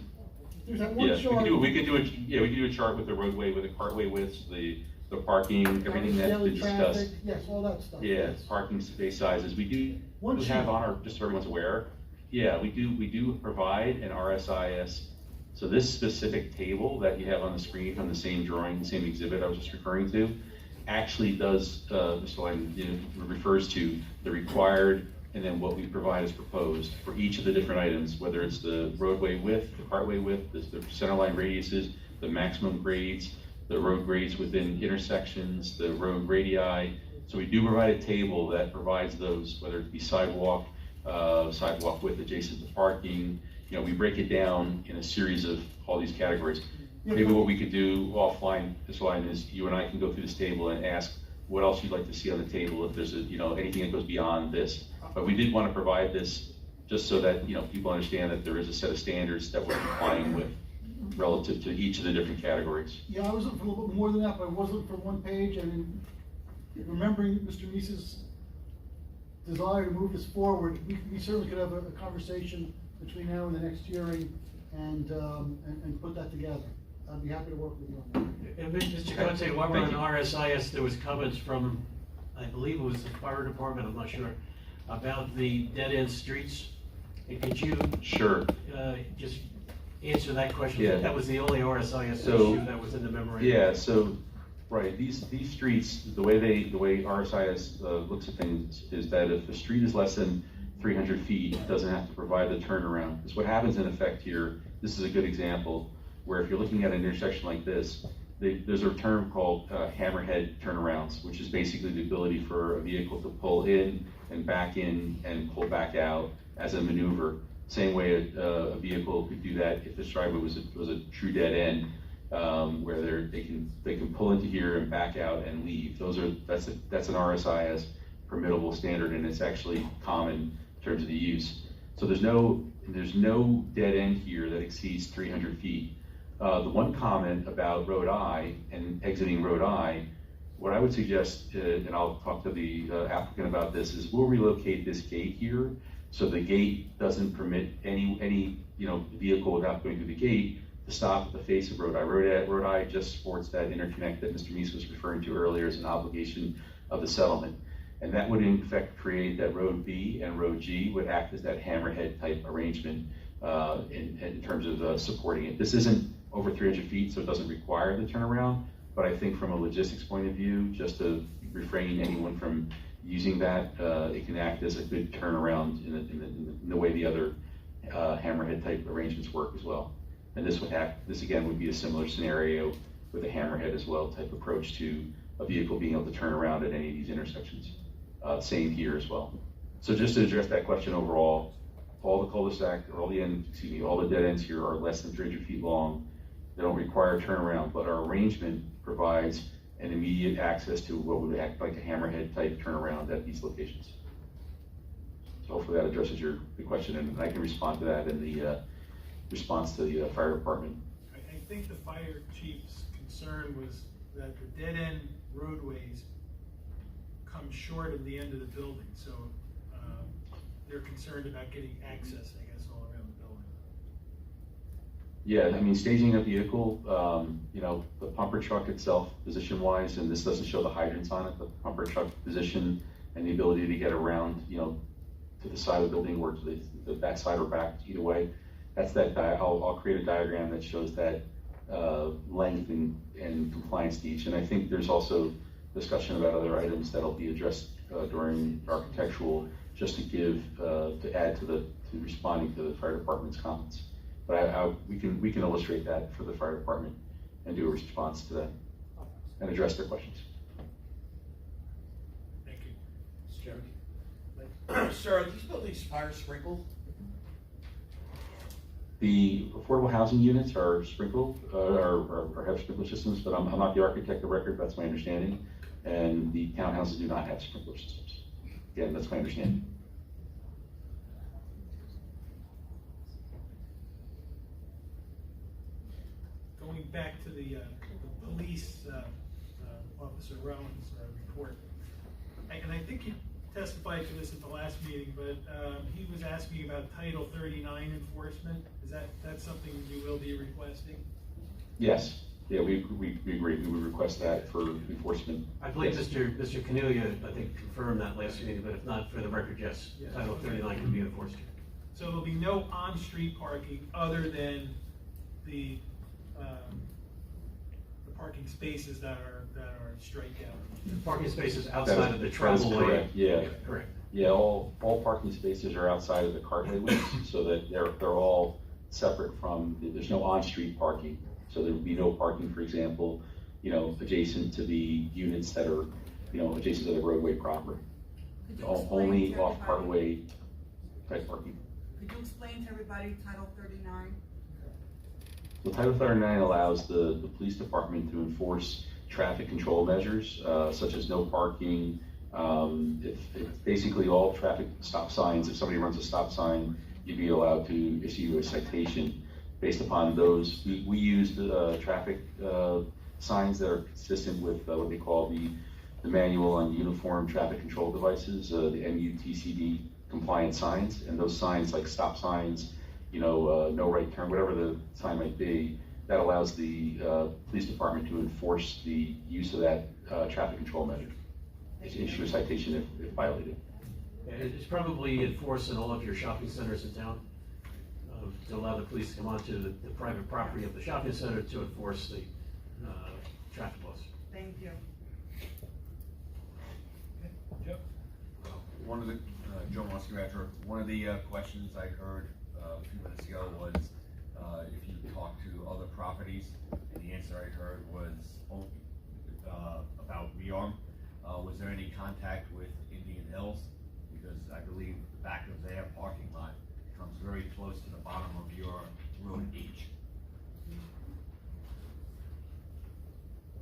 There's that one chart. We could do a chart with the roadway, with the cartway widths, the parking, everything that's been discussed. Yes, all that stuff. Yeah, yes. Parking space sizes. We have on our, just so everyone's aware. Yeah, we do provide an RSIS. So this specific table that you have on the screen from the same drawing, the same exhibit I was just referring to, actually does, Mr. Lyden, refers to the required and then what we provide as proposed for each of the different items, whether it's the roadway width, the cartway width, the centerline radiuses, the maximum grades, the road grades within intersections, the road radii. So we do provide a table that provides those, whether it be sidewalk width adjacent to parking. We break it down in a series of all these categories. Maybe what we could do offline, this line, is you and I can go through this table and ask what else you'd like to see on the table, if there's anything that goes beyond this. But we did want to provide this just so that people understand that there is a set of standards that we're complying with. relative to each of the different categories. Yeah, I was looking for a little bit more than that, but I was looking for one page, and remembering Mr. Neese's desire to move this forward, we certainly could have a conversation between now and the next hearing and put that together. I'd be happy to work with you on that. And Mr. Cote, while we're on RSIS, there was comments from, I believe it was the fire department, I'm not sure, about the dead-end streets. And could you Sure. Just answer that question? Yeah. That was the only RSIS So, issue that was in the memorandum. Yeah, so, right, these streets, the way RSIS looks at things is that if the street is less than 300 feet, it doesn't have to provide the turnaround. Because what happens in effect here, this is a good example, where if you're looking at an intersection like this, there's a term called hammerhead turnarounds, which is basically the ability for a vehicle to pull in and back in and pull back out as a maneuver. Same way a vehicle could do that if the driveway was a true dead end, where they can pull into here and back out and leave. That's an RSIS permittable standard, and it's actually common in terms of the use. So there's no dead end here that exceeds 300 feet. The one comment about Road I and exiting Road I, what I would suggest, and I'll talk to the applicant about this, is we'll relocate this gate here so the gate doesn't permit any vehicle without going through the gate to stop at the face of Road I. Road I just supports that interconnect that Mr. Neese was referring to earlier as an obligation of the settlement. And that would in fact create that Road B and Road G would act as that hammerhead type arrangement in terms of supporting it. This isn't over 300 feet, so it doesn't require the turnaround, but I think from a logistics point of view, just to refrain anyone from using that, it can act as a good turnaround in the way the other hammerhead type arrangements work as well. And this again would be a similar scenario with a hammerhead as well type approach to a vehicle being able to turn around at any of these intersections. Same here as well. So just to address that question overall, all the cul-de-sac, or all the dead ends here are less than 300 feet long. They don't require a turnaround, but our arrangement provides an immediate access to what would act like a hammerhead type turnaround at these locations. So hopefully that addresses the question, and I can respond to that in the response to the fire department. I think the fire chief's concern was that the dead end roadways come short of the end of the building, so they're concerned about getting access, I guess, all around the building. Yeah, I mean, staging a vehicle, the pumper truck itself, position-wise, and this doesn't show the hydrants on it, the pumper truck position and the ability to get around, to the side of the building or to the back side or back, either way. That's I'll create a diagram that shows that length and compliance to each. And I think there's also discussion about other items that'll be addressed during architectural, just to add to responding to the fire department's comments. But we can illustrate that for the fire department and do a response to that and address their questions. Thank you. Mr. Chairman. Sir, are these buildings fire sprinkled? The affordable housing units are sprinkled, or have sprinkler systems, but I'm not the architect of record, that's my understanding. And the townhouses do not have sprinkler systems. Again, that's my understanding. Going back to the police officer Rowan's report, and I think he testified to this at the last meeting, but he was asking about Title 39 enforcement. Is that something you will be requesting? Yes. Yeah, we agree. We would request that for enforcement. I believe Mr. Cornelia, I think, confirmed that last meeting, but if not, for the record, yes, Title 39 can be enforced. So there'll be no on-street parking other than the parking spaces that are strikeout. Parking spaces outside of the travel lane. Correct. Yeah. Correct. Yeah, all parking spaces are outside of the cartway widths, so that they're all separate from. There's no on-street parking, so there would be no parking, for example, adjacent to the units that are, adjacent to the roadway proper. Only off cartway type parking. Could you explain to everybody Title 39? So Title 39 allows the police department to enforce traffic control measures, such as no parking. If basically all traffic stop signs, if somebody runs a stop sign, you'd be allowed to issue a citation. based upon those, we used traffic signs that are consistent with what they call the manual on uniform traffic control devices, the MUTCD compliant signs, and those signs like stop signs, no right turn, whatever the sign might be, that allows the police department to enforce the use of that traffic control measure. Issue a citation if violated. It's probably enforced in all of your shopping centers in town to allow the police to come onto the private property of the shopping center to enforce the traffic laws. Thank you. One of the, Joe Muscarator, one of the questions I heard a few minutes ago was if you talk to other properties, and the answer I heard was about rearm. Was there any contact with Indian Hills? Because I believe the back of their parking lot comes very close to the bottom of your road H.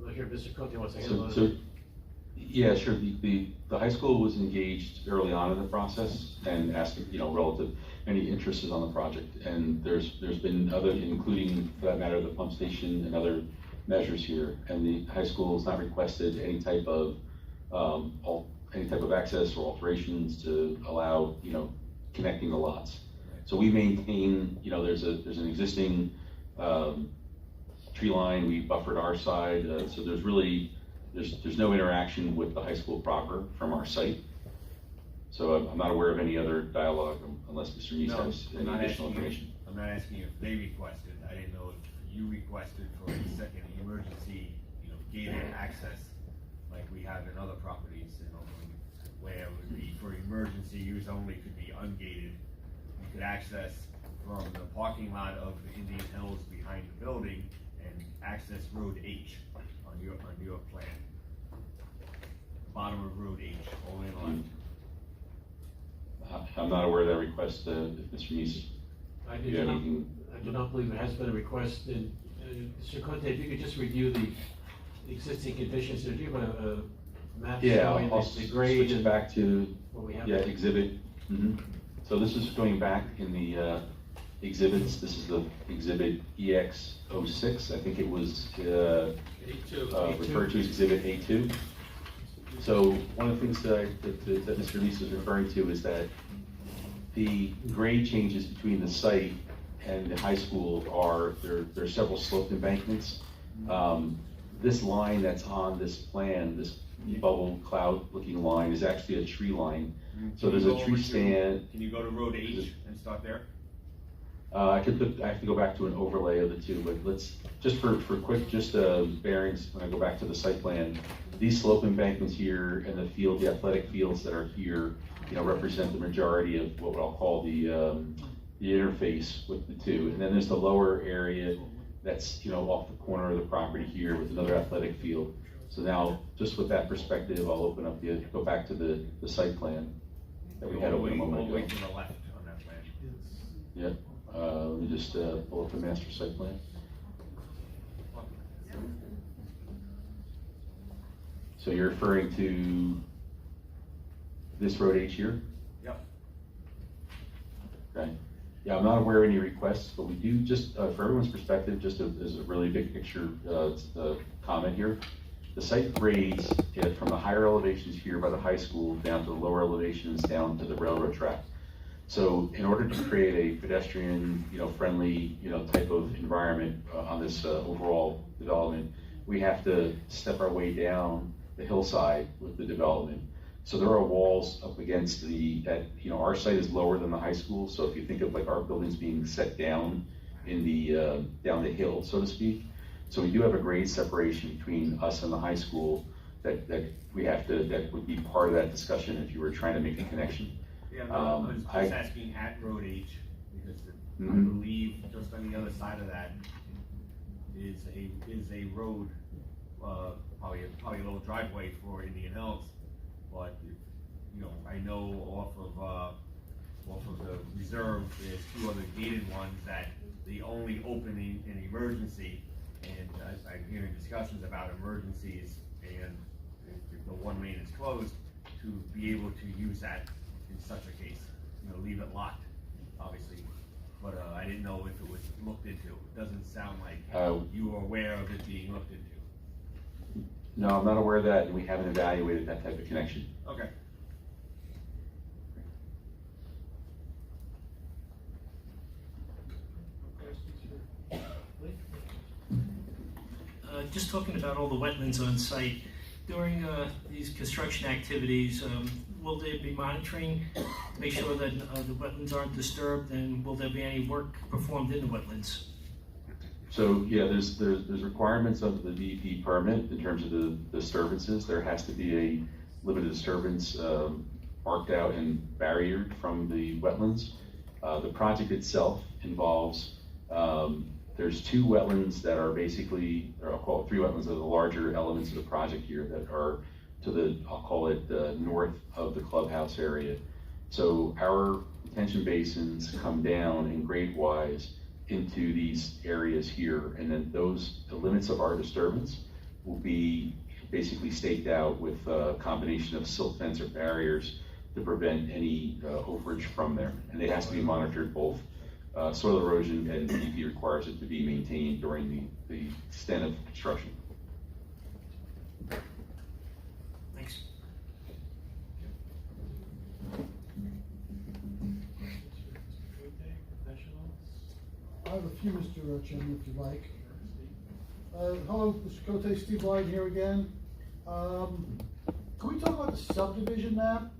Look here, Mr. Cote wants to handle So, yeah, sure. The high school was engaged early on in the process and asked, relative any interests on the project. And there's been other, including for that matter, the pump station and other measures here. And the high school has not requested any type of access or alterations to allow, connecting the lots. So we maintain, there's an existing tree line. We buffered our side, so there's really there's no interaction with the high school proper from our site. So I'm not aware of any other dialogue unless Mr. Neese has any additional information. I'm not asking if they requested. I didn't know if you requested for a second emergency, gated access like we have in other properties, where it would be for emergency use only, could be ungated. You could access from the parking lot of the Indian Hills behind the building and access Road H on your plan. Bottom of Road H, all in left. I'm not aware of that request, if Mr. Neese. I do not believe there has been a request. And Mr. Cote, if you could just review the existing conditions. So do you have a map showing I'll the grade? switch it back to what we have? exhibit. So this is going back in the exhibits. This is the exhibit EX06. I think it was referred to as exhibit A2. So one of the things that Mr. Neese is referring to is that the grade changes between the site and the high school there are several sloped embankments. This line that's on this plan, this bubble cloud looking line, is actually a tree line. So there's a tree stand. Can you go to Road H and start there? I have to go back to an overlay of the two, but let's, just for quick, bearings, when I go back to the site plan, these slope embankments here and the athletic fields that are here, represent the majority of what I'll call the interface with the two. And then there's the lower area that's, off the corner of the property here with another athletic field. So now, just with that perspective, I'll open up go back to the site plan that we had open a moment ago. All the way to the left on that plan. Yep. Let me just pull up the master site plan. So you're referring to this road H here? Yep. Okay. Yeah, I'm not aware of any requests, but we do, just for everyone's perspective, just as a really big picture comment here. The site grades from the higher elevations here by the high school down to the lower elevations down to the railroad track. So in order to create a pedestrian, friendly, type of environment on this overall development, we have to step our way down the hillside with the development. So there are walls up against our site is lower than the high school. So if you think of like our buildings being set down in down the hill, so to speak. So we do have a grade separation between us and the high school that would be part of that discussion if you were trying to make a connection. Yeah, I was just asking at Road H, because I believe just on the other side of that is a road, probably a little driveway for Indian Hills. But I know off of the reserve, there's two other gated ones that they only open in emergency. And I'm hearing discussions about emergencies, and if the one lane is closed, to be able to use that in such a case, leave it locked, obviously, but I didn't know if it was looked into. It doesn't sound like Uh, you were aware of it being looked into. No, I'm not aware of that, and we haven't evaluated that type of connection. Okay. Just talking about all the wetlands on site, during these construction activities, will they be monitoring, make sure that the wetlands aren't disturbed, and will there be any work performed in the wetlands? So, yeah, there's requirements of the DEP permit in terms of the disturbances. There has to be a limited disturbance marked out and barriered from the wetlands. The project itself involves, there's two wetlands that are basically, or I'll call it three wetlands, that are the larger elements of the project here that are to the, I'll call it north of the clubhouse area. So our detention basins come down in grade-wise into these areas here, and then the limits of our disturbance will be basically staked out with a combination of silt fence or barriers to prevent any overage from there. And it has to be monitored both soil erosion, and DEP requires it to be maintained during the extent of construction. Thanks. I have a few, Mr. Chairman, if you like. Hello, Mr. Cote, Steve Lyden here again. Can we talk about the subdivision map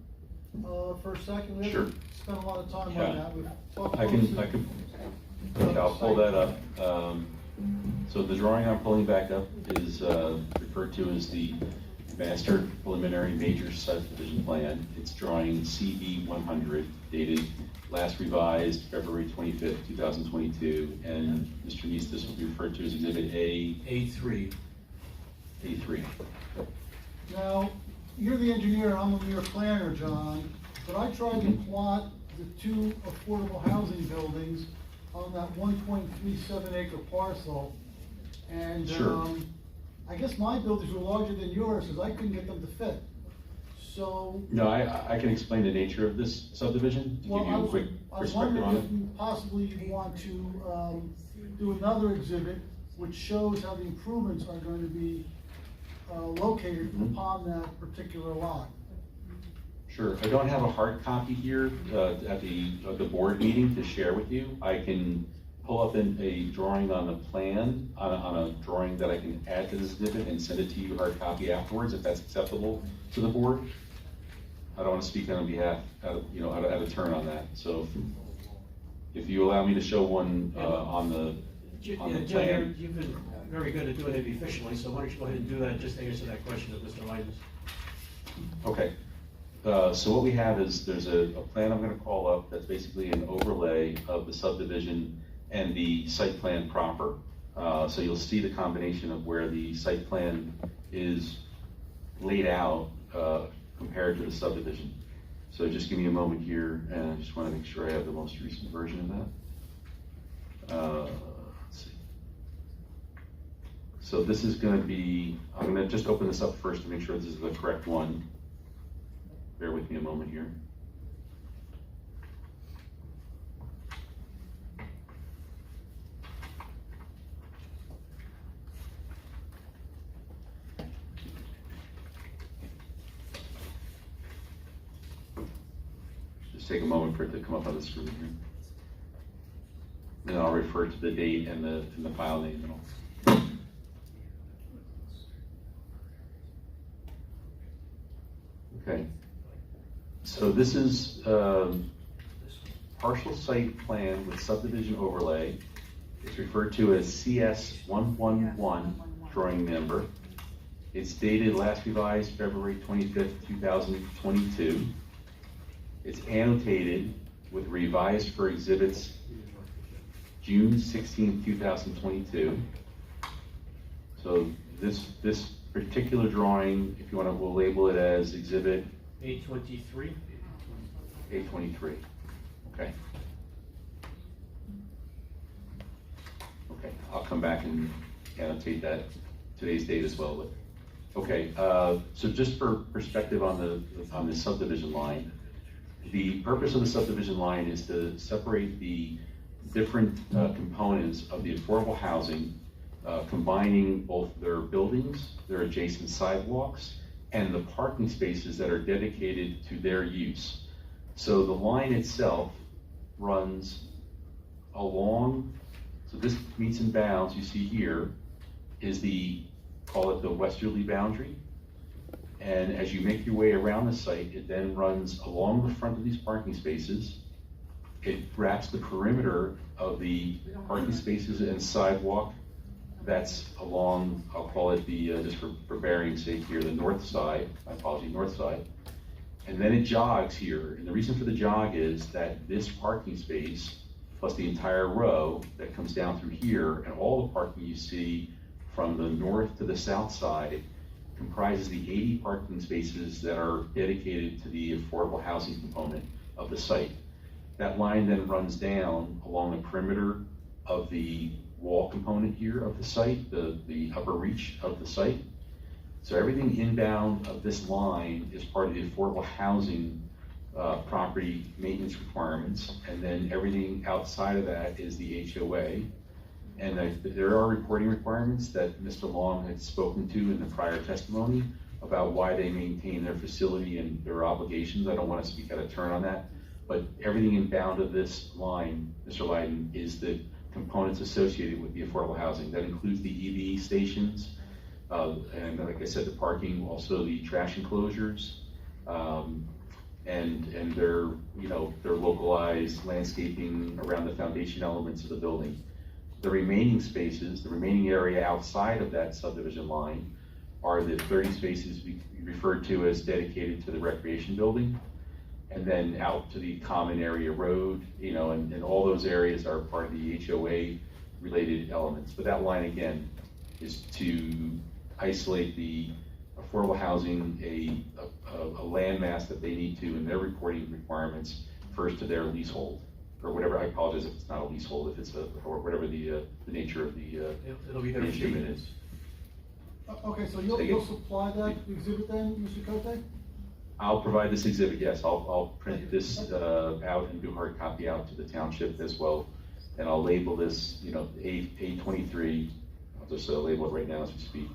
for a second? We haven't spent a lot of time on that. We've talked I'll pull that up. So the drawing I'm pulling back up is referred to as the Master Preliminary Major Subdivision Plan. It's drawing CB 100, dated last revised February 25th, 2022, and Mr. Neese, this will be referred to as Exhibit A3. A3. Now, you're the engineer, I'm a mere planner, John, but I tried to plot the two affordable housing buildings on that 1.37 acre parcel, and I guess my buildings were larger than yours because I couldn't get them to fit. So. No, I can explain the nature of this subdivision to give you a quick perspective on it. If you possibly want to do another exhibit which shows how the improvements are going to be located upon that particular lot. Sure. I don't have a hard copy here at the board meeting to share with you. I can pull up a drawing on the plan, on a drawing that I can add to this exhibit and send it to you, hard copy afterwards, if that's acceptable to the board. I don't want to speak on behalf, out of turn on that. So if you allow me to show one on the plan. You've been very good at doing it efficiently, so why don't you go ahead and do that, just to answer that question of Mr. Lyden's. Okay. So what we have is there's a plan I'm going to call up that's basically an overlay of the subdivision and the site plan proper. So you'll see the combination of where the site plan is laid out compared to the subdivision. So just give me a moment here, and I just want to make sure I have the most recent version of that. Let's see. So this is going to be, I'm going to just open this up first to make sure this is the correct one. Bear with me a moment here. Just take a moment for it to come up on the screen here. Then I'll refer to the date and the file name and all. Okay. So this is partial site plan with subdivision overlay. It's referred to as CS111 drawing number. It's dated last revised February 25th, 2022. It's annotated with revised for exhibits June 16th, 2022. So this particular drawing, if you want to, we'll label it as exhibit A23. A23. Okay. Okay, I'll come back and annotate that today's date as well. But okay, so just for perspective on the subdivision line, the purpose of the subdivision line is to separate the different components of the affordable housing, combining both their buildings, their adjacent sidewalks, and the parking spaces that are dedicated to their use. So the line itself runs along, so this meets and bounds, you see here, is call it the westerly boundary. And as you make your way around the site, it then runs along the front of these parking spaces. It wraps the perimeter of the parking spaces and sidewalk that's along, I'll call it just for bearing's sake here, the north side, my apologies, north side. And then it jogs here. And the reason for the jog is that this parking space, plus the entire row that comes down through here, and all the parking you see from the north to the south side, comprises the 80 parking spaces that are dedicated to the affordable housing component of the site. That line then runs down along the perimeter of the wall component here of the site, the upper reach of the site. So everything inbound of this line is part of the affordable housing property maintenance requirements, and then everything outside of that is the HOA. And there are reporting requirements that Mr. Long had spoken to in the prior testimony about why they maintain their facility and their obligations. I don't want to speak out of turn on that, but everything inbound of this line, Mr. Leiden, is the components associated with the affordable housing. That includes the EV stations, and like I said, the parking, also the trash enclosures, and their localized landscaping around the foundation elements of the building. The remaining spaces, the remaining area outside of that subdivision line, are the 30 spaces we referred to as dedicated to the recreation building, and then out to the common area road, and all those areas are part of the HOA related elements. But that line again is to isolate the affordable housing, a landmass that they need to in their reporting requirements first to their leasehold, or whatever. I apologize if it's not a leasehold, if it's or whatever the nature of the instrument is. Okay, so you'll supply that exhibit then, Mr. Cote? I'll provide this exhibit, yes. I'll print this out and do hard copy out to the township as well. And I'll label this, A23, I'll just label it right now as we speak,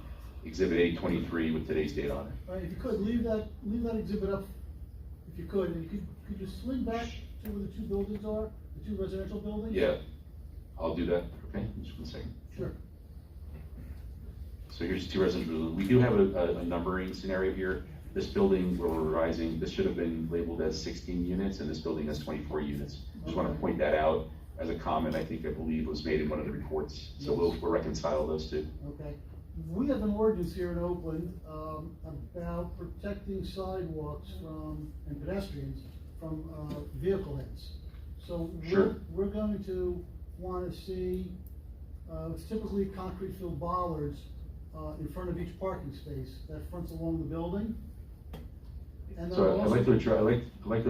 exhibit A23 with today's date on it. All right, if you could, leave that exhibit up, if you could, and could you swing back to where the two buildings are, the two residential buildings? Yeah, I'll do that, okay, just 1 second. Sure. So here's two residential buildings. We do have a numbering scenario here. This building where we're revising, this should have been labeled as 16 units, and this building has 24 units. Just want to point that out as a comment I believe was made in one of the reports. So we'll reconcile those two. Okay. We have an ordinance here in Oakland about protecting sidewalks and pedestrians from vehicle hits. So we're going to want to see, it's typically concrete filled bollards in front of each parking space that fronts along the building. And so I'd like to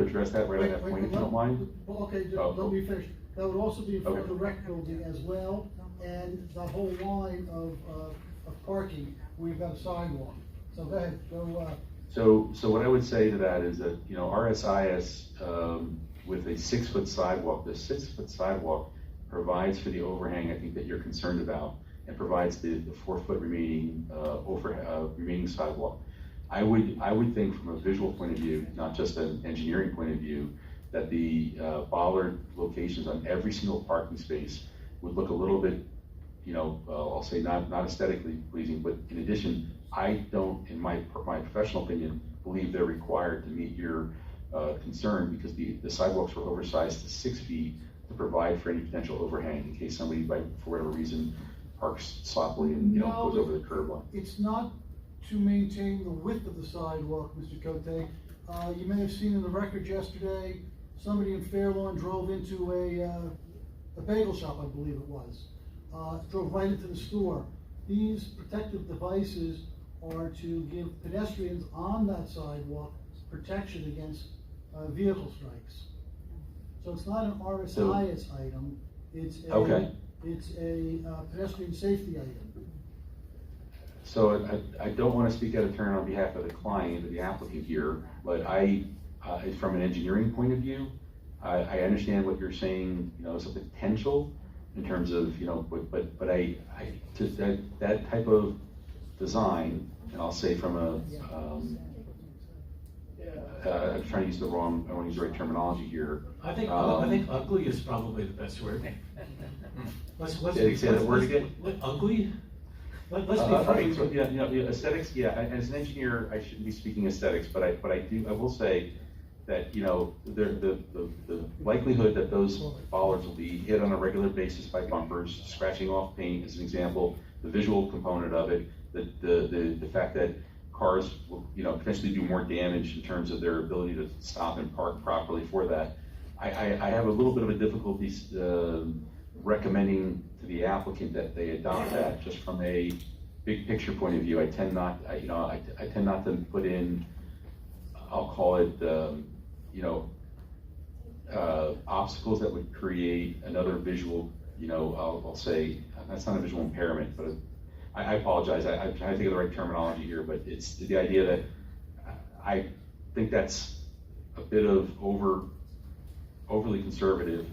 address that right at that point, if you don't mind. Okay, let me finish. That would also be in front of the rec building as well, and the whole line of parking, we've got a sidewalk. So go ahead, So what I would say to that is that, RSIS, with a 6-foot sidewalk, the 6-foot sidewalk provides for the overhang I think that you're concerned about, and provides the 4-foot remaining remaining sidewalk. I would think from a visual point of view, not just an engineering point of view, that the bollard locations on every single parking space would look a little bit, I'll say not aesthetically pleasing, but in addition, I don't, in my professional opinion, believe they're required to meet your concern, because the sidewalks were oversized to 6 feet to provide for any potential overhang in case somebody, for whatever reason, parks sloppily and goes over the curb line. It's not to maintain the width of the sidewalk, Mr. Cote. You may have seen in the record yesterday, somebody in Fairlawn drove into a bagel shop, I believe it was. Drove right into the store. These protective devices are to give pedestrians on that sidewalk protection against vehicle strikes. So it's not an RSIS item, it's a pedestrian safety item. So I don't want to speak out of turn on behalf of the client or the applicant here, but from an engineering point of view, I understand what you're saying, you know, as a potential in terms of, you know, but I to that type of design, and I'll say from a, I'm trying to use the wrong, I want to use the right terminology here. I think ugly is probably the best word. Let's say that word again. Ugly? Let's be frank. So, yeah, you know, aesthetics, yeah, and as an engineer, I shouldn't be speaking aesthetics, but I will say that, you know, the likelihood that those bollards will be hit on a regular basis by bumpers, scratching off paint is an example, the visual component of it, the fact that cars will, you know, potentially do more damage in terms of their ability to stop and park properly for that. I have a little bit of a difficulty recommending to the applicant that they adopt that just from a big picture point of view. I tend not to put in, I'll call it, you know, obstacles that would create another visual, you know, I'll say, that's not a visual impairment, but I apologize, I'm trying to think of the right terminology here, but it's the idea that I think that's a bit of overly conservative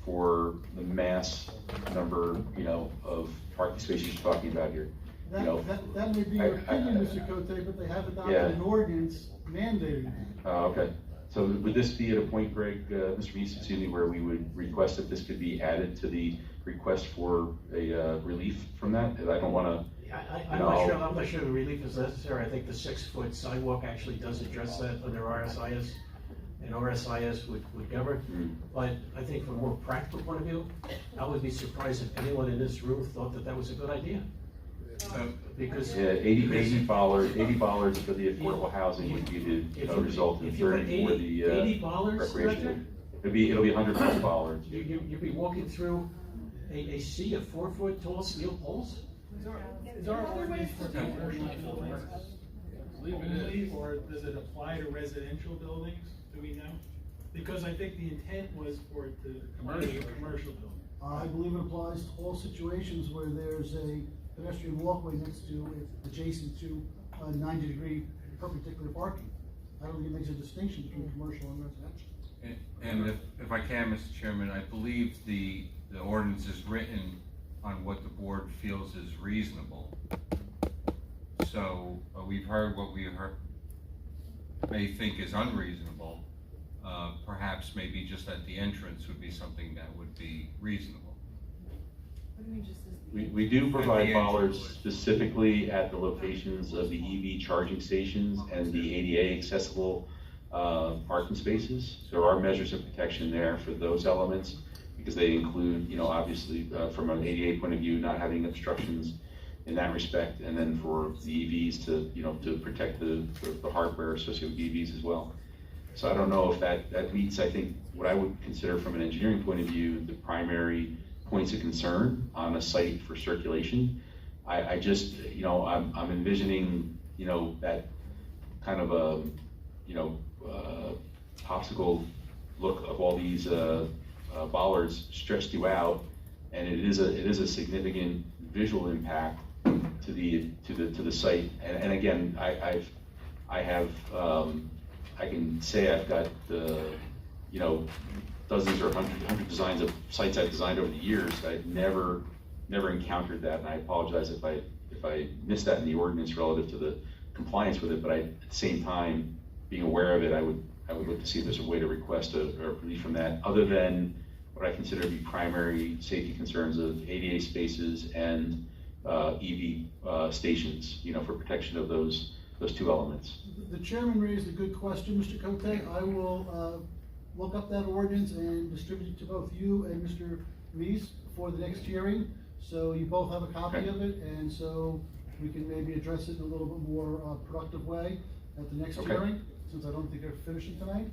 for the mass number, you know, of parking spaces you're talking about here. That, you know, that may be your opinion, Mr. Cote, but they have adopted an ordinance mandating it. Okay. So would this be at a point, Greg, Mr. Meese, excuse me, where we would request that this could be added to the request for a relief from that? I don't want to. I'm not sure the relief is necessary. I think the 6-foot sidewalk actually does address that under RSIS, and RSIS would govern. But I think from a more practical point of view, I would be surprised if anyone in this room thought that that was a good idea. Because 80 bollards for the affordable housing would be the result in 30 for the 80 bollards, recreational. It'll be 100+ bollards. You'd be walking through a sea of 4-foot tall steel poles. Is our ordinance for commercial buildings only, or does it apply to residential buildings? Do we know? Because I think the intent was for it to apply to commercial buildings. I believe it applies to all situations where there's a pedestrian walkway next to, adjacent to 90-degree perpendicular parking. I don't think it makes a distinction between commercial and residential. And if I can, Mr. Chairman, I believe the ordinance is written on what the board feels is reasonable. So we've heard what we may think is unreasonable. Perhaps maybe just at the entrance would be something that would be reasonable. What do you mean just as We do provide bollards specifically at the locations of the EV charging stations and the ADA accessible parking spaces. There are measures of protection there for those elements because they include, you know, obviously from an ADA point of view, not having obstructions in that respect, and then for the EVs to, you know, to protect the hardware associated with EVs as well. So I don't know if that meets, I think, what I would consider from an engineering point of view, the primary points of concern on a site for circulation. I just, you know, I'm envisioning, you know, that kind of a, you know, popsicle look of all these bollards stretched you out, and it is a significant visual impact to the site. And again, I can say I've got you know, dozens or hundred designs of sites I've designed over the years. I've never encountered that, and I apologize if I missed that in the ordinance relative to the compliance with it. But at the same time, being aware of it, I would look to see if there's a way to request a relief from that, other than what I consider to be primary safety concerns of ADA spaces and EV stations, you know, for protection of those two elements. The chairman raised a good question, Mr. Cote. I will look up that ordinance and distribute it to both you and Mr. Reese for the next hearing. So you both have a copy of it, and so we can maybe address it in a little bit more productive way at the next hearing, since I don't think they're finishing tonight.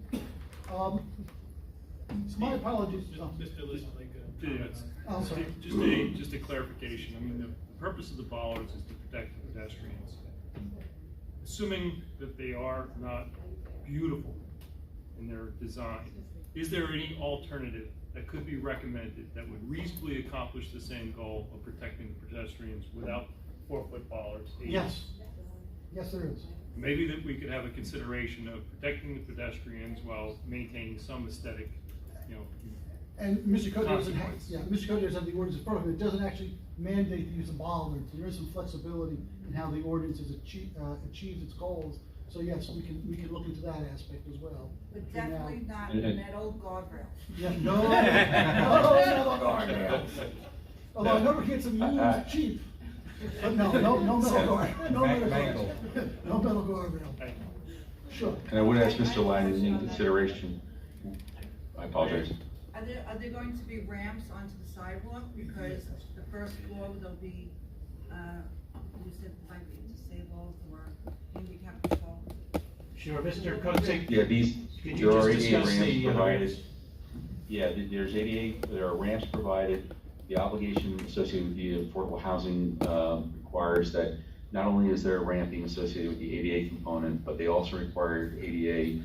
My apologies. Mr. Listlake, I'm sorry. Just a clarification. I mean, the purpose of the bollards is to protect the pedestrians. Assuming that they are not beautiful in their design, is there any alternative that could be recommended that would reasonably accomplish the same goal of protecting the pedestrians without 4-foot bollards? Yes. Yes, there is. Maybe that we could have a consideration of protecting the pedestrians while maintaining some aesthetic you know. And Mr. Cote doesn't have, consequence. yeah, Mr. Cote doesn't have the ordinance in front of him, it doesn't actually mandate the use of bollards, there is some flexibility in how the ordinance has achieves its goals. So yes, we can look into that aspect as well. But Now- definitely not metal guardrails. Yeah, no metal guardrails. Although I never get some used cheap. But no metal guard, no metal guard, no metal guardrail. Sure. And I would ask Mr. Lang in consideration, I apologize. Are there going to be ramps onto the sidewalk? Because the first floor, there'll be, you said might be disabled or handicap control. Sure, Mr. Cote. Yeah, these, Could there you are just ADA discuss ramps the, provided. Yeah, there's ADA, there are ramps provided. The obligation associated with the affordable housing requires that not only is there ramping associated with the ADA component, but they also require ADA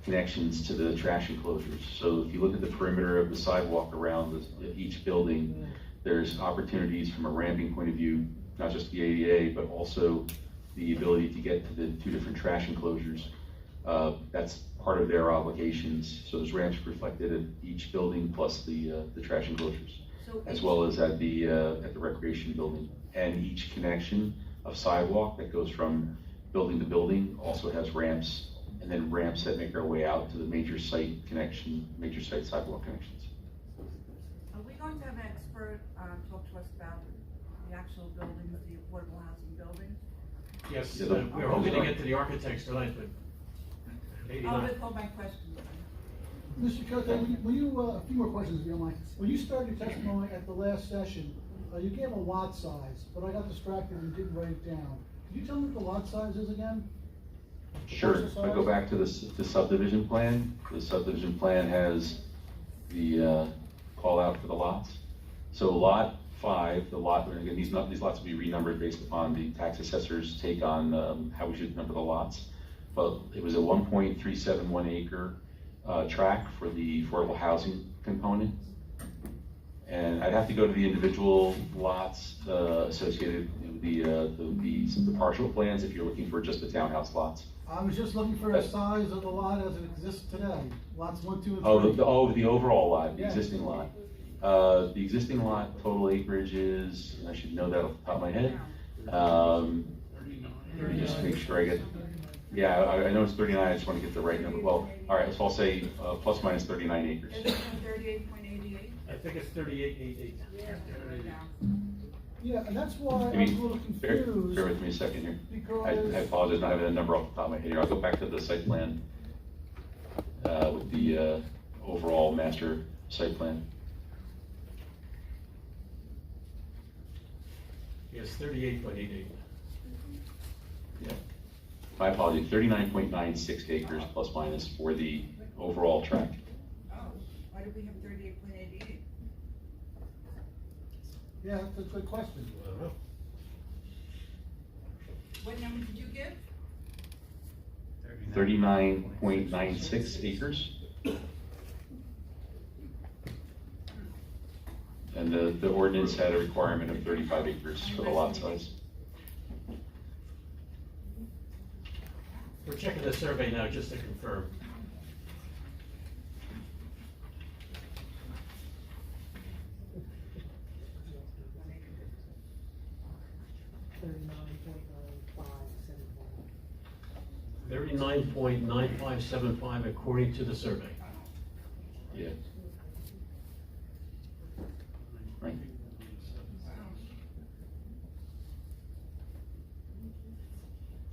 connections to the trash enclosures. So if you look at the perimeter of the sidewalk around each building, there's opportunities from a ramping point of view, not just the ADA, but also the ability to get to the two different trash enclosures. That's part of their obligations. So there's ramps reflected at each building plus the trash enclosures, as well as at the recreation building. And each connection of sidewalk that goes from building to building also has ramps, and then ramps that make our way out to the major site sidewalk connections. Are we going to have an expert talk to us about the actual buildings, the affordable housing buildings? Yes, Yeah, we're hoping to get to the architects tonight, but maybe I'll not. withhold my questions. Mr. Cote, will you, a few more questions if you don't mind. When you started your testimony at the last session, you gave a lot size, but I got distracted and didn't write it down. Could you tell me what the lot size is again? Sure, if I go back to the subdivision plan, the subdivision plan has the call out for the lots. So lot 5, the lot, and again, these lots will be renumbered based upon the tax assessor's take on how we should number the lots. But it was a 1.371 acre tract for the affordable housing component. And I'd have to go to the individual lots associated with the partial plans if you're looking for just the townhouse lots. I was just looking for the size of the lot as it exists today, lots 1, 2, and 3. The overall lot, the Yeah. existing lot. The existing lot, total acreage is, and I should know that off the top of my head. Let me just make sure I get, yeah, I know it's 39, I just want to get the right number. Well, all right, so I'll say plus minus 39 acres. Is it 38.88? I think it's 3888. Yeah, and that's why I I was a mean, little bear confused. with me a second here. Because- I apologize not having a number off the top of my head here. I'll go back to the site plan with the overall master site plan. Yes, 38.88. Yeah. My apologies, 39.96 acres plus minus for the overall tract. Oh, why did we have 38.88? Yeah, that's a good question. I don't know. What number did you give? 39.96 acres. And the ordinance had a requirement of 35 acres for the lot size. We're checking the survey now just to confirm. $39.9575 according to the survey. Yeah. Right.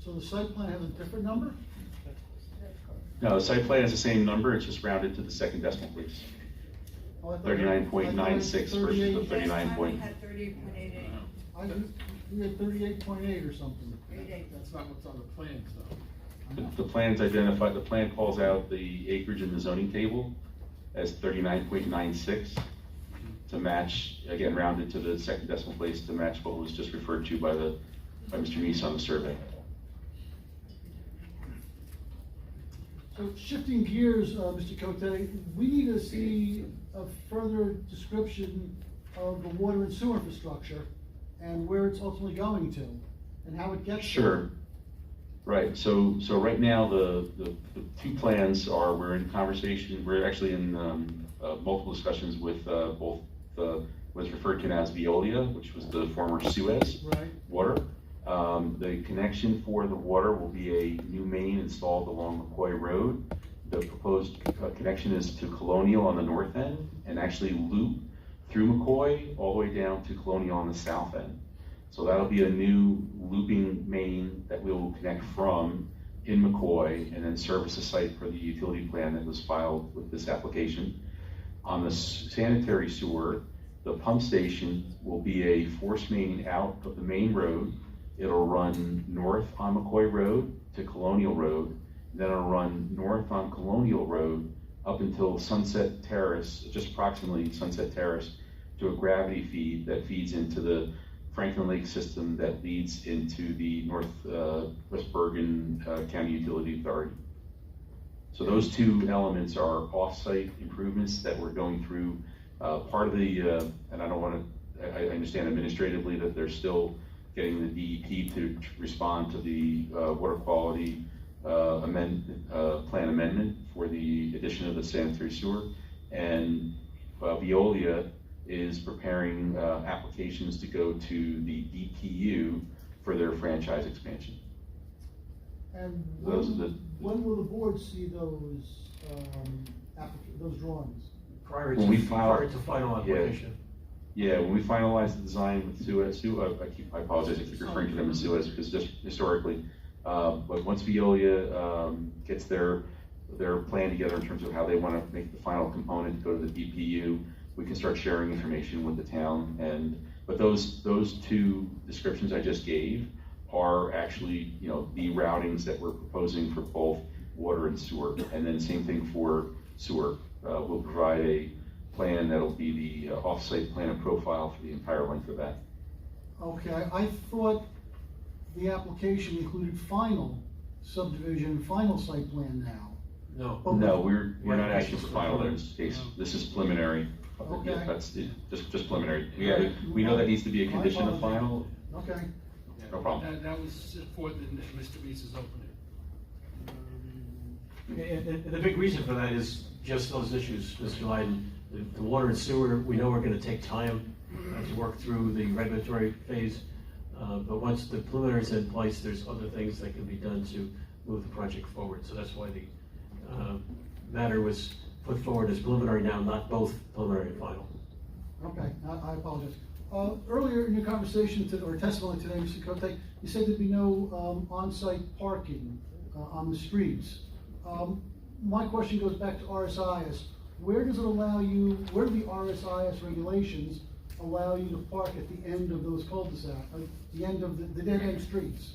So the site plan has a different number? No, the site plan has the same number, it's just rounded to the second decimal place. Oh, I thought- 39.96 versus the 39 We point. had 38.88. We had 38.8 or something. 88. That's not what's on the plans, though. The plans identify, the plan calls out the acreage in the zoning table as 39.96 to match, again, rounded to the second decimal place to match what was just referred to by Mr. Neese on the survey. So shifting gears, Mr. Cote, we need to see a further description of the water and sewer infrastructure and where it's ultimately going to and how it gets there. Sure. Right, so right now, the two plans are, we're in conversation, we're actually in multiple discussions with both what's referred to as Veolia, which was the former Suez water. The connection for the water will be a new main installed along McCoy Road. The proposed connection is to Colonial on the north end and actually loop through McCoy all the way down to Colonial on the south end. So that'll be a new looping main that we will connect from in McCoy and then service the site for the utility plan that was filed with this application. On the sanitary sewer, the pump station will be a force main out of the main road. It'll run north on McCoy Road to Colonial Road, then it'll run north on Colonial Road up until Sunset Terrace, just approximately Sunset Terrace, to a gravity feed that feeds into the Franklin Lake system that leads into the West Bergen County Utility Authority. So those two elements are off-site improvements that we're going through. Part of the, and I don't want to, I understand administratively that they're still getting the DEP to respond to the water quality plan amendment for the addition of the sanitary sewer. And Veolia is preparing applications to go to the DPU for their franchise expansion. And when will the board see those those drawings? Prior to final application. Yeah, when we finalize the design with Suez, I apologize, I keep referring to them as Suez because just historically, but once Veolia gets their plan together in terms of how they want to make the final component go to the DPU, we can start sharing information with the town. But those two descriptions I just gave are actually, the routings that we're proposing for both water and sewer. And then same thing for sewer. We'll provide a plan that'll be the off-site plan and profile for the entire length of that. Okay, I thought the application included final subdivision, final site plan now. No, we're not asking for final in this case. This is preliminary. Okay. Yeah, that's just preliminary. We know that needs to be a condition of final. Okay. No problem. That was set forth in Mr. Reese's opening. And the big reason for that is just those issues, Mr. Lyden. The water and sewer, we know we're going to take time to work through the regulatory phase. But once the preliminary is in place, there's other things that can be done to move the project forward. So that's why the matter was put forward as preliminary now, not both preliminary and final. Okay, I apologize. Earlier in your conversation or testimony today, Mr. Cote, you said there'd be no on-site parking on the streets. My question goes back to RSIS. Where does it allow you, where do the RSIS regulations allow you to park at the end of those cul-de-sacs, the end of the dead-end streets?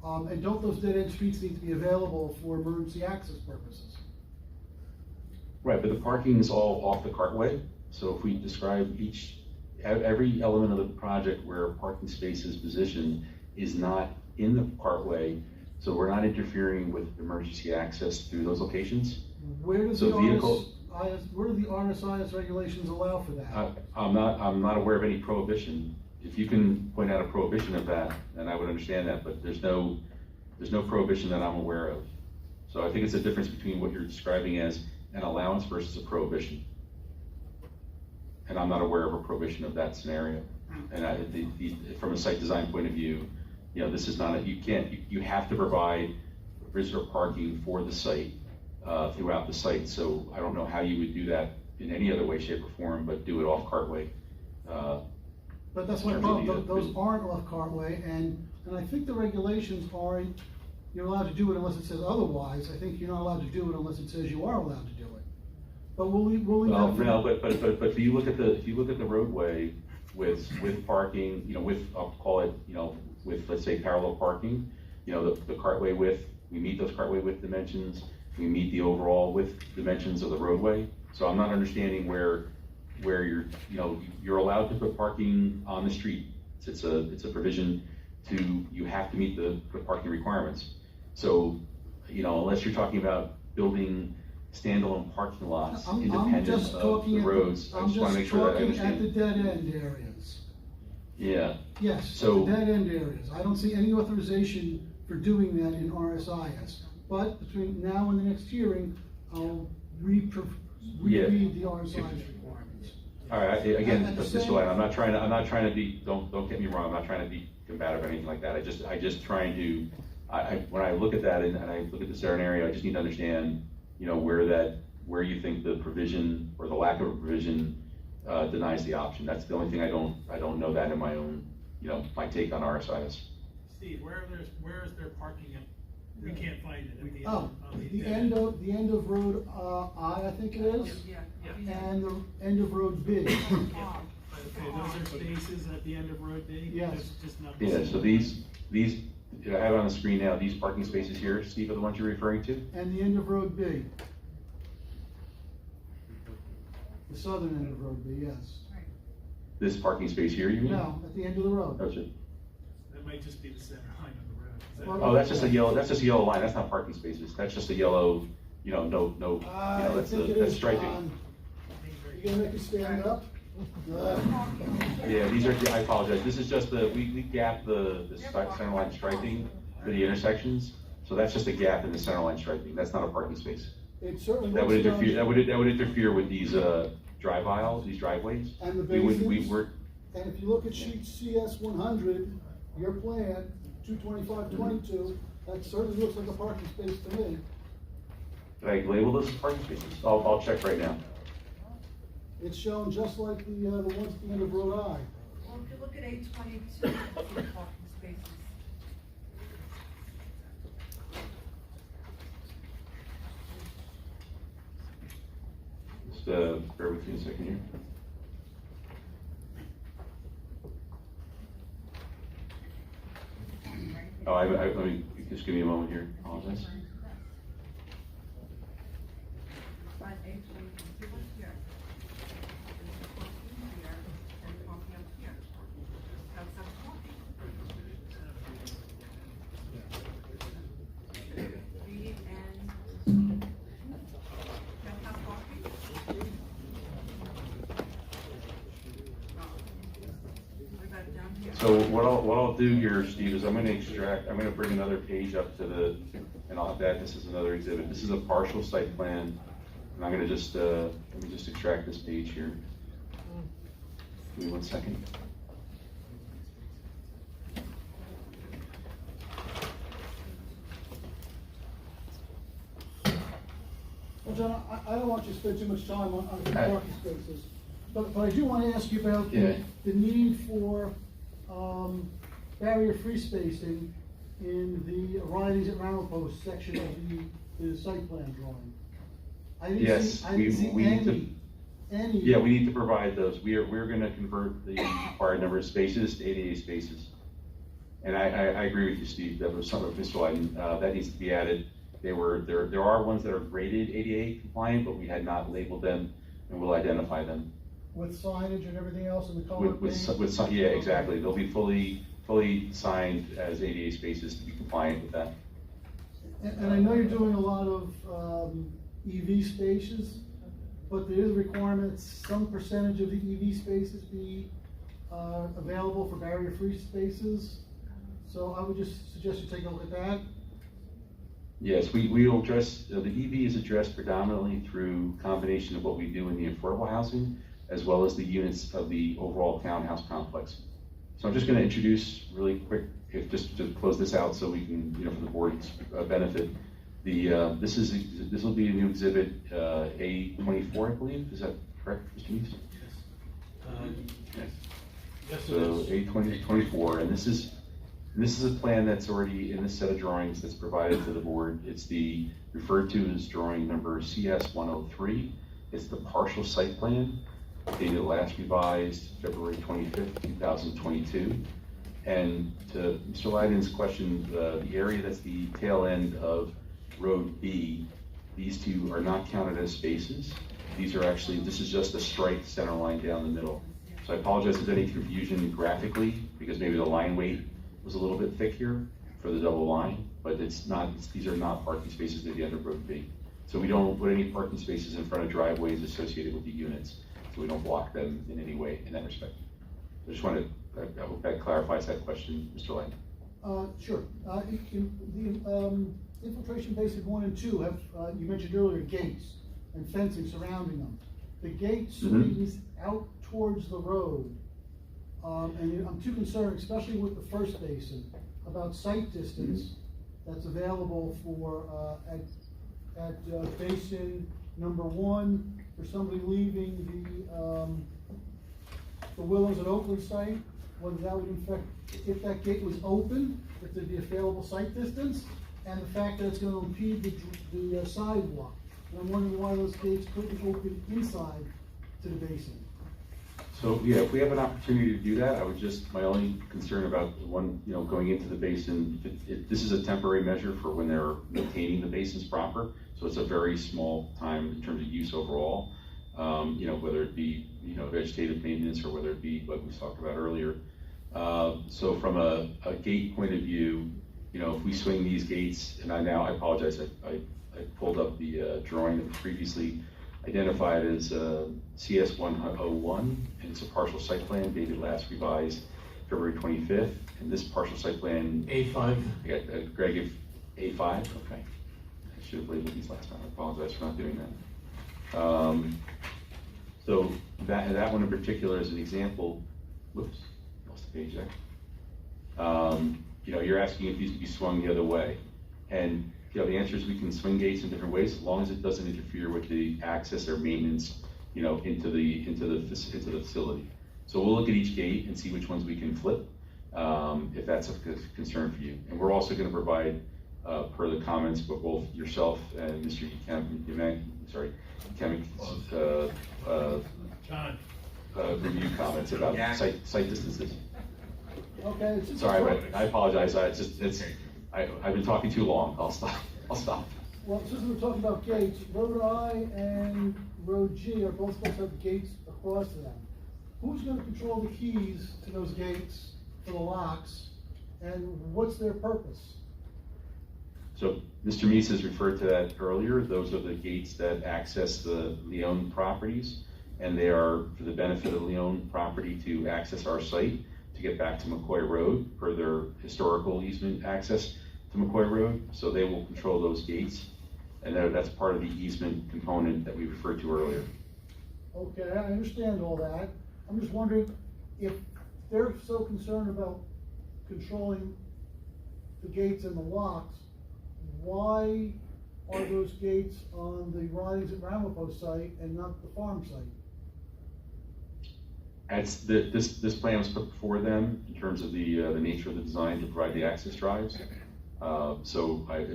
And don't those dead-end streets need to be available for emergency access purposes? Right, but the parking is all off the cartway. So if we describe every element of the project where a parking space is positioned is not in the cartway, so we're not interfering with emergency access through those locations. Where does the RSIS regulations allow for that? I'm not aware of any prohibition. If you can point out a prohibition of that, then I would understand that, but there's no prohibition that I'm aware of. So I think it's a difference between what you're describing as an allowance versus a prohibition. And I'm not aware of a prohibition of that scenario. And from a site design point of view, this is not you have to provide visitor parking for the site throughout the site. So I don't know how you would do that in any other way, shape, or form, but do it off cartway. But that's my problem. Those aren't off cartway, and I think the regulations aren't. You're allowed to do it unless it says otherwise. I think you're not allowed to do it unless it says you are allowed to do it. But will we have to... No, but if you look at the roadway with parking, with I'll call it, with let's say parallel parking, the cartway width, we meet those cartway width dimensions. We meet the overall width dimensions of the roadway. So I'm not understanding where you're allowed to put parking on the street. It's a provision you have to meet the parking requirements. So, unless you're talking about building standalone parking lots independent of the roads, I just want to make sure that I understand. I'm just talking at the dead end areas. Yeah. Yes, so, the dead end areas. I don't see any authorization for doing that in RSIS. But between now and the next hearing, I'll we Yeah. meet the art science requirements. All right, again, And the Mr. same- Lane, I'm not trying to be, don't get me wrong, I'm not trying to be combative or anything like that. I just trying to, when I look at that and I look at the scenario, I just need to understand, you know, where you think the provision or the lack of a provision denies the option. That's the only thing I don't know that in my own, you know, my take on RSIS. Steve, where is there parking at? We can't find it at the end. Oh, the end of road, I think it is, and the end of road B. Okay, those are spaces at the end of Road B? Yes. That's just not. Yeah, so these, I have it on the screen now, these parking spaces here, Steve, are the ones you're referring to? And the end of road B. The southern end of road B, yes. This parking space here, you mean? No, at the end of the road. Gotcha. That might just be the center line of the road. Oh, that's just a yellow line, that's not parking spaces, that's just a yellow, you know, no, you know, I that's think it that's is, striping. John. You gonna make it stand up? Yeah, these are, I apologize, this is just we gap the center line striping for the intersections, so that's just a gap in the center line striping, that's not a parking space. It certainly That would looks interfere, like- that would interfere with these, drive aisles, these driveways. And the We basins. were, And if you look at sheet CS 100, your plan, 22522, that certainly looks like a parking space to me. did I label those as parking spaces? I'll check right now. It's shown just like the ones at the end of Road I. Well, if you look at 822, you see parking spaces. Just, bear with me a second here. Oh, let me, just give me a moment here, apologize. On 822, see what's here? There's parking here, and parking up here. That's parking. B and, that's not parking? What about down here? So what I'll do here, Steve, is I'm gonna bring another page up to and I'll have that, this is another exhibit. This is a partial site plan, and I'm gonna just, let me just extract this page here. Give me 1 second. Well, John, I don't want you to spend too much time on the parking spaces, but I do want to ask you about Yeah. the need for barrier-free spacing in the ridings at round post section of the site plan drawing. I didn't see any. Yeah, we need to provide those. We're gonna convert the required number of spaces to ADA spaces. And I agree with you, Steve, that was some of Mr. Lyden, that needs to be added. There are ones that are graded ADA compliant, but we had not labeled them, and we'll identify them. With signage and everything else in the color? Yeah, exactly. They'll be fully signed as ADA spaces to be compliant with that. And I know you're doing a lot of EV spaces, but there is a requirement that some percentage of the EV spaces be available for barrier-free spaces. So I would just suggest you take a look at that. Yes, we will address, the EV is addressed predominantly through combination of what we do in the affordable housing, as well as the units of the overall townhouse complex. So I'm just gonna introduce really quick, just to close this out so we can, you know, for the board's benefit. This will be a new exhibit, A24, I believe, is that correct, Mr. Meeks? Yes, it So is. A24, and this is a plan that's already in this set of drawings that's provided to the board. It's referred to as drawing number CS 103. It's the partial site plan, dated last revised February 25th, 2022. And to Mr. Lyden's question, the area that's the tail end of Road B, these two are not counted as spaces. These are actually, this is just a striped center line down the middle. So I apologize if there's any confusion graphically, because maybe the line weight was a little bit thick here for the double line, but these are not parking spaces at the end of Road B. So we don't put any parking spaces in front of driveways associated with the units, so we don't block them in any way in that respect. I just wanted, I hope that clarifies that question, Mr. Lane. Sure. The infiltration basin 1 and 2 have, you mentioned earlier, gates. and fencing surrounding them. The gate Mhm. swings out towards the road. And I'm too concerned, especially with the first basin, about sight distance that's available for, at basin number 1, for somebody leaving the Willows at Oakland site, whether that would affect, if that gate was open, if there'd be available sight distance, and the fact that it's gonna impede the sidewalk. And I'm wondering why those gates couldn't open inside to the basin. So, yeah, if we have an opportunity to do that, I would just, my only concern about the one, going into the basin, this is a temporary measure for when they're maintaining the basins proper, so it's a very small time in terms of use overall. Whether it be, vegetative maintenance or whether it be what we talked about earlier. So from a gate point of view, if we swing these gates, and I apologize, I pulled up the drawing that was previously identified as CS 101, and it's a partial site plan dated last revised February 25th, and this partial site plan. A5. Greg, if A5, okay. I should have labeled these last time, I apologize for not doing that. So that one in particular is an example, whoops, lost the page there. You're asking if these could be swung the other way. And the answer is we can swing gates in different ways as long as it doesn't interfere with the access or maintenance, into the facility. So we'll look at each gate and see which ones we can flip, if that's a concern for you. And we're also going to provide, per the comments, but both yourself and Mr. John. Review comments about site distances. Okay. It's Sorry, but I apologize. I've been talking too long. I'll stop. Well, since we're talking about gates, Road I and Road G are both supposed to have gates across them. Who's going to control the keys to those gates, for the locks, and what's their purpose? So Mr. Meese has referred to that earlier. Those are the gates that access the Leone properties, and they are for the benefit of Leone property to access our site to get back to McCoy Road per their historical easement access to McCoy Road. So they will control those gates, and that's part of the easement component that we referred to earlier. Okay, I understand all that. I'm just wondering if they're so concerned about controlling the gates and the locks, why are those gates on the Ridings at Ramapo site and not the farm site? This plan was put before them in terms of the nature of the design to provide the access drives. So I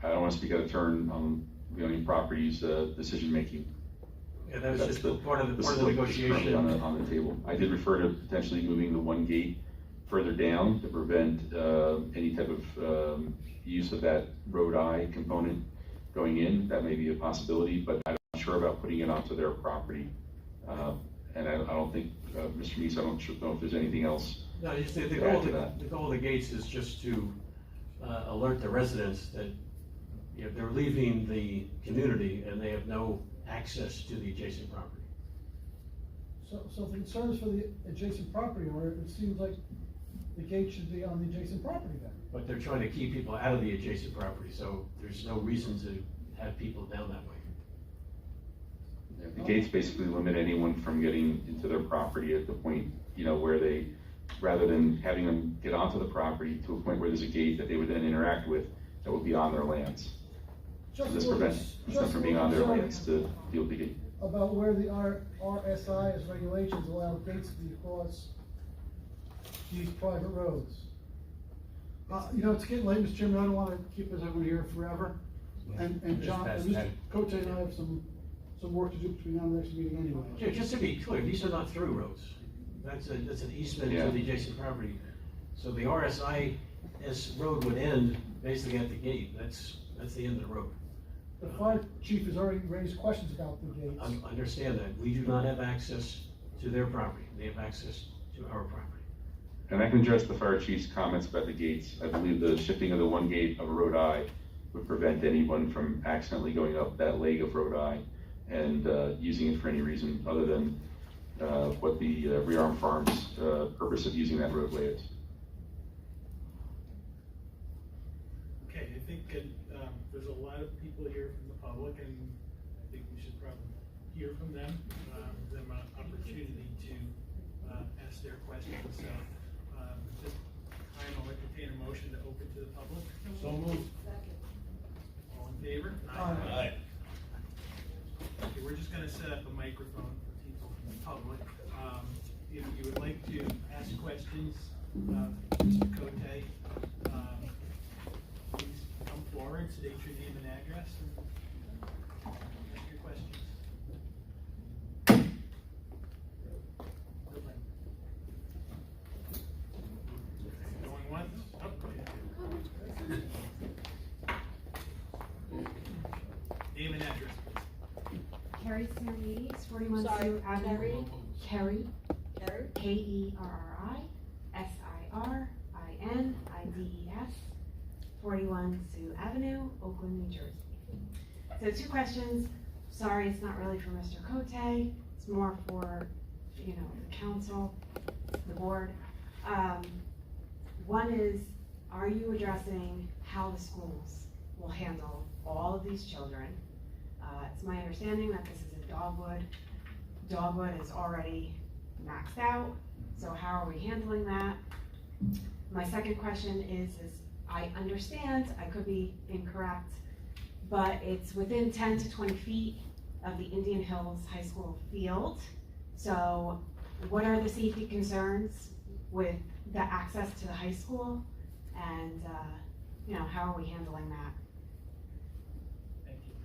don't want to speak out of turn on Leone Properties decision making. Yeah, that was just part of the negotiation on the table. I did refer to potentially moving the one gate further down to prevent any type of use of that road I component going in. That may be a possibility, but I'm not sure about putting it onto their property. And I don't think, Mr. Meese, I don't know if there's anything else. No, just the goal of the gates is just to alert the residents that they're leaving the community and they have no access to the adjacent property. So if the concern is for the adjacent property owner, it seems like the gate should be on the adjacent property then. But they're trying to keep people out of the adjacent property, so there's no reason to have people down that way. The gates basically limit anyone from getting into their property at the point, where they, rather than having them get onto the property to a point where there's a gate that they would then interact with, that would be on their lands. This prevents them from being on their lands to deal with the gate. About where the RSI's regulations allow gates to be across these private roads. It's getting late, Mr. Chairman, I don't want to keep us over here forever. And John, Mr. Cote and I have some work to do between now and the next meeting anyway. Just to be clear, these are not through roads. That's an easement to the adjacent property. So the RSIS road would end basically at the gate. That's the end of the road. The fire chief has already raised questions about the gates. I understand that. We do not have access to their property. They have access to our property. And I can address the fire chief's comments about the gates. I believe the shifting of the one gate of Road I would prevent anyone from accidentally going up that leg of Road I and using it for any reason other than what the Rearm Farms purpose of using that roadway is. Okay, I think there's a lot of people here from the public, and I think we should probably hear from them, give them an opportunity to ask their questions. So, this time I'll entertain a motion to open to the public. So moved. All in favor? Aye. Okay, we're just gonna set up a microphone for people from the public. If you would like to ask questions, Mr. Cote, please come forward, state your name and address, and ask your questions. Going once? Oh, name and address, please. Carrie Sirides, 41 Sorry, Sioux Avenue. Carrie? Kerry. K-E-R-R-I-S-I-R-I-N-I-D-E-S, 41 Sioux Avenue, Oakland, New Jersey. So 2 questions. Sorry, it's not really for Mr. Cote. It's more for, the council, the board. One is, are you addressing how the schools will handle all of these children? It's my understanding that this is in Dogwood. Dogwood is already maxed out, so how are we handling that? My second question is I understand, I could be incorrect, but it's within 10 to 20 feet of the Indian Hills High School field. So what are the safety concerns with the access to the high school? And, how are we handling that? Thank you.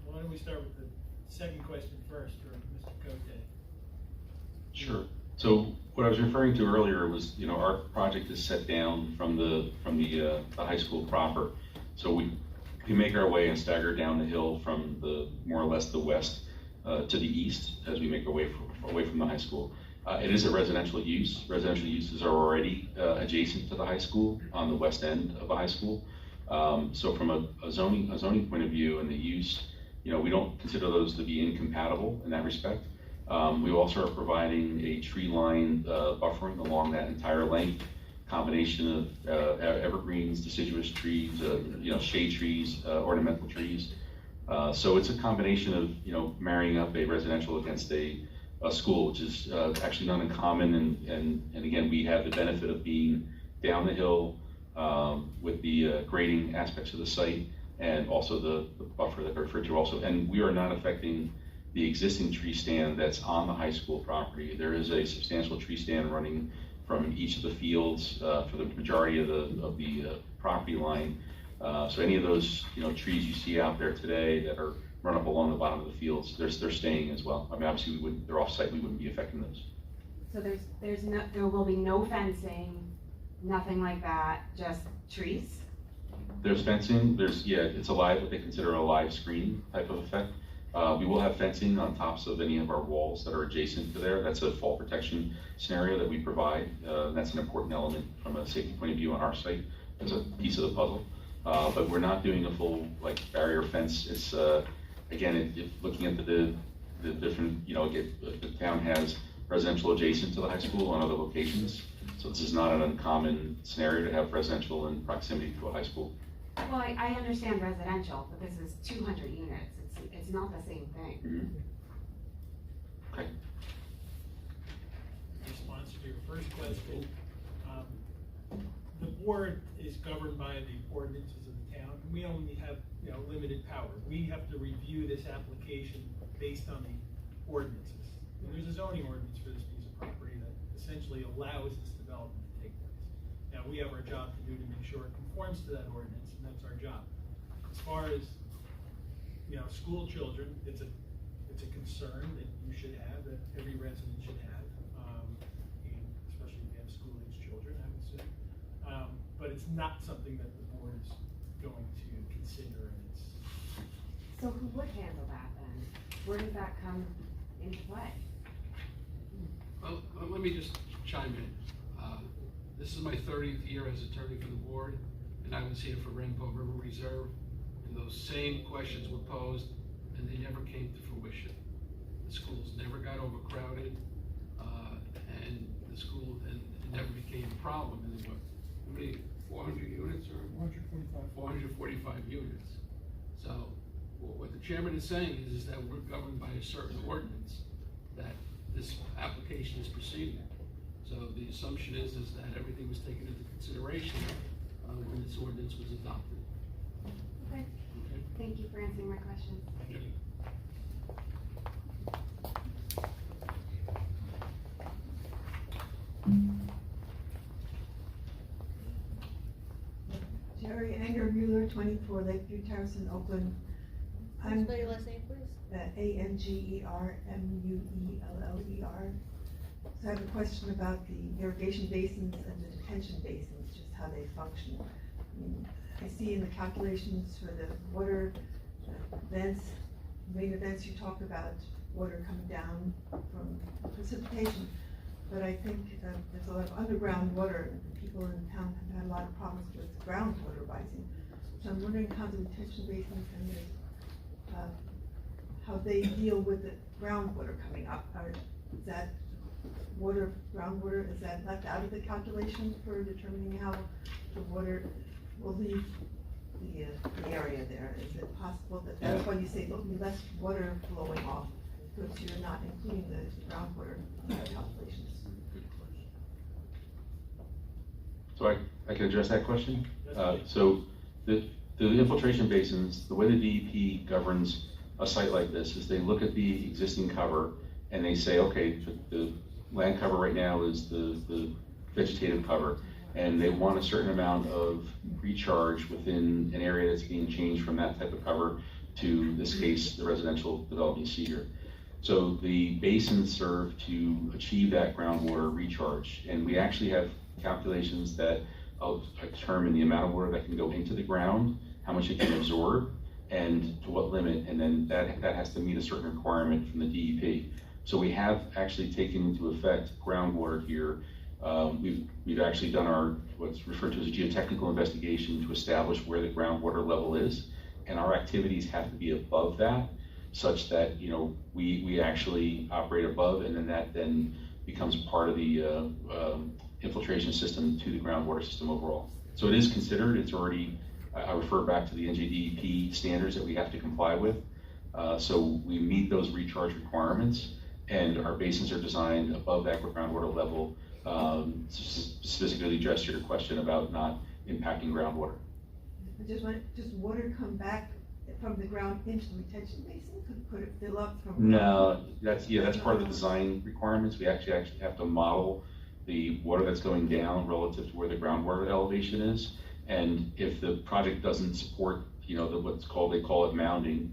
Why don't we start with the second question first, or Mr. Cote? Sure. So what I was referring to earlier was, our project is set down from the high school proper. So we make our way and stagger down the hill from the more or less the west to the east as we make our way away from the high school. It is a residential use. Residential uses are already adjacent to the high school on the west end of the high school. So from a zoning point of view and the use, we don't consider those to be incompatible in that respect. We also are providing a tree line buffering along that entire length, combination of evergreens, deciduous trees, shade trees, ornamental trees. So it's a combination of marrying up a residential against a school, which is actually not uncommon. And again, we have the benefit of being down the hill with the grading aspects of the site, and also the buffer that I referred to also. And we are not affecting the existing tree stand that's on the high school property. There is a substantial tree stand running from each of the fields for the majority of the property line. So any of those trees you see out there today that are run up along the bottom of the fields, they're staying as well. I mean, obviously they're off-site. We wouldn't be affecting those. So there will be no fencing, nothing like that, just trees? There's fencing. It's what they consider a live screen type of effect. We will have fencing on tops of any of our walls that are adjacent to there. That's a fall protection scenario that we provide. That's an important element from a safety point of view on our site as a piece of the puzzle. But we're not doing a full barrier fence. It's again, looking at the different, the town has residential adjacent to the high school on other locations. So this is not an uncommon scenario to have residential in proximity to a high school. Well, I understand residential, but this is 200 units. It's not the same thing. Mm-hmm. Okay. In response to your first question, the board is governed by the ordinances of the town. We only have, limited power. We have to review this application based on the ordinances. And there's a zoning ordinance for this piece of property that essentially allows this development to take place. Now, we have our job to do to make sure it conforms to that ordinance, and that's our job. As far as school children, it's a concern that you should have, that every resident should have, and especially if you have school-age children, I would say. But it's not something that the board is going to consider. So who would handle that then? Where does that come into play? Well, let me just chime in. This is my 30th year as attorney for the board, and I was here for Rainbow River Reserve. Those same questions were posed, and they never came to fruition. The schools never got overcrowded, and the school and it never became a problem. And there were, how many, 400 units or 445. 445 units. So what the chairman is saying is that we're governed by a certain ordinance that this application is proceeding. So the assumption is that everything was taken into consideration when this ordinance was adopted. Okay. Thank you for answering my questions. Thank you. Jerry Angermuller, 24 Lakeview Terrace in Oakland. I'm Spell your last name, please. Angermuller. So I have a question about the irrigation basins and the detention basins, just how they function. I mean, I see in the calculations for the water events, main events, you talk about water coming down from precipitation. But I think there's a lot of underground water. People in town have had a lot of problems with groundwater rising. So I'm wondering how the detention basins and how they deal with the groundwater coming up. Is that groundwater, is that left out of the calculations for determining how the water will leave the area there? Is it possible that that's why you say there'll be less water flowing off, because you're not including the groundwater in the calculations? So I can address that question. So the infiltration basins, the way the DEP governs a site like this is they look at the existing cover and they say, okay, the land cover right now is the vegetative cover, and they want a certain amount of recharge within an area that's being changed from that type of cover to, in this case, the residential development you see here. So the basins serve to achieve that groundwater recharge, and we actually have calculations that determine the amount of water that can go into the ground, how much it can absorb, and to what limit, and then that has to meet a certain requirement from the DEP. So we have actually taken into effect groundwater here. We've actually done what's referred to as a geotechnical investigation to establish where the groundwater level is, and our activities have to be above that, such that we actually operate above, and then that becomes part of the infiltration system to the groundwater system overall. So it is considered. It's already. I refer back to the NJDEP standards that we have to comply with. So we meet those recharge requirements, and our basins are designed above that groundwater level, specifically address your question about not impacting groundwater. Does water come back from the ground into the retention basin? Could it fill up from? No, that's part of the design requirements. We actually have to model the water that's going down relative to where the groundwater elevation is. And if the project doesn't support, they call it mounding,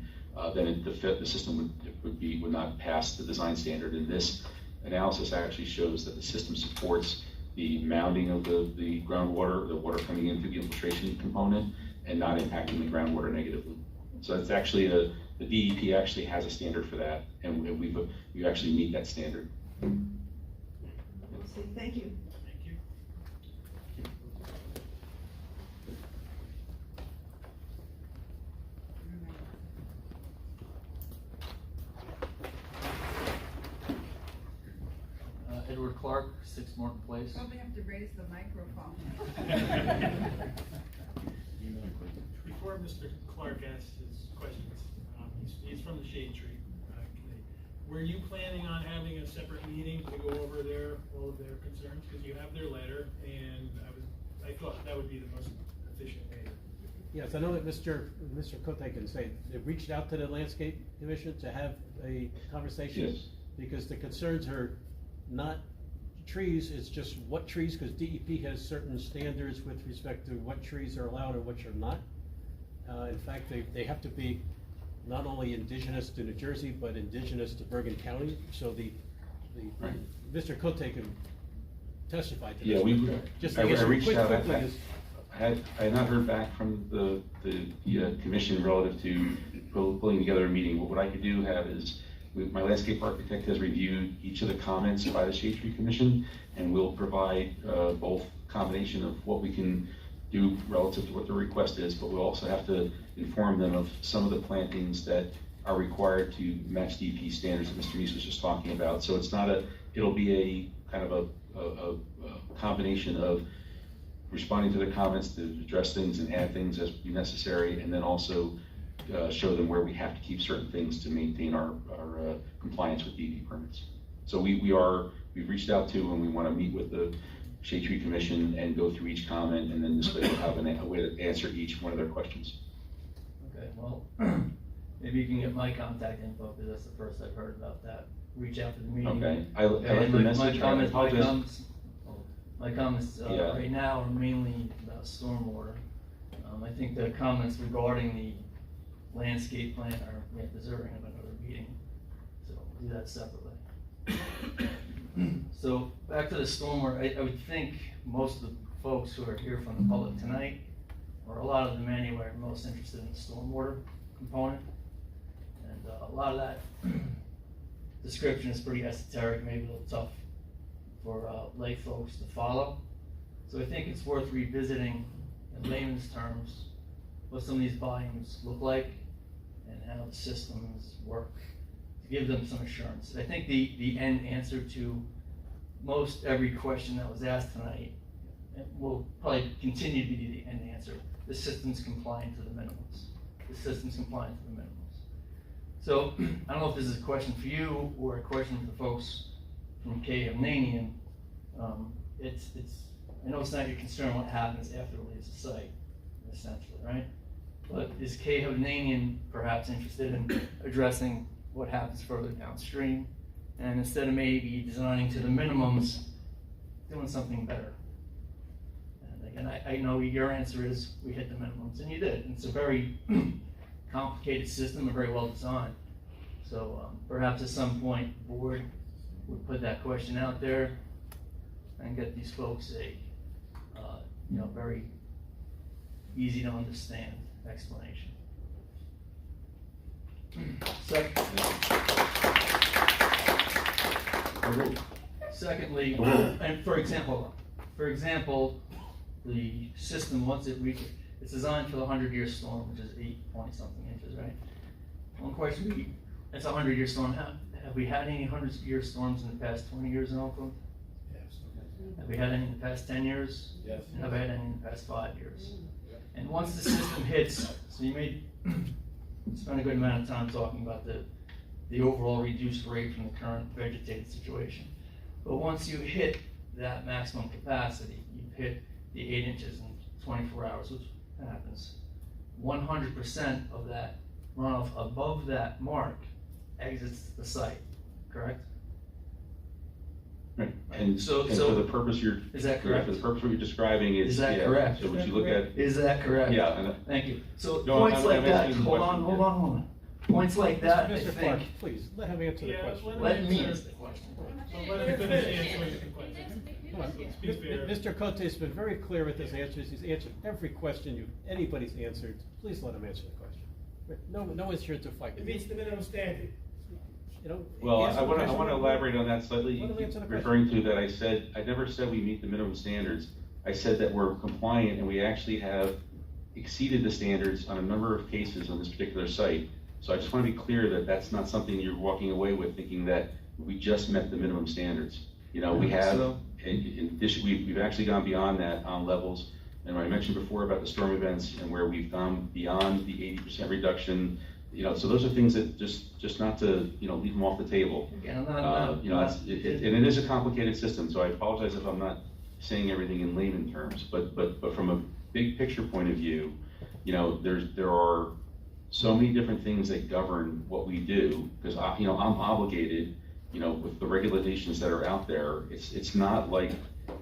then the system would not pass the design standard. And this analysis actually shows that the system supports the mounding of the groundwater, the water coming into the infiltration component, and not impacting the groundwater negatively. So it's actually the DEP actually has a standard for that, and we actually meet that standard. Thank you. Thank you. Edward Clark, 6 Morton Place. Probably have to raise the microphone. Before Mr. Clark asks his questions, he's from the Shade Tree Committee. Were you planning on having a separate meeting to go over all of their concerns? Because you have their letter, and I thought that would be the most efficient way. Yes, I know that Mr. Cote can say, they reached out to the Landscape Commission to have a conversation. Yes. Because the concerns are not trees, it's just what trees, because DEP has certain standards with respect to what trees are allowed and which are not. In fact, they have to be not only indigenous to New Jersey, but indigenous to Bergen County. So Mr. Cote can testify to this. Yeah, I reached out. I had not heard back from the commission relative to pulling together a meeting. But what I could do is, my landscape architect has reviewed each of the comments by the Shade Tree Commission, and we'll provide both combination of what we can do relative to what the request is, but we'll also have to inform them of some of the plantings that are required to match DEP standards that Mr. Meese was just talking about. So it'll be a kind of a combination of responding to the comments to address things and add things as necessary, and then also show them where we have to keep certain things to maintain our compliance with DEP permits. So we've reached out to, and we want to meet with the Shade Tree Commission and go through each comment, and then this way we'll have a way to answer each one of their questions. Okay, well, maybe you can get my contact info, because that's the first I've heard about that. Reach out to the meeting. Okay, I left the message. My comments Yeah. right now are mainly about stormwater. I think the comments regarding the landscape plan are deserving of another meeting, so we'll do that separately. So back to the stormwater, I would think most of the folks who are here from the public tonight, or a lot of them anyway, are most interested in the stormwater component. And a lot of that description is pretty esoteric, maybe a little tough for lay folks to follow. So I think it's worth revisiting in layman's terms what some of these volumes look like and how the systems work, to give them some assurance. I think the end answer to most every question that was asked tonight will probably continue to be the end answer. The system's compliant to the minimums. The system's compliant to the minimums. So I don't know if this is a question for you or a question for the folks from K. Hovnanian. I know it's not your concern what happens after it leaves the site, essentially, right? But is K. Hovnanian perhaps interested in addressing what happens further downstream, and instead of maybe designing to the minimums, doing something better? And again, I know your answer is we hit the minimums, and you did. And it's a very complicated system and very well designed. So perhaps at some point the board would put that question out there and get these folks a very easy to understand explanation. Secondly, and for example, the system, once it reaches, it's designed for the 100-year storm, which is 8-point-something inches, right? One question, it's a 100-year storm. Have we had any 100-year storms in the past 20 years in Oakland? Yes. Have we had any in the past 10 years? Yes. And have we had any in the past 5 years? And once the system hits, so you may spend a good amount of time talking about the overall reduced rate from the current vegetated situation. But once you hit that maximum capacity, you've hit the 8 inches in 24 hours, which happens. 100% of that runoff above that mark exits the site, correct? Right. And so for the purpose is that correct? For the purpose what you're describing is that correct? So what you look at. Is that correct? Yeah. Thank you. So No, points I'm like that. asking the Hold question, on. Points like that, I Mr. think. Clark, please, let him answer the question. Let me answer the question. Let him finish answering the question. Come on. Mr. Cote's been very clear with his answers. He's answered every question anybody's answered. Please let him answer the question. No one's here to fight. It meets the minimum standard. Well, I want to elaborate on that slightly, Let him answer the question. referring to that I never said we meet the minimum standards. I said that we're compliant and we actually have exceeded the standards on a number of cases on this particular site. So I just want to be clear that that's not something you're walking away with thinking that we just met the minimum standards. We have, in addition, we've actually gone beyond that on levels. And I mentioned before about the storm events and where we've gone beyond the 80% reduction. So those are things that just not to, leave them off the table. Again, and it is a complicated system, so I apologize if I'm not saying everything in layman terms, but from a big picture point of view, there are so many different things that govern what we do, because I'm obligated, with the regulations that are out there. It's not like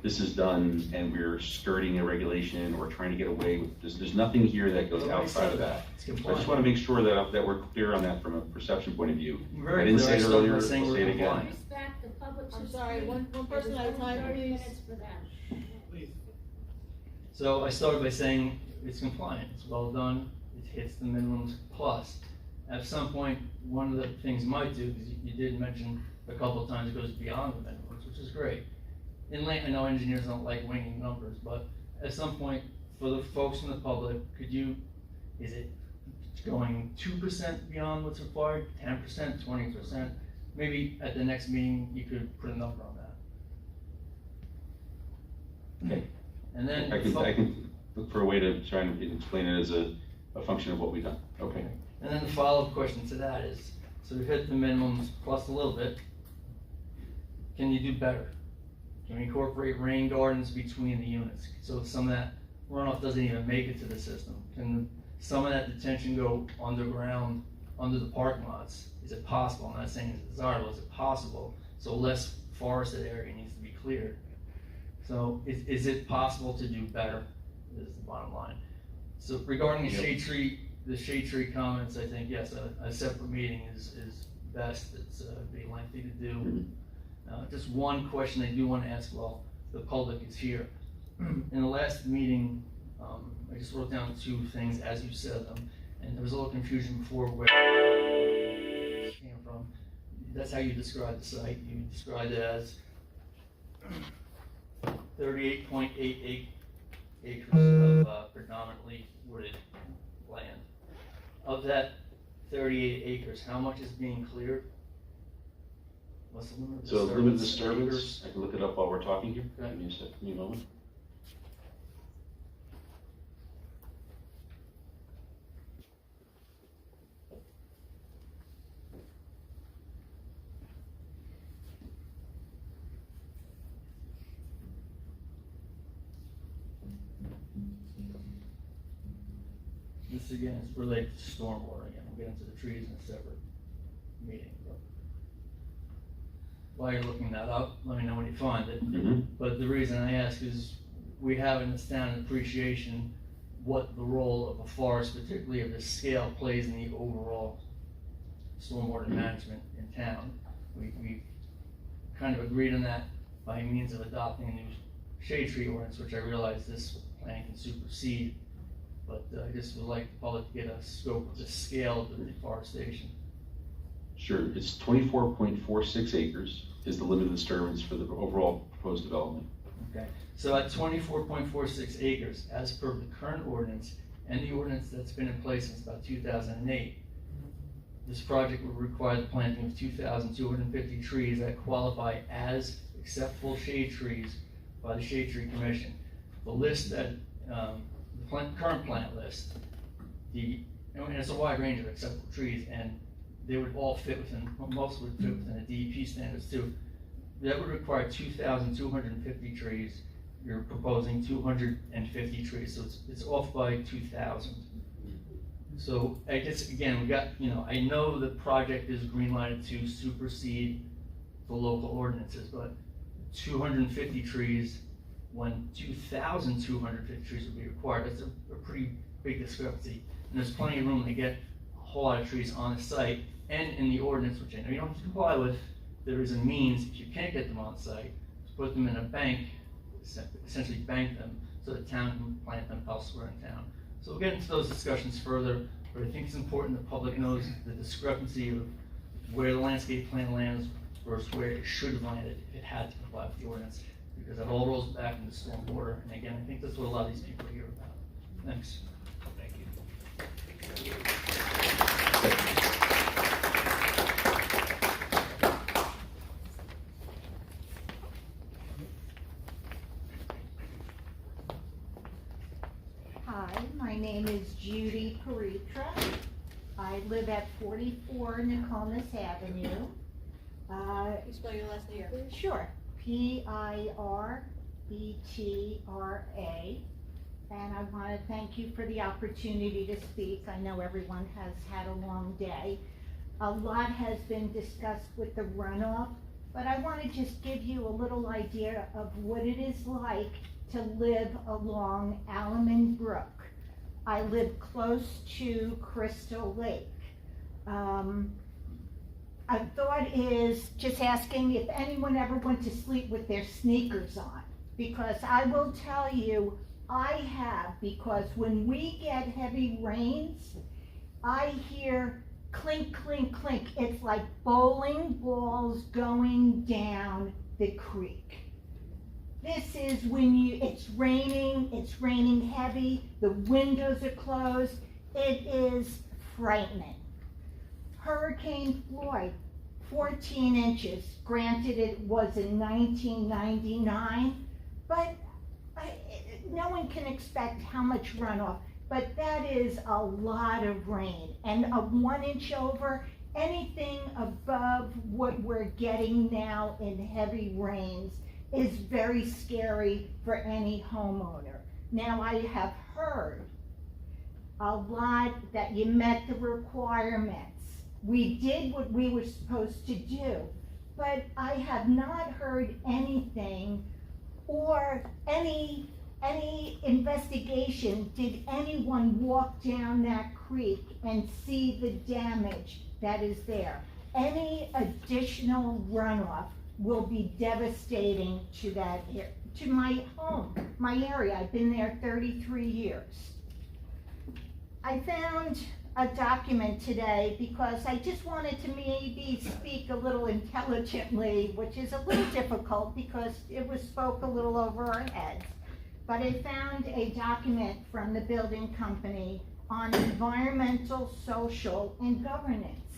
this is done and we're skirting a regulation or trying to get away with this. There's nothing here that goes outside of that. So I just want to make sure that we're clear on that from a perception point of view. I didn't say it earlier, I'll say it again. I'm sorry, one person at a time, please. So I started by saying it's compliant, it's well done, it hits the minimums plus. At some point, one of the things you might do, because you did mention a couple of times it goes beyond the minimums, which is great. I know engineers don't like winging numbers, but at some point, for the folks in the public, is it going 2% beyond what's required, 10%, 20%? Maybe at the next meeting, you could put a number on that. Okay, and then I can look for a way to try and explain it as a function of what we've done. Okay. And then the follow-up question to that is, so we've hit the minimums plus a little bit. Can you do better? Can we incorporate rain gardens between the units? So some of that runoff doesn't even make it to the system. Can some of that detention go underground, under the parking lots? Is it possible? I'm not saying it's desirable, is it possible? So less forested area needs to be cleared. So is it possible to do better, is the bottom line. So regarding the shade tree comments, I think, yes, a separate meeting is best. It's be lengthy to do. Just one question I do want to ask while the public is here. In the last meeting, I just wrote down two things as you said them, and there was a little confusion before where it came from. That's how you described the site. You described it as 38.88 acres of predominantly wooded land. Of that 38 acres, how much is being cleared? What's the limit of So disturbance? limited disturbance, I can look it up while we're talking here. Okay. Give me a sec, give me a moment. This again is related to stormwater again. We'll get into the trees in a separate meeting. But while you're looking that up, let me know when you find it. Mm-hmm. But the reason I ask is we have an astounding appreciation what the role of a forest, particularly of this scale, plays in the overall stormwater management in town. We kind of agreed on that by means of adopting a new shade tree ordinance, which I realize this plan can supersede. But I just would like the public to get a scope of the scale of the deforestation. Sure, it's 24.46 acres is the limited disturbance for the overall proposed development. Okay, so at 24.46 acres, as per the current ordinance and the ordinance that's been in place since about 2008, this project would require the planting of 2,250 trees that qualify as acceptable shade trees by the Shade Tree Commission. The list that current plant list, and it's a wide range of acceptable trees, and they would all fit within, most would fit within the DEP standards too. That would require 2,250 trees. You're proposing 250 trees, so it's off by 2,000. So I guess again, we got, I know the project is green-lighted to supersede the local ordinances, but 250 trees when 2,250 trees would be required, that's a pretty big discrepancy. And there's plenty of room to get a whole lot of trees on the site, and in the ordinance, which I know you don't have to comply with, there is a means, if you can't get them on site, to put them in a bank, essentially bank them, so the town can plant them elsewhere in town. So we'll get into those discussions further, but I think it's important the public knows the discrepancy of where the landscape plan lands versus where it should have landed if it had to comply with the ordinance, because it all rolls back into stormwater, and again, I think that's what a lot of these people are here about. Thanks. Thank you. Hi, my name is Judy Paritra. I live at 44 Nokomis Avenue. Can you spell your last name, please? Sure, Piritra. And I want to thank you for the opportunity to speak. I know everyone has had a long day. A lot has been discussed with the runoff, but I want to just give you a little idea of what it is like to live along Alaman Brook. I live close to Crystal Lake. I thought is just asking if anyone ever went to sleep with their sneakers on, because I will tell you, I have, because when we get heavy rains, I hear clink, clink, clink. It's like bowling balls going down the creek. This is when it's raining heavy, the windows are closed. It is frightening. Hurricane Floyd, 14 inches. Granted, it was in 1999, but no one can expect how much runoff. but that is a lot of rain. And a 1 inch over, anything above what we're getting now in heavy rains is very scary for any homeowner. Now, I have heard a lot that you met the requirements. We did what we were supposed to do, but I have not heard anything or any investigation. Did anyone walk down that creek and see the damage that is there? Any additional runoff will be devastating to that to my home, my area. I've been there 33 years. I found a document today because I just wanted to maybe speak a little intelligently, which is a little difficult because it was spoke a little over our heads. But I found a document from the building company on environmental, social, and governance.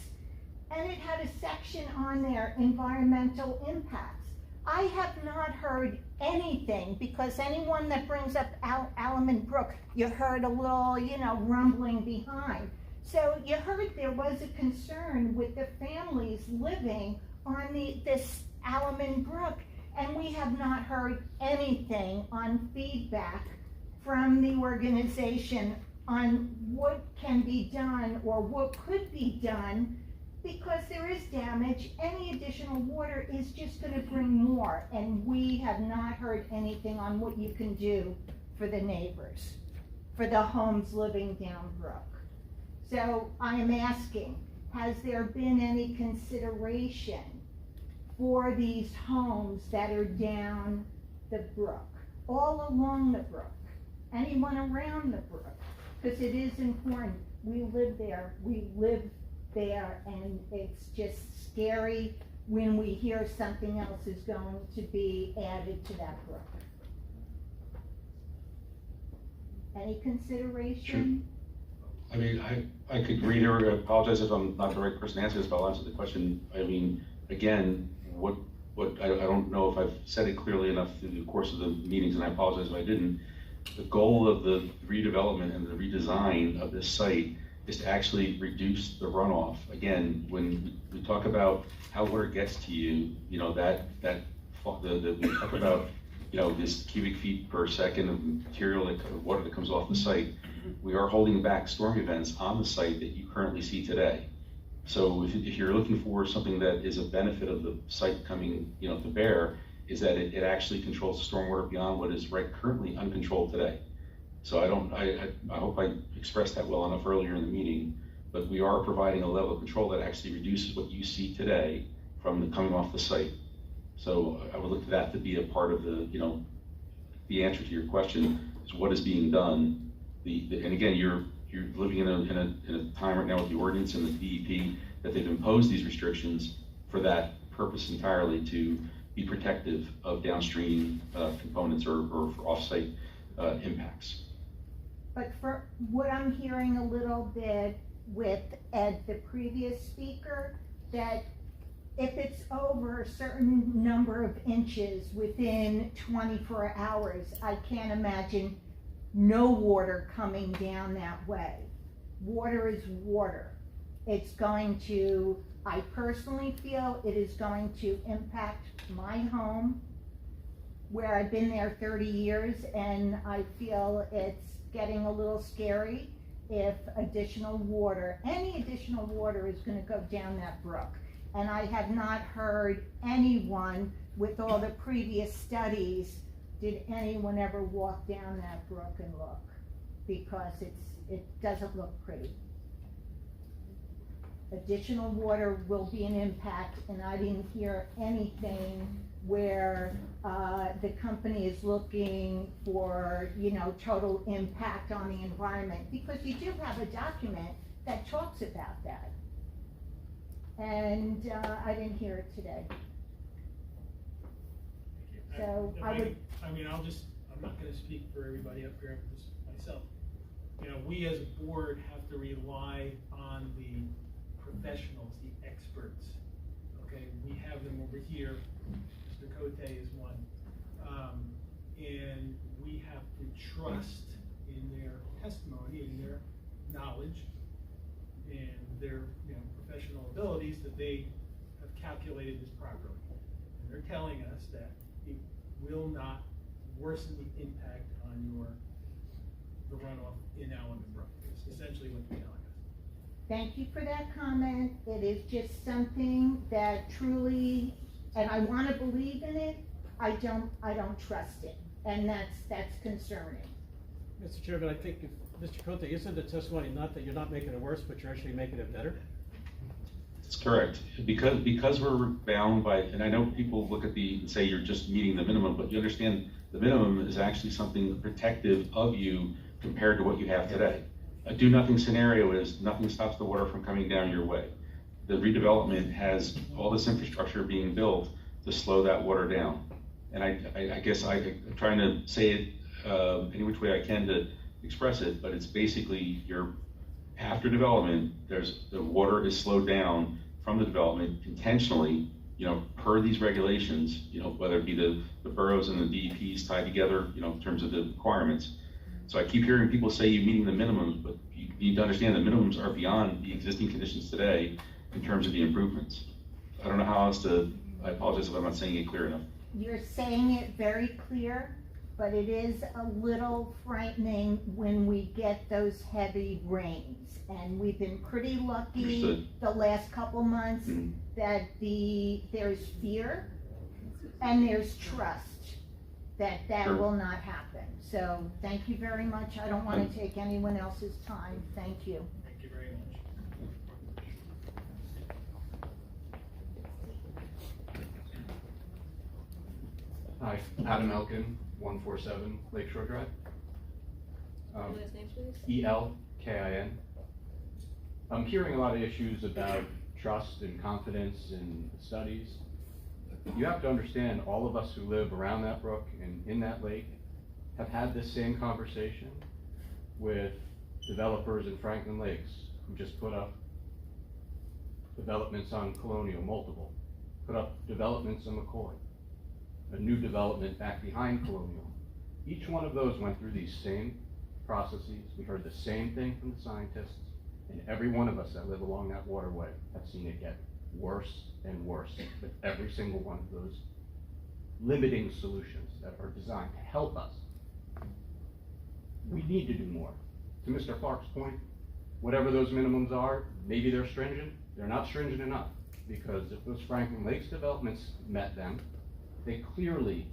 And it had a section on there, environmental impacts. I have not heard anything, because anyone that brings up Alum Brook, you heard a little, rumbling behind. So you heard there was a concern with the families living on this Alum Brook, and we have not heard anything on feedback from the organization on what can be done or what could be done, because there is damage. Any additional water is just going to bring more, and we have not heard anything on what you can do for the neighbors, for the homes living down Brook. So I am asking, has there been any consideration for these homes that are down the Brook, all along the Brook, anyone around the Brook? Because it is important. We live there, and it's just scary when we hear something else is going to be added to that brook. Any consideration? I mean, I could read or apologize if I'm not the right person to answer this, but I'll answer the question. I mean, again, I don't know if I've said it clearly enough through the course of the meetings, and I apologize if I didn't. The goal of the redevelopment and the redesign of this site is to actually reduce the runoff. Again, when we talk about how water gets to you, we talk about, this cubic feet per second of material, of water that comes off the site. We are holding back storm events on the site that you currently see today. So if you're looking for something that is a benefit of the site coming, to bear, is that it actually controls the stormwater beyond what is currently uncontrolled today. So I hope I expressed that well enough earlier in the meeting, but we are providing a level of control that actually reduces what you see today from coming off the site. So I would look to that to be a part of the answer to your question is what is being done. And again, you're living in a time right now with the ordinance and the DEP that they've imposed these restrictions for that purpose entirely, to be protective of downstream components or for off-site impacts. But for what I'm hearing a little bit with Ed, the previous speaker, that if it's over a certain number of inches within 24 hours, I can't imagine no water coming down that way. Water is water. It's going to, I personally feel it is going to impact my home, where I've been there 30 years, and I feel it's getting a little scary if additional water, any additional water is going to go down that brook. And I have not heard anyone, with all the previous studies, did anyone ever walk down that brook and look? Because it doesn't look pretty. Additional water will be an impact, and I didn't hear anything where the company is looking for, total impact on the environment, because you do have a document that talks about that. And I didn't hear it today. So I'm not gonna speak for everybody up here, just myself. We as a board have to rely on the professionals, the experts. Okay, we have them over here. Mr. Cote is one. And we have to trust in their testimony and their knowledge and their, professional abilities that they have calculated this properly. And they're telling us that it will not worsen the impact on the runoff in Allen Brook. It's essentially what they're telling us. Thank you for that comment. It is just something that truly, and I want to believe in it, I don't trust it. And that's concerning. Mr. Chairman, I think, Mr. Cote, isn't the testimony not that you're not making it worse, but you're actually making it better? That's correct. Because we're bound by, and I know people look at and say you're just meeting the minimum, but you understand the minimum is actually something protective of you compared to what you have today. A do-nothing scenario is nothing stops the water from coming down your way. The redevelopment has all this infrastructure being built to slow that water down. And I guess I'm trying to say it any which way I can to express it, but it's basically after development, the water is slowed down from the development intentionally, per these regulations, whether it be the boroughs and the DEPs tied together, in terms of the requirements. So I keep hearing people say you're meeting the minimums, but you need to understand the minimums are beyond the existing conditions today in terms of the improvements. I don't know how else I apologize if I'm not saying it clear enough. You're saying it very clear, but it is a little frightening when we get those heavy rains. And we've been pretty lucky Understood. The last couple months that there's fear and there's trust that Sure. will not happen. So thank you very much. I don't want to take anyone else's time. Thank you. Thank you very much. Hi, Adam Elkin, 147 Lakeshore Drive. Last name, please? ELKIN. I'm hearing a lot of issues about trust and confidence in studies. You have to understand, all of us who live around that brook and in that lake have had this same conversation with developers in Franklin Lakes who just put up developments on Colonial, multiple, put up developments on McCoy, a new development back behind Colonial. Each one of those went through these same processes. We heard the same thing from the scientists, and every one of us that live along that waterway have seen it get worse and worse with every single one of those limiting solutions that are designed to help us. We need to do more. To Mr. Clark's point, whatever those minimums are, maybe they're stringent. They're not stringent enough, because if those Franklin Lakes developments met them, they clearly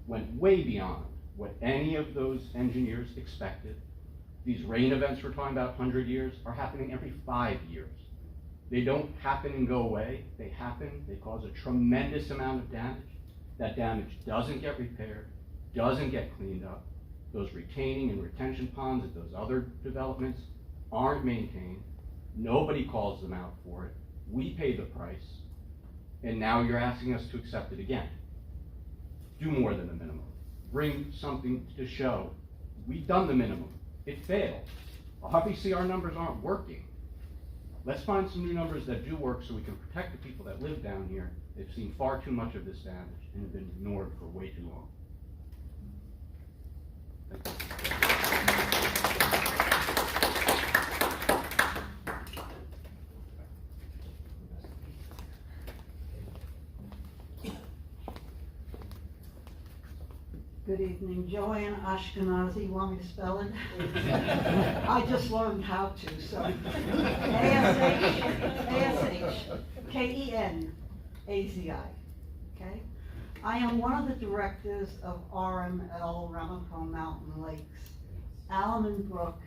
went way beyond what any of those engineers expected. These rain events we're talking about, 100 years, are happening every 5 years. They don't happen and go away. They happen, they cause a tremendous amount of damage. That damage doesn't get repaired, doesn't get cleaned up. Those retaining and retention ponds at those other developments aren't maintained. Nobody calls them out for it. We pay the price, and now you're asking us to accept it again. Do more than the minimum. Bring something to show. We've done the minimum. It failed. Obviously our numbers aren't working. Let's find some new numbers that do work so we can protect the people that live down here. They've seen far too much of this damage and have been ignored for way too long. Thank you. Good evening, Joanne Ashkenazi. You want me to spell it? I just learned how to, so. A-S-H-K-E-N-A-Z-I, okay? I am one of the directors of RML, Ramapo Mountain Lakes. Allen Brook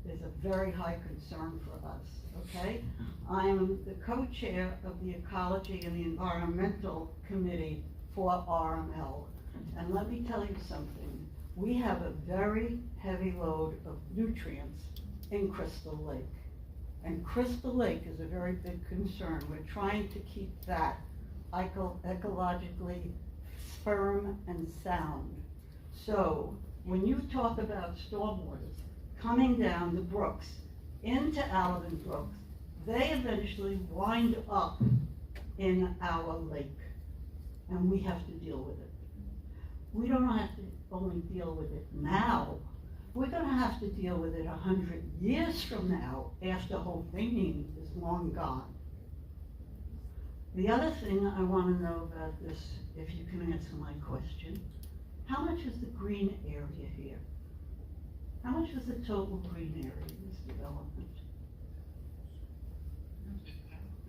is a very high concern for us, okay? I am the co-chair of the Ecology and the Environmental Committee for RML. And let me tell you something, we have a very heavy load of nutrients in Crystal Lake. And Crystal Lake is a very big concern. We're trying to keep that ecologically firm and sound. So when you talk about stormwater coming down the brooks into Allen Brook, they eventually wind up in our lake, and we have to deal with it. We don't have to only deal with it now, we're gonna have to deal with it 100 years from now, after Hovnanian is long gone. The other thing I wanna know about this, if you can answer my question, how much is the green area here? How much is the total green area in this development?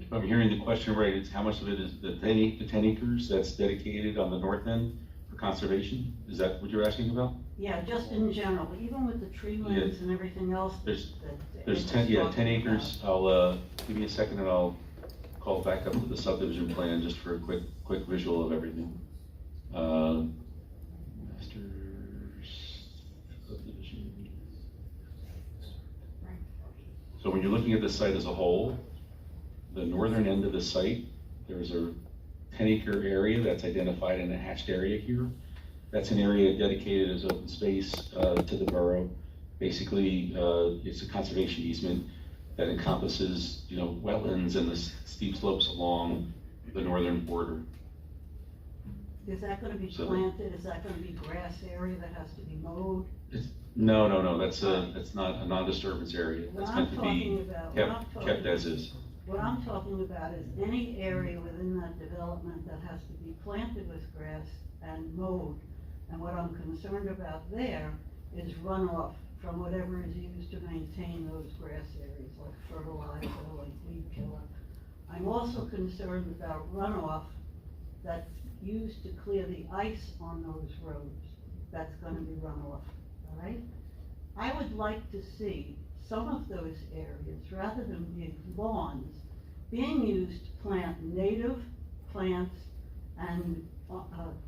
If I'm hearing the question right, it's how much of it is the 10 acres that's dedicated on the north end for conservation? Is that what you're asking about? Yeah, just in general, even with the tree lands and everything else. There's 10 acres. I'll, give me a second and I'll call back up to the subdivision plan just for a quick visual of everything. Master subdivision. So when you're looking at the site as a whole, the northern end of the site, there's a 10-acre area that's identified in a hatched area here. That's an area dedicated as open space to the borough. Basically, it's a conservation easement that encompasses, wetlands and the steep slopes along the northern border. Is that gonna be planted? Is that gonna be grass area that has to be mowed? No, that's not a non-disturbance area. That's meant to be kept as is. What I'm talking about is any area within that development that has to be planted with grass and mowed. And what I'm concerned about there is runoff from whatever is used to maintain those grass areas, like fertilizer, like weed killer. I'm also concerned about runoff that's used to clear the ice on those roads. That's gonna be runoff, all right? I would like to see some of those areas, rather than being lawns, being used to plant native plants and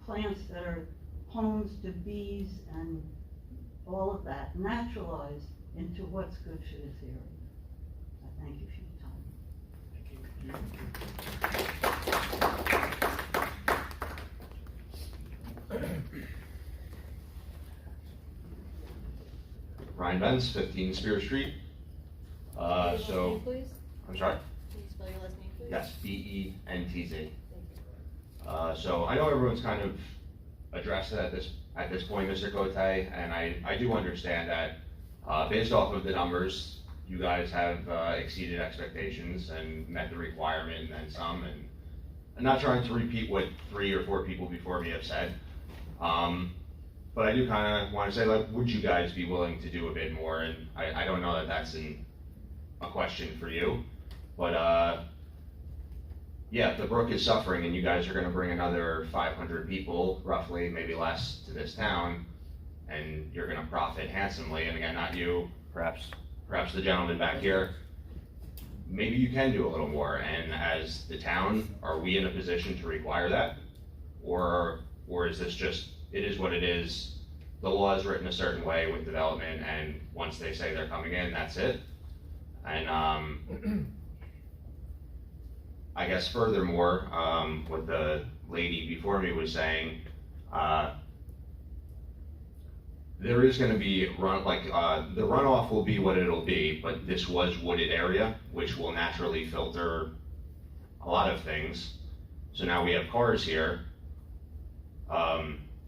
plants that are homes to bees and all of that, naturalized into what's good for this area. I thank you for your time. Ryan Benz, 15 Spear Street. Please? I'm sorry? Can you spell your last name, please? Yes, B-E-N-T-Z. So I know everyone's kind of addressed it at this point, Mr. Cote, and I do understand that based off of the numbers, you guys have exceeded expectations and met the requirement and then some, and I'm not trying to repeat what 3 or 4 people before me have said. But I do kind of want to say, would you guys be willing to do a bit more? And I don't know that that's a question for you, but yeah, if the brook is suffering and you guys are going to bring another 500 people, roughly, maybe less, to this town, and you're going to profit handsomely, and again, not you, perhaps the gentleman back here, maybe you can do a little more. And as the town, are we in a position to require that? Or is this just, it is what it is, the law is written a certain way with development, and once they say they're coming in, that's it? And I guess furthermore, what the lady before me was saying, there is going to be the runoff will be what it'll be, but this was wooded area, which will naturally filter a lot of things. So now we have cars here.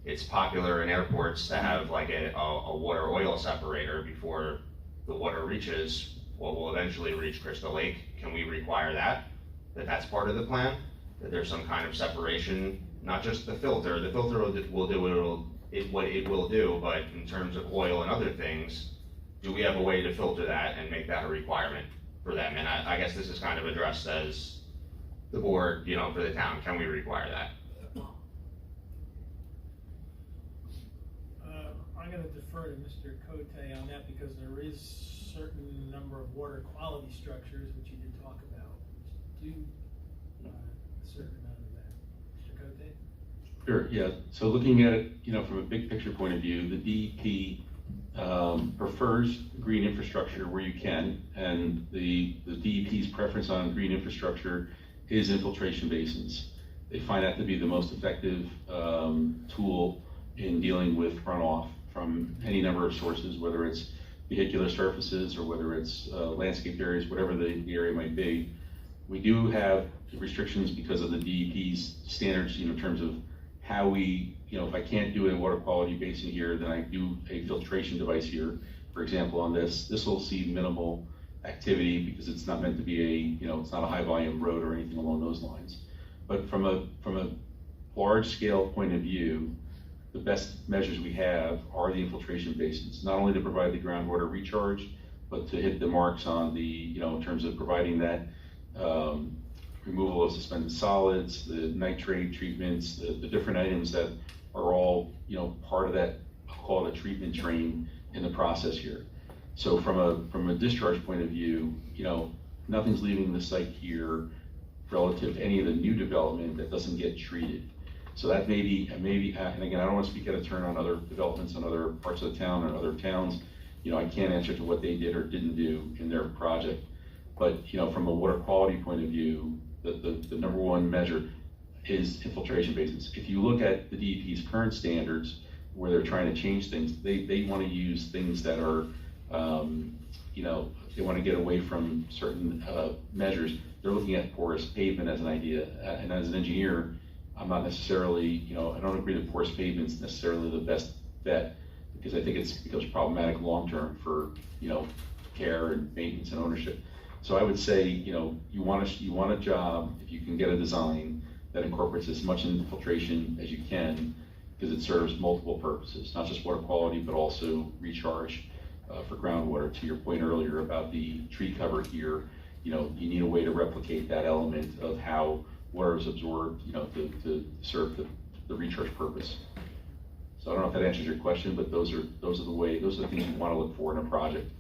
It's popular in airports to have like a water oil separator before the water reaches what will eventually reach Crystal Lake. Can we require that that's part of the plan? That there's some kind of separation, not just the filter. The filter will do what it will do, but in terms of oil and other things, do we have a way to filter that and make that a requirement for them? And I guess this is kind of addressed as the board, for the town. Can we require that? I'm going to defer to Mr. Cote on that because there is certain number of water quality structures which you did talk about, which do a certain amount of that. Mr. Cote? Sure, yeah. So looking at it, from a big picture point of view, the DEP prefers green infrastructure where you can, and the DEP's preference on green infrastructure is infiltration basins. They find that to be the most effective tool in dealing with runoff from any number of sources, whether it's vehicular surfaces or whether it's landscape areas, whatever the area might be. We do have restrictions because of the DEP's standards, in terms of how we if I can't do a water quality basin here, then I do a filtration device here. For example, on this will see minimal activity because it's not meant to be it's not a high volume road or anything along those lines. But from a large scale point of view, the best measures we have are the infiltration basins, not only to provide the groundwater recharge, but to hit the marks on the, in terms of providing that removal of suspended solids, the nitrate treatments, the different items that are all, part of that, I'll call it a treatment train in the process here. So from a discharge point of view, nothing's leaving the site here relative to any of the new development that doesn't get treated. So that may be, and again, I don't want to speak out of turn on other developments in other parts of the town or other towns. I can't answer to what they did or didn't do in their project. But, from a water quality point of view, the number one measure is infiltration basins. If you look at the DEP's current standards, where they're trying to change things, they want to use things that are, they want to get away from certain measures. They're looking at porous pavement as an idea, and as an engineer, I'm not necessarily, I don't agree that porous pavement's necessarily the best bet, because I think it becomes problematic long-term for, care and maintenance and ownership. So I would say, you want a job, if you can get a design that incorporates as much infiltration as you can, because it serves multiple purposes, not just water quality, but also recharge for groundwater. To your point earlier about the tree cover here, you need a way to replicate that element of how water is absorbed, to serve the recharge purpose. So I don't know if that answers your question, but those are the things you want to look for in a project.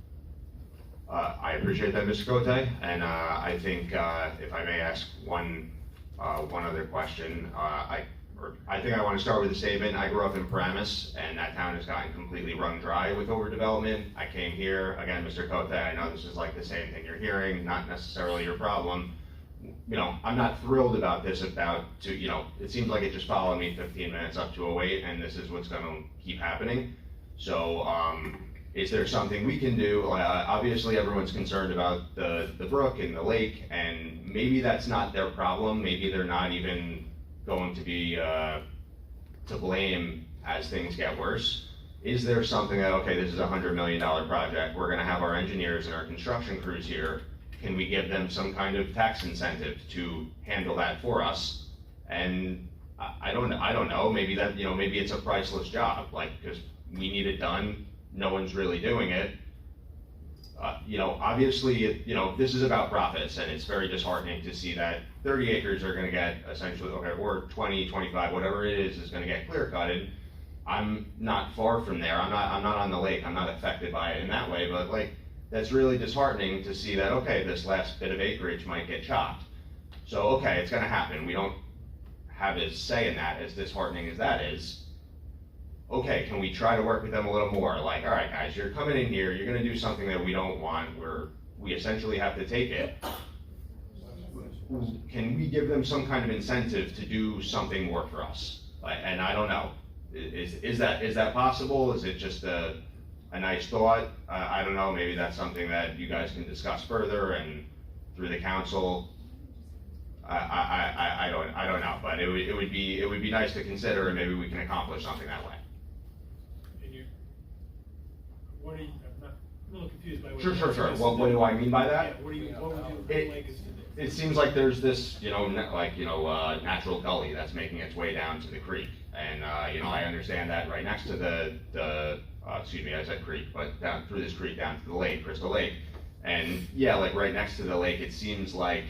I appreciate that, Mr. Cote, and I think if I may ask one other question, I think I want to start with a statement. I grew up in Paramus, and that town has gotten completely wrung dry with overdevelopment. I came here, again, Mr. Cote, I know this is like the same thing you're hearing, not necessarily your problem. I'm not thrilled about this, it seems like it just followed me 15 minutes up to a wait, and this is what's going to keep happening. So, is there something we can do? Obviously, everyone's concerned about the brook and the lake, and maybe that's not their problem. Maybe they're not even going to be to blame as things get worse. Is there something that, okay, this is a $100 million project, we're going to have our engineers and our construction crews here, can we give them some kind of tax incentive to handle that for us? And I don't know, maybe that, maybe it's a priceless job, because we need it done, no one's really doing it. Obviously, this is about profits, and it's very disheartening to see that 30 acres are gonna get essentially, or 20, 25, whatever it is gonna get clear cutted. I'm not far from there, I'm not on the lake, I'm not affected by it in that way, but that's really disheartening to see that, okay, this last bit of acreage might get chopped. So, okay, it's gonna happen. We don't have a say in that, as disheartening as that is. Okay, can we try to work with them a little more? All right, guys, you're coming in here, you're gonna do something that we don't want, we essentially have to take it. Can we give them some kind of incentive to do something more for us? And I don't know. Is that possible? Is it just a nice thought? I don't know, maybe that's something that you guys can discuss further and through the council. I don't know, but it would be nice to consider, and maybe we can accomplish something that way. What are you, I'm not, a little confused by what. Sure. What do I mean by that? Yeah, what would you like us to do? It seems like there's this, natural gully that's making its way down to the creek. And, I understand that right next to excuse me, I said creek, but down through this creek down to the lake, Crystal Lake. And yeah, right next to the lake, it seems like,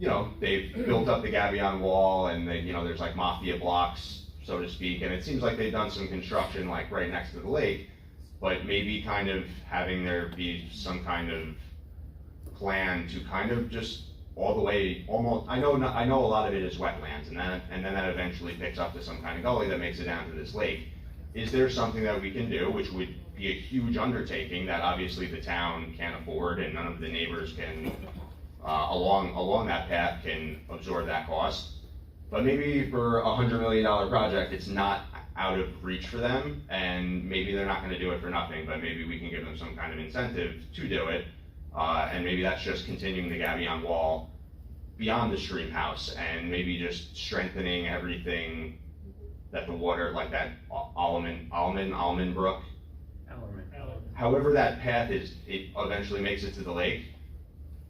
they've built up the gabion wall, and there's mafia blocks, so to speak. And it seems like they've done some construction right next to the lake, but maybe kind of having there be some kind of plan to kind of just all the way, almost, I know a lot of it is wetlands, and then that eventually picks up to some kind of gully that makes it down to this lake. Is there something that we can do, which would be a huge undertaking that obviously the town can't afford, and none of the neighbors can, along that path, can absorb that cost? But maybe for a $100 million project, it's not out of reach for them, and maybe they're not going to do it for nothing, but maybe we can give them some kind of incentive to do it. And maybe that's just continuing the gabion wall beyond the stream house, and maybe just strengthening everything that the water, like that Almond Brook, Element. however that path is, it eventually makes it to the lake.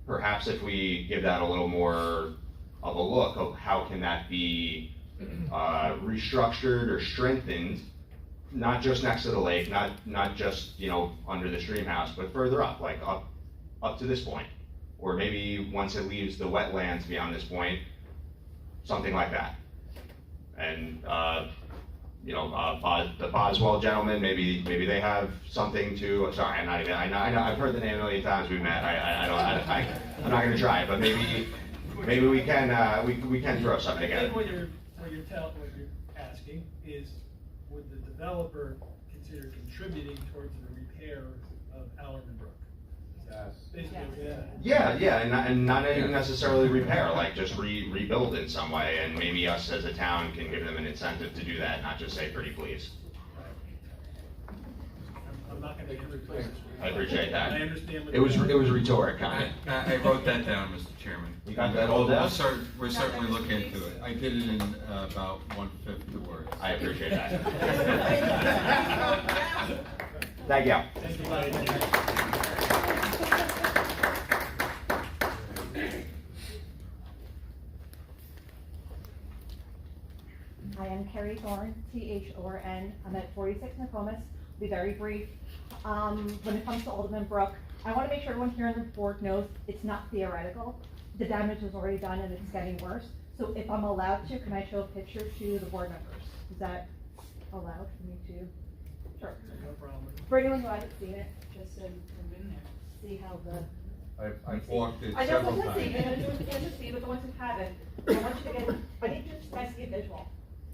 Perhaps if we give that a little more of a look of how can that be restructured or strengthened, not just next to the lake, not just, you know, under the stream house, but further up, like up to this point. Or maybe once it leaves the wetlands beyond this point, something like that. And, you know, the Boswell gentlemen, maybe they have something to, sorry, I know, I've heard the name a million times, we've met, I'm not gonna try, but maybe we can throw something I together. think what you're asking is, would the developer consider contributing towards the repair of Allerman Brook? Yeah, and not even necessarily repair, like just rebuild in some way, and maybe us as a town can give them an incentive to do that, not just say pretty please. I'm not gonna get replaced. I appreciate that. I understand. It was rhetoric, kind of. I wrote that down, Mr. Chairman. You got that all down? We're certainly looking into it. I did it in about 1/5 the words. I appreciate that. Thank you. I am Carrie Thorne, Thorn. I'm at 46 Nokomis. Be very brief. When it comes to Alderman Brook, I want to make sure everyone here on the board knows it's not theoretical. The damage was already done and it's getting worse. So if I'm allowed to, can I show a picture to the board members? Is that allowed for me to? Sure. No problem. For anyone who hasn't seen it, just so you can see how the. I've walked it I know several someone see, times. and I just can't see, but the ones who haven't, I want you to get, I need you guys to see a visual.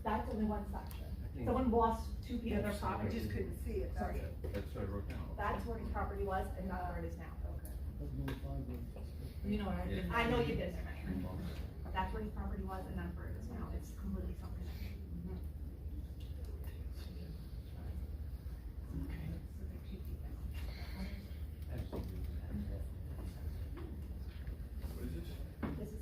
That's only one section. Someone lost 2 feet of their property. I just couldn't see it, Sorry. That's what I wrote down. That's where his property was and not where it is now. You know what I did? I know you've been there, Mayor. That's where his property was and not where it is now. It's completely something. What is this? This is,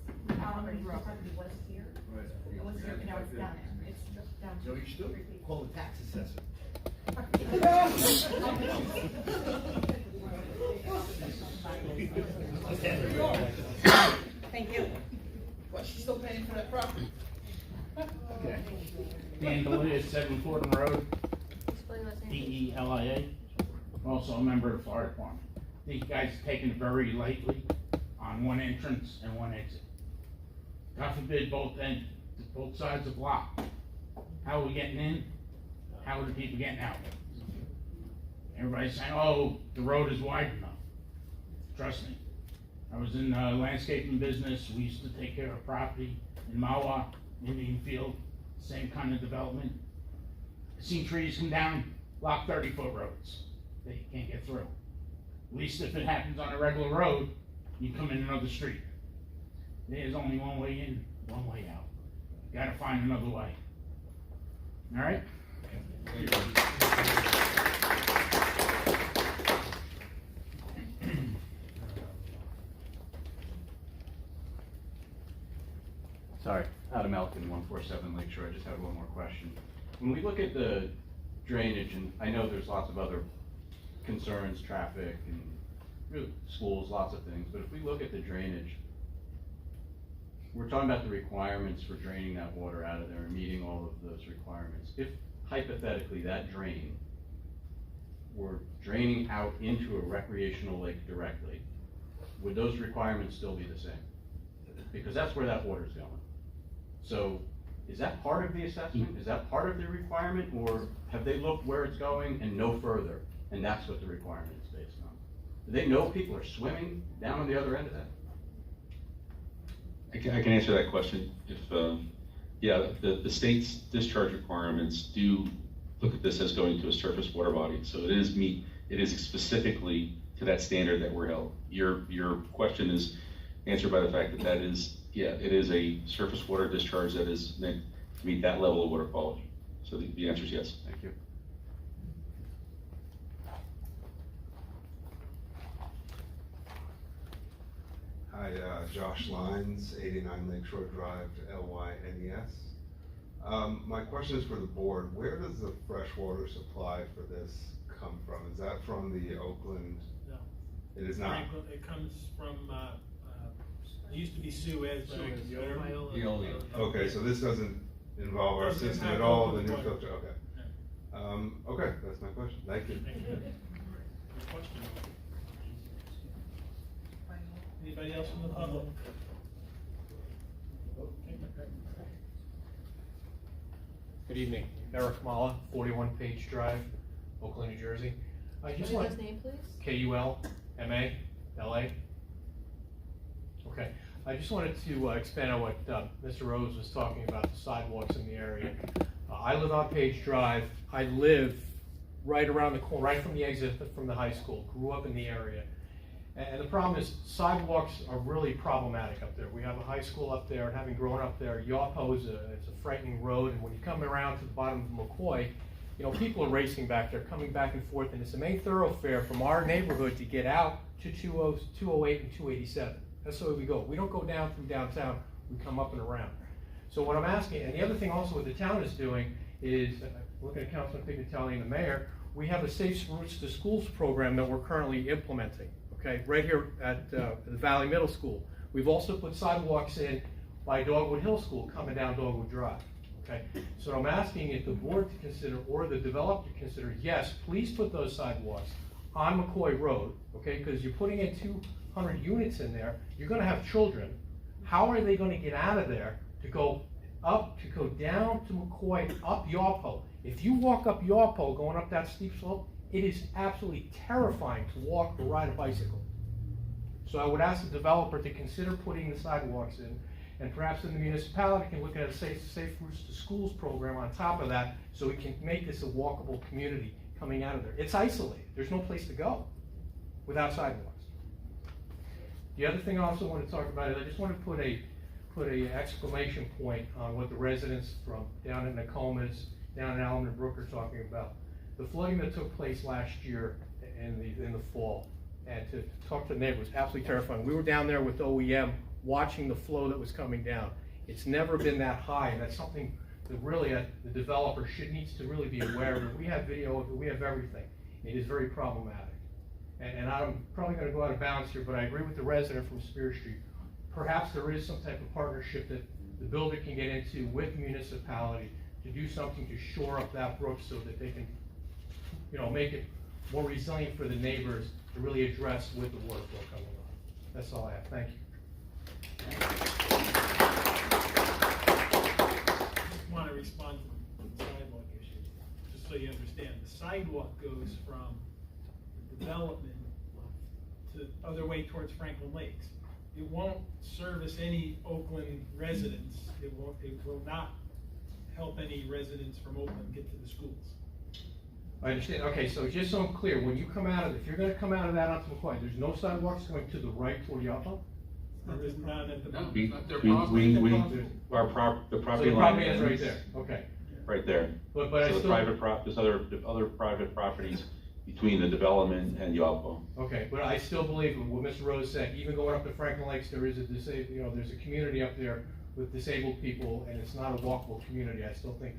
property was here. Right. It was here, but now it's down there. It's just down to No, you should 3 feet. call the tax assessor. Thank you. What, she's still paying for that property? Okay. Dan Delia, 7 Fordham Road, DELIA. I'm also a member of the fire department. These guys are taking it very lightly on one entrance and one exit. God forbid both sides are blocked. How are we getting in? How are the people getting out? Everybody's saying, oh, the road is wide enough. Trust me. I was in the landscaping business. We used to take care of property in Mawa, Indian Field, same kind of development. I've seen trees come down, block 30-foot roads. They can't get through. At least if it happens on a regular road, you come in another street. There's only one way in, one way out. You gotta find another way. All right? Sorry, Adam Elkin, 147 Lakeshore. I just have one more question. When we look at the drainage, and I know there's lots of other concerns, traffic and really schools, lots of things, but if we look at the drainage, we're talking about the requirements for draining that water out of there and meeting all of those requirements. If hypothetically that drain were draining out into a recreational lake directly, would those requirements still be the same? Because that's where that water's going. So is that part of the assessment? Is that part of the requirement, or have they looked where it's going and no further, and that's what the requirement is based on? Do they know people are swimming down on the other end of that? I can answer that question. If yeah, the state's discharge requirements do look at this as going to a surface water body, so it is specifically to that standard that we're held. Your question is answered by the fact that that is, yeah, it is a surface water discharge that is meant to meet that level of water quality. So the answer is yes. Thank you. Hi, Josh Lyons, 89 Lakeshore Drive, LYNES. My question is for the board. Where does the freshwater supply for this come from? Is that from the Oakland? No. It is not? Franklin, it comes from, it used to be Suez, but it's Veolia. Okay, so this doesn't involve our Doesn't system impact at all, the Oakland new water. filter, okay. Okay, that's my question. Thank you. Anybody else from the public? Good evening, Eric Mala, 41 Page Drive, Oakland, New Jersey. I just What want is his name, please? Kulmala. Okay, I just wanted to expand on what Mr. Rose was talking about, the sidewalks in the area. I live on Page Drive. I live right around the corner, right from the exit from the high school. Grew up in the area. And the problem is sidewalks are really problematic up there. We have a high school up there, and having grown up there, Yawpo is it's a frightening road, and when you come around to the bottom of McCoy, you know, people are racing back there, coming back and forth, and it's the main thoroughfare from our neighborhood to get out to 208 and 287. That's the way we go. We don't go down through downtown, we come up and around. So what I'm asking, and the other thing also what the town is doing is, looking at Councilman Pignatelli and the mayor, we have a Safe Routes to Schools program that we're currently implementing. Okay, right here at the Valley Middle School. We've also put sidewalks in by Dogwood Hill School coming down Dogwood Drive. Okay, so I'm asking if the board to consider or the developer to consider, yes, please put those sidewalks on McCoy Road, okay, because you're putting in 200 units in there, you're gonna have children. How are they gonna get out of there to go up, to go down to McCoy, up Yawpo? If you walk up Yawpo going up that steep slope, it is absolutely terrifying to walk or ride a bicycle. So I would ask the developer to consider putting the sidewalks in, and perhaps the municipality can look at a Safe Routes to Schools program on top of that, so we can make this a walkable community coming out of there. It's isolated. There's no place to go without sidewalks. The other thing I also want to talk about is I just want to put a exclamation point on what the residents from down in Nokomis, down in Allen and Brook are talking about. The flooding that took place last year in the fall, and to talk to the neighbors, absolutely terrifying. We were down there with OEM watching the flow that was coming down. It's never been that high, and that's something that really the developer needs to really be aware of. We have video of it, we have everything. It is very problematic. And I'm probably going to go out of bounds here, but I agree with the resident from Spear Street. Perhaps there is some type of partnership that the builder can get into with municipality to do something to shore up that brook so that they can, you know, make it more resilient for the neighbors to really address with the water flow coming on. That's all I have. Thank you. I just want to respond to the sidewalk issue, just so you understand. The sidewalk goes from the development to other way towards Franklin Lakes. It won't service any Oakland residents. It will not help any residents from Oakland get to the schools. I understand. Okay, so just so I'm clear, when you come out of, if you're going to come out of that onto McCoy, there's no sidewalks going to the right toward Yawpo? There is none at the No, moment. it's not their property. The property So the line property is right there, okay. right there. But So I the still. there's other private properties between the development and Yawpo. Okay, but I still believe in what Mr. Rose said, even going up to Franklin Lakes, there is there's a community up there with disabled people, and it's not a walkable community. I still think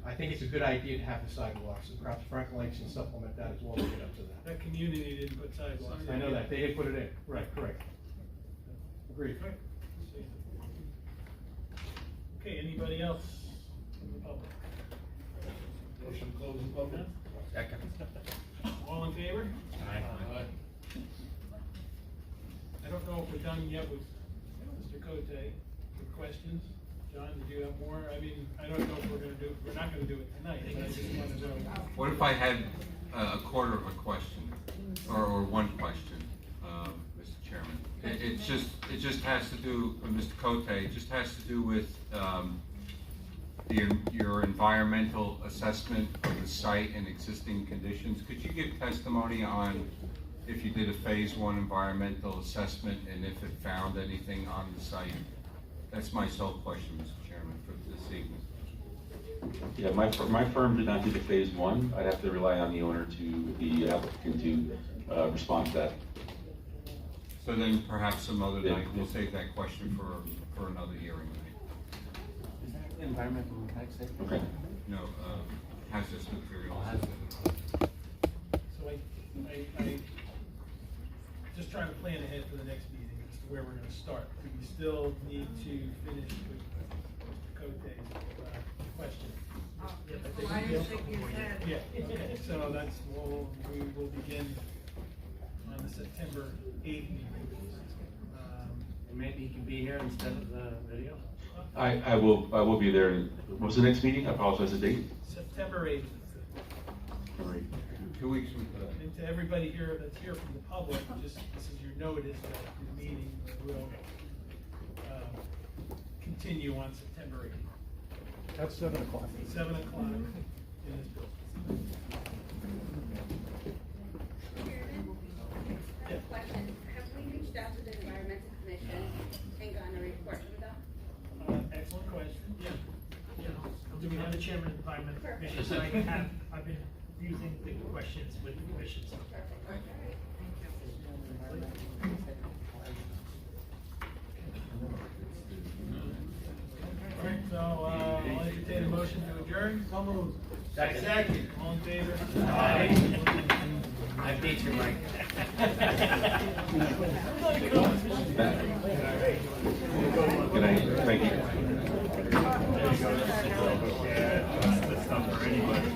I think it's a good idea to have the sidewalks, and perhaps Franklin Lakes can supplement that as well to get up to that. That community didn't put sidewalks. I know that, they didn't put it in, right, correct. Agreed. Okay, anybody else from the public? Motion to close the public? Second. All in favor? Aye. I don't know if we're done yet with Mr. Cote. With questions? John, did you have more? I mean, I don't know if we're not gonna do it tonight, but I just wanted to know. What if I had a quarter of a question, or one question, Mr. Chairman? It just has to do, Mr. Cote, it just has to do with your environmental assessment of the site and existing conditions. Could you give testimony on if you did a phase 1 environmental assessment and if it found anything on the site? That's my sole question, Mr. Chairman, for this evening. Yeah, my firm did not do the phase 1. I'd have to rely on the owner the applicant to respond to that. So then perhaps some other night, we'll save that question for another hearing. Environmental impact statement? Okay. No, hazardous materials. So I just trying to plan ahead for the next meeting as to where we're gonna start. Do we still need to finish with Mr. Cote's question? Well, I didn't think you had. Yeah, okay, so that's, we will begin on the September 8th meeting. And maybe he can be here instead of the video? I will be there. What's the next meeting? I apologize, the date? September 8th. All right. 2 weeks from today. And to everybody here that's here from the public, just, this is your notice that the meeting will continue on September 8th. That's 7 o'clock. 7 o'clock in this building. I have a question. Have we reached out to the environmental commission and gotten a report from them? Excellent question. Yeah. Do we have the chairman of the environmental commission? So I've been using the questions with the commission. So. All right, so I'll entertain a motion to adjourn. So moved. Second. All in favor? Aye. I beat you, Mike. Good night. Thank you. That's for anybody.